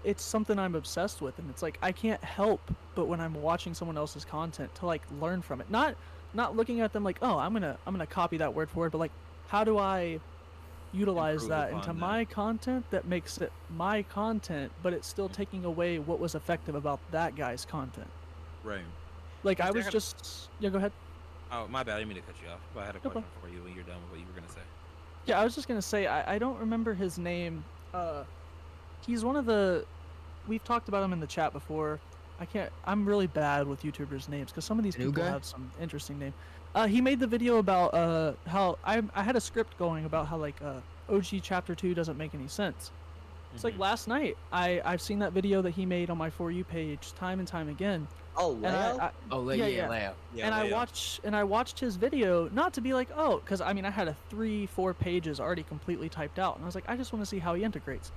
it's something I'm obsessed with, and it's like I can't help but when I'm watching someone else's content to like learn from it. Not looking at them like, oh, I'm gonna copy that word for word, but like, how do I utilize Improve that upon into that. my content that makes it my content, but it's still taking away what was effective about that guy's content. Right. Like I Actually, I was have- just yeah, go ahead. Oh, my bad. I didn't mean to cut you off. But I had a No question for you when you're done with what you were gonna say. Yeah, I was just gonna say I don't remember his name. He's one of the we've talked about him in the chat before. I'm really bad with YouTubers' names because some of these New people guy? have some interesting name. He made the video about how I had a script going about how like OG Chapter 2 doesn't make any sense. It's like last night, I've seen that video that he made on my For You page time and time again. Oh, And Leo? Leo. Yeah, and Leo. I watched his video, not to be like, oh, because I mean I had a 3-4 pages already completely typed out, and I was like, I just want to see how he integrates.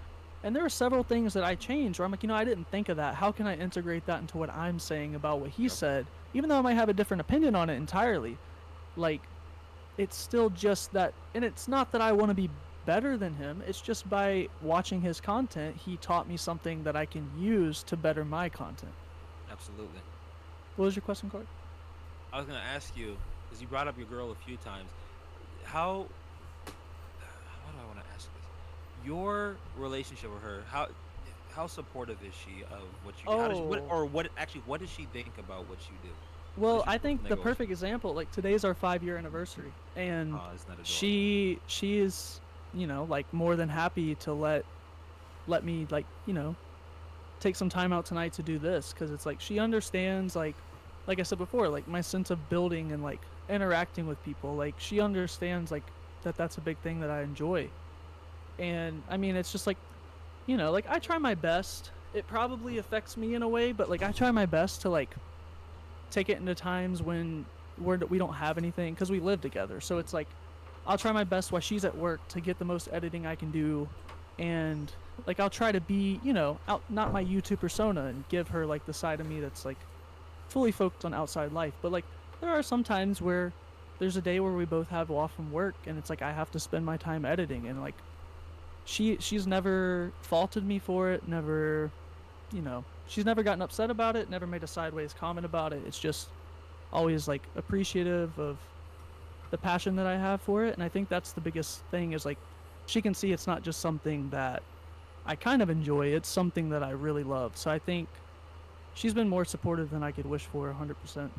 And there are several things that I changed where I'm like, I didn't think of that. How can I integrate that into what I'm saying about what he said, even though I might have a different opinion on it entirely? Like, it's still just that, and it's not that I want to be better than him. It's just by watching his content, he taught me something that I can use to better my content. Absolutely. What was your question, Corey? I was gonna ask you, because you brought up your girl a few times. How do I want to ask this? Your relationship with her, how supportive is she of what you do? How does she, what does she think about what you do? Well, I think the perfect example, like today's our 5-year anniversary, and Oh, isn't that adorable? she is, like more than happy to let me, like, take some time out tonight to do this, because it's like she understands, like I said before, like my sense of building and like interacting with people. Like she understands like that's a big thing that I enjoy. And I mean, it's just like, like I try my best. It probably affects me in a way, but like I try my best to like take it into times when we don't have anything, because we live together. So it's like I'll try my best while she's at work to get the most editing I can do, and like I'll try to be, out, not my YouTube persona, and give her like the side of me that's like fully focused on outside life. But like there are some times where there's a day where we both have off from work, and it's like I have to spend my time editing, and like she's never faulted me for it, never, she's never gotten upset about it, never made a sideways comment about it. It's just always like appreciative of the passion that I have for it. And I think that's the biggest thing, is like she can see it's not just something that I kind of enjoy, it's something that I really love. So I think she's been more supportive than I could wish for, 100%.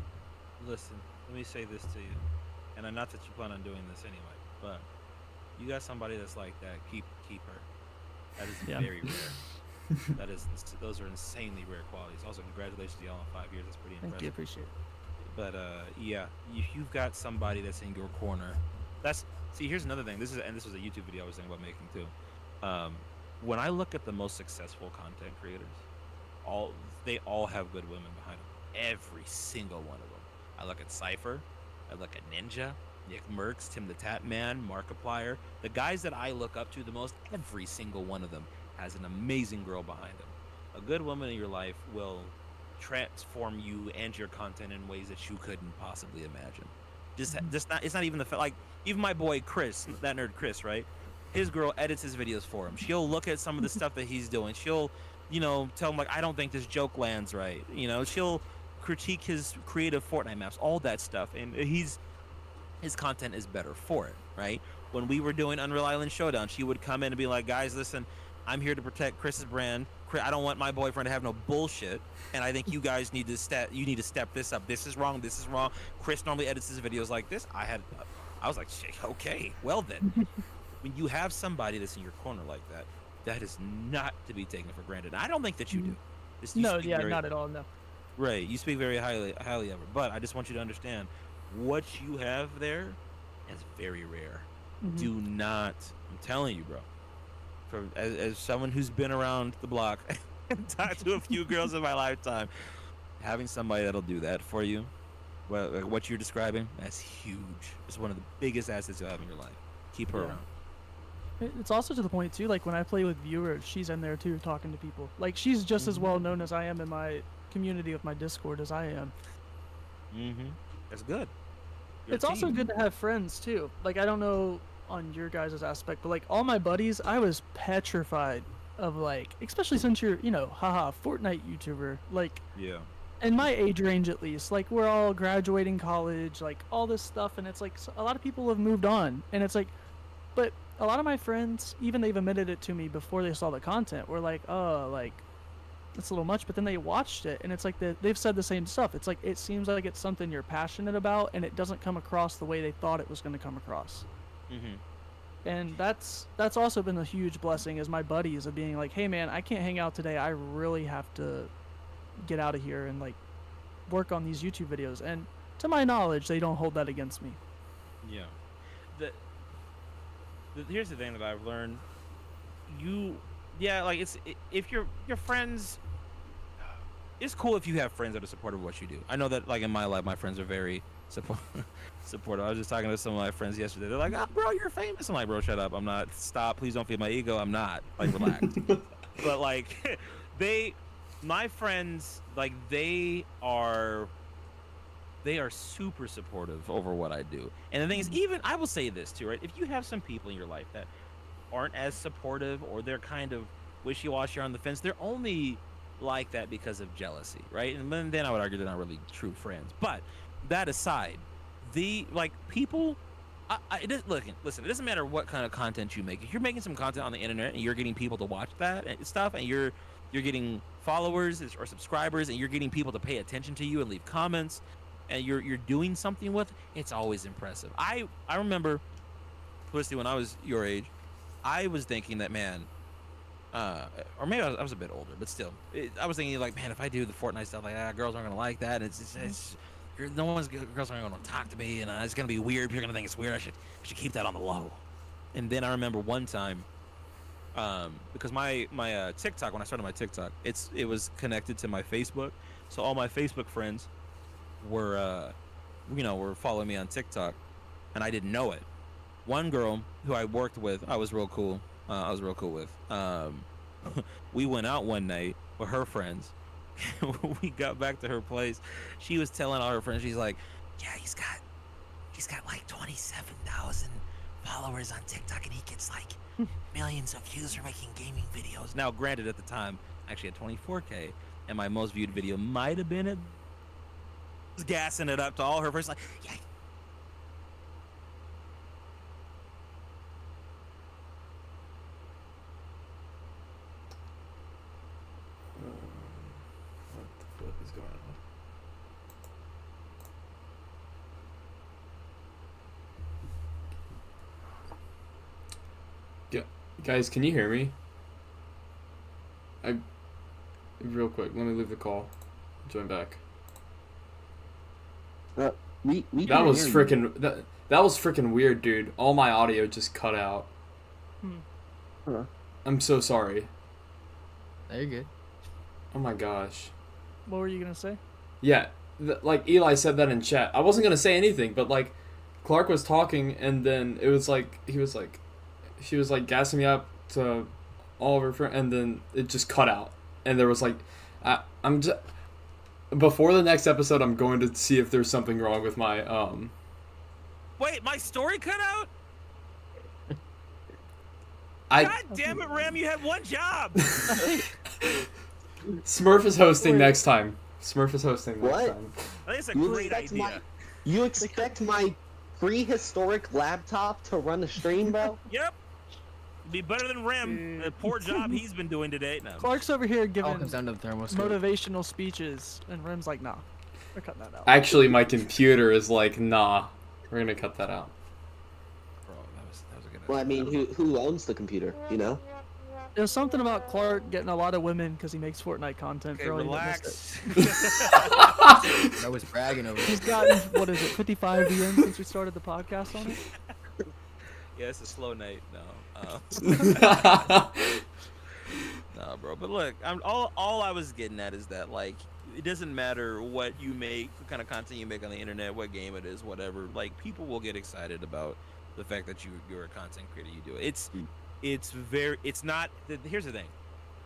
Listen, let me say this to you, and not that you plan on doing this anyway, but you got somebody that's like that. Keep her. That is very rare. Those are insanely rare qualities. Also, congratulations to y'all on 5 years. That's pretty impressive. Thank you, appreciate it. But yeah, you've got somebody that's in your corner. Here's another thing. This was a YouTube video I was thinking about making too. When I look at the most successful content creators, they all have good women behind them. Every single one of them. I look at Cypher, I look at Ninja, Nick Merckx, Tim the Tat Man, Markiplier. The guys that I look up to the most, every single one of them has an amazing girl behind them. A good woman in your life will transform you and your content in ways that you couldn't possibly imagine. It's not even the fact, like, even my boy Chris, that nerd Chris, right? His girl edits his videos for him. She'll look at some of the stuff that he's doing. She'll, tell him like, I don't think this joke lands right. She'll critique his creative Fortnite maps, all that stuff, and his content is better for it, right? When we were doing Unreal Island Showdown, she would come in and be like, guys, listen, I'm here to protect Chris's brand. I don't want my boyfriend to have no bullshit, and I think you guys need to step this up. This is wrong. Chris normally edits his videos like this. I was like, okay, well then. When you have somebody that's in your corner like that, that is not to be taken for granted. I don't think that you do. Not at all, no. Right, you speak very highly of her, but I just want you to understand, what you have there is very rare. Do not, I'm telling you, bro, as someone who's been around the block and talked to a few girls in my lifetime, having somebody that'll do that for you, what you're describing, that's huge. It's one of the biggest assets you'll have in your life. Keep her around. It's also to the point too, like when I play with viewers, she's in there too, talking to people. Like she's just as well known as I am in my community with my Discord as I am. That's good. It's also good to have friends too. Like I don't know on your guys' aspect, but like all my buddies, I was petrified of, like, especially since you're, Fortnite YouTuber, like, yeah, in my age range at least, like we're all graduating college, like all this stuff, and it's like a lot of people have moved on, and it's like, but a lot of my friends, even they've admitted it to me before they saw the content, were like, oh, like it's a little much, but then they watched it, and it's like they've said the same stuff. It's like it seems like it's something you're passionate about, and it doesn't come across the way they thought it was going to come across. And that's also been a huge blessing, is my buddies of being like, hey man, I can't hang out today, I really have to get out of here and like work on these YouTube videos, and to my knowledge they don't hold that against me. Here's the thing that I've learned. yeah, like if your friends, it's cool if you have friends that are supportive of what you do. I know that like in my life, my friends are very supportive. I was just talking to some of my friends yesterday. They're like, "Oh, bro, you're famous." I'm like, "Bro, shut up. I'm not. Stop. Please don't feed my ego. I'm not. Like, relax." But like, my friends, like they are super supportive over what I do. And the thing is, even I will say this too, right? If you have some people in your life that aren't as supportive or they're kind of wishy-washy on the fence, they're only like that because of jealousy, right? And then I would argue they're not really true friends. But that aside, the like people, listen, it doesn't matter what kind of content you make. If you're making some content on the internet and you're getting people to watch that and stuff, and you're getting followers or subscribers, and you're getting people to pay attention to you and leave comments, and you're doing something with, it's always impressive. I remember, Felicity, when I was your age, I was thinking that, man, or maybe I was a bit older, but still, I was thinking like, man, if I do the Fortnite stuff like that, girls aren't gonna like that. Girls aren't gonna talk to me, and it's gonna be weird. People are gonna think it's weird. I should keep that on the low. And then I remember one time, because my TikTok, when I started my TikTok, it was connected to my Facebook, so all my Facebook friends were following me on TikTok, and I didn't know it. One girl who I worked with, I was real cool with. We went out one night with her friends. We got back to her place. She was telling all her friends, she's like, "Yeah, he's got like 27,000 followers on TikTok, and he gets like millions of views for making gaming videos." Now, granted, at the time, I actually had 24K, and my most viewed video might have been it. Gassing it up to all her friends, like, "Yeah." What the fuck is going on? Guys, can you hear me? Real quick, let me leave the call. Join back. We That was hear you. freaking that was freaking weird, dude. All my audio just cut out. Huh. I'm so sorry. No, you're good. Oh my gosh. What were you gonna say? Yeah, like Eli said that in chat. I wasn't gonna say anything, but like Clark was talking, and then it was like she was like gassing me up to all of her friends, and then it just cut out, and there was like, I'm just before the next episode, I'm going to see if there's something wrong with my Wait, my story cut out? I God damn it, Ram! You had one job. Smurf is hosting next time. Smurf is hosting next What? time. I think it's a You great expect idea. You expect my prehistoric laptop to run a stream, bro? Yep. Be better than Ram. The poor job he's been doing today. No. Clark's over here All giving comes down to the thermoscope. motivational speeches, and Rem's like, "Nah, we're cutting that out." Actually, my computer is like, nah, we're gonna cut that out. Bro, that was a good idea. Well, I mean, who owns the computer? You know? There's something about Clark getting a lot of women because he makes Fortnite content. Okay, for all you that missed relax. I was bragging over it. He's it. gotten, what is it, 55 DMs since we started the podcast on it? Yeah, it's a slow night. No, no, bro. But look, all I was getting at is that like it doesn't matter what you make, what kind of content you make on the internet, what game it is, whatever. Like people will get excited about the fact that you're a content creator. You do it. It's not. Here's the thing.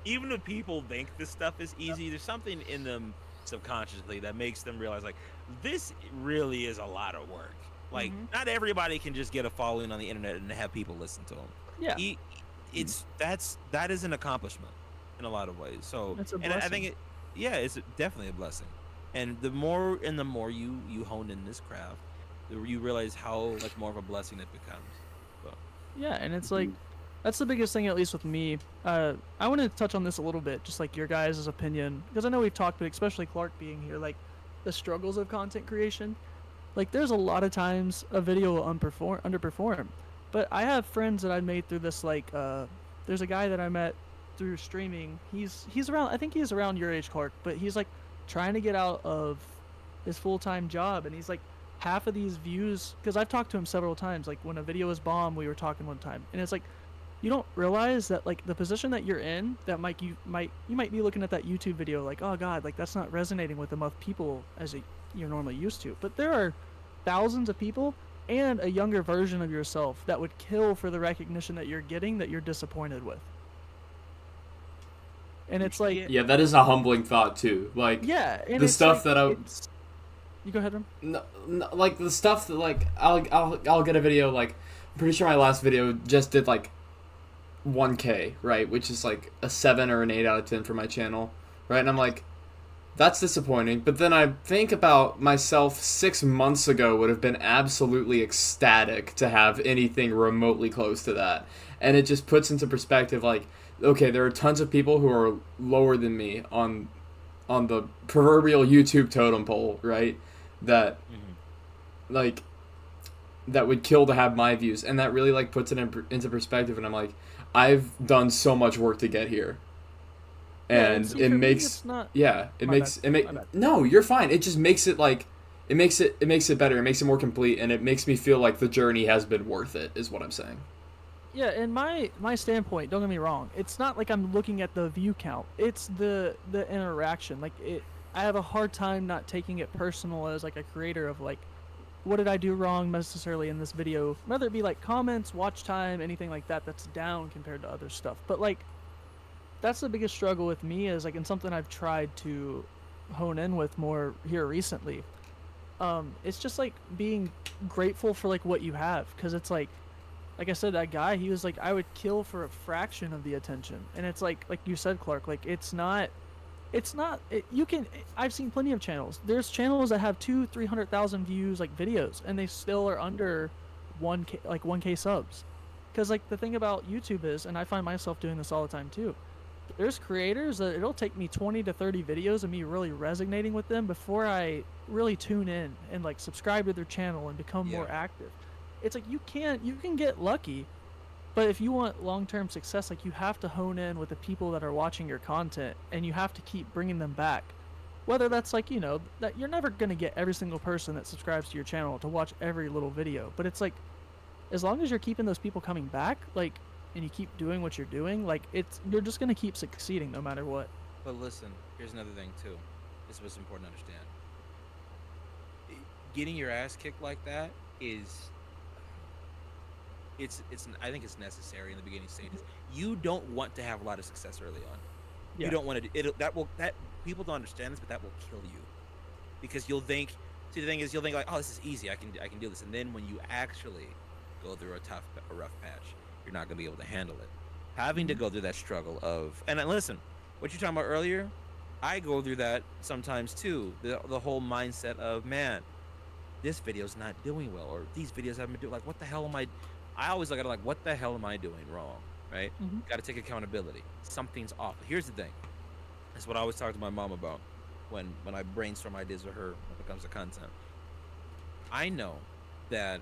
Even if people think this stuff is easy, there's something in them subconsciously that makes them realize like this really is a lot of work. Like not everybody can just get a following on the internet and have people listen to them. Yeah. That is an accomplishment in a lot of ways. So It's a and I blessing. think it's definitely a blessing. And the more you hone in this craft, you realize how much more of a blessing it becomes. So, Yeah, and it's like, that's the biggest thing, at least with me. I want to touch on this a little bit, just like your guys' opinion, because I know we've talked, but especially Clark being here, like the struggles of content creation. Like, there's a lot of times a video will underperform. But I have friends that I made through this, like, there's a guy that I met through streaming. He's around, I think he's around your age, Clark, but he's, like, trying to get out of his full-time job, and he's, like, half of these views, because I've talked to him several times, like, when a video was bomb, we were talking one time, and it's, like, you don't realize that like the position that you're in, that you might be looking at that YouTube video like, oh god, like that's not resonating with enough people as you're normally used to. But there are thousands of people and a younger version of yourself that would kill for the recognition that you're getting that you're disappointed with. And it's like, Yeah, that is a humbling thought too. Like, yeah, and the it's stuff like, that you go ahead, Rim. no, like the stuff that like I'll get a video like I'm pretty sure my last video just did like 1K, right, which is like a 7 or an 8 out of 10 for my channel, right, and I'm like, that's disappointing. But then I think about myself 6 months ago would have been absolutely ecstatic to have anything remotely close to that, and it just puts into perspective like, okay, there are tons of people who are lower than me on the proverbial YouTube totem pole, right? That like that would kill to have my views, and that really like puts it into perspective. And I'm like, I've done so much work to get here, and see, it for me, makes it's not- it My bad. no, you're fine. It just makes it like it makes it better. It makes it more complete, and it makes me feel like the journey has been worth it. Is what I'm saying. Yeah, in my standpoint, don't get me wrong, it's not like I'm looking at the view count. It's the interaction. Like I have a hard time not taking it personal as like a creator of like, what did I do wrong necessarily in this video? Whether it be like comments, watch time, anything like that that's down compared to other stuff. But like, that's the biggest struggle with me is like, and something I've tried to hone in with more here recently. It's just like being grateful for like what you have, because it's like I said, that guy, he was like, I would kill for a fraction of the attention. And it's like you said, Clark, like I've seen plenty of channels. There's channels that have 200,000-300,000 views, like videos, and they still are under 1K subs. Because like the thing about YouTube is, and I find myself doing this all the time too, there's creators that it'll take me 20 to 30 videos of me really resonating with them before I really tune in and like subscribe to their channel and become more active. It's like you can get lucky, but if you want long-term success, like you have to hone in with the people that are watching your content, and you have to keep bringing them back. Whether that's like, you know, that you're never going to get every single person that subscribes to your channel to watch every little video, but it's like, as long as you're keeping those people coming back, like, and you keep doing what you're doing, like you're just going to keep succeeding no matter what. But listen, here's another thing too. This is what's important to understand. Getting your ass kicked like that is I think it's necessary in the beginning stages. You don't want to have a lot of success early on. Yeah. You don't want to. That people don't understand this, but that will kill you, because you'll think. See, the thing is, you'll think like, oh, this is easy. I can do this, and then when you actually go through a rough patch, you're not gonna be able to handle it. Having to go through that struggle of, and then listen, what you're talking about earlier, I go through that sometimes too. The whole mindset of, man, this video's not doing well, or these videos haven't been doing, like, what the hell am I always look at it like, what the hell am I doing wrong, right? Got to take accountability. Something's off. Here's the thing. That's what I always talk to my mom about when I brainstorm ideas with her when it comes to content. I know that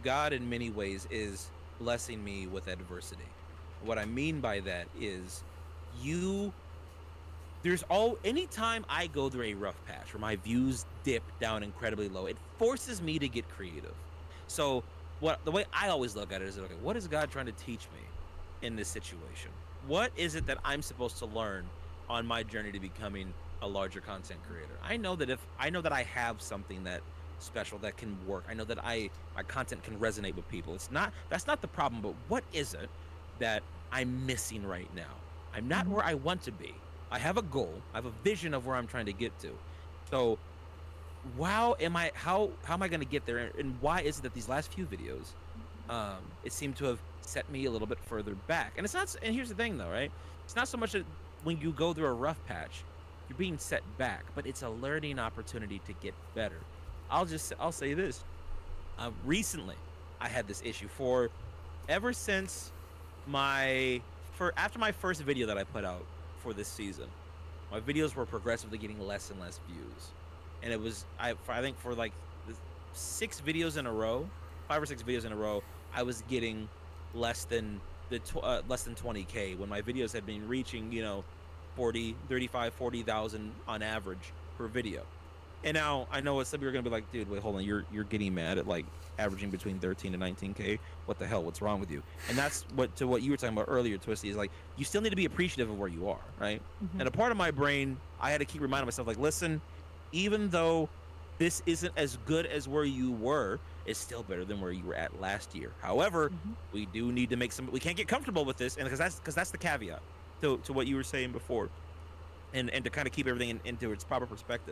God in many ways is blessing me with adversity. What I mean by that is anytime I go through a rough patch where my views dip down incredibly low, it forces me to get creative. So the way I always look at it is, okay, what is God trying to teach me in this situation? What is it that I'm supposed to learn on my journey to becoming a larger content creator? I know that I have something that special that can work. I know that my content can resonate with people. That's not the problem, but what is it that I'm missing right now? I'm not where I want to be. I have a goal. I have a vision of where I'm trying to get to. So how am I going to get there, and why is it that these last few videos it seemed to have set me a little bit further back? And it's not, and here's the thing though, right? It's not so much that when you go through a rough patch you're being set back, but it's a learning opportunity to get better. I'll say this. Recently I had this issue ever since after my first video that I put out for this season. My videos were progressively getting less and less views. And it was, I think for like 6 videos in a row, 5 or 6 videos in a row, I was getting less than 20K when my videos had been reaching, 40,000 on average per video. And now I know what some people are gonna be like, dude, wait, hold on, you're getting mad at like averaging between 13 and 19K. What the hell? What's wrong with you? And that's what you were talking about earlier, Twisty, is like you still need to be appreciative of where you are, right? Mhm. And a part of my brain, I had to keep reminding myself, like, listen, even though this isn't as good as where you were, it's still better than where you were at last year. However, Mhm. we do need to make some. We can't get comfortable with this, and because that's the caveat to what you were saying before, and to kind of keep everything into its proper perspective.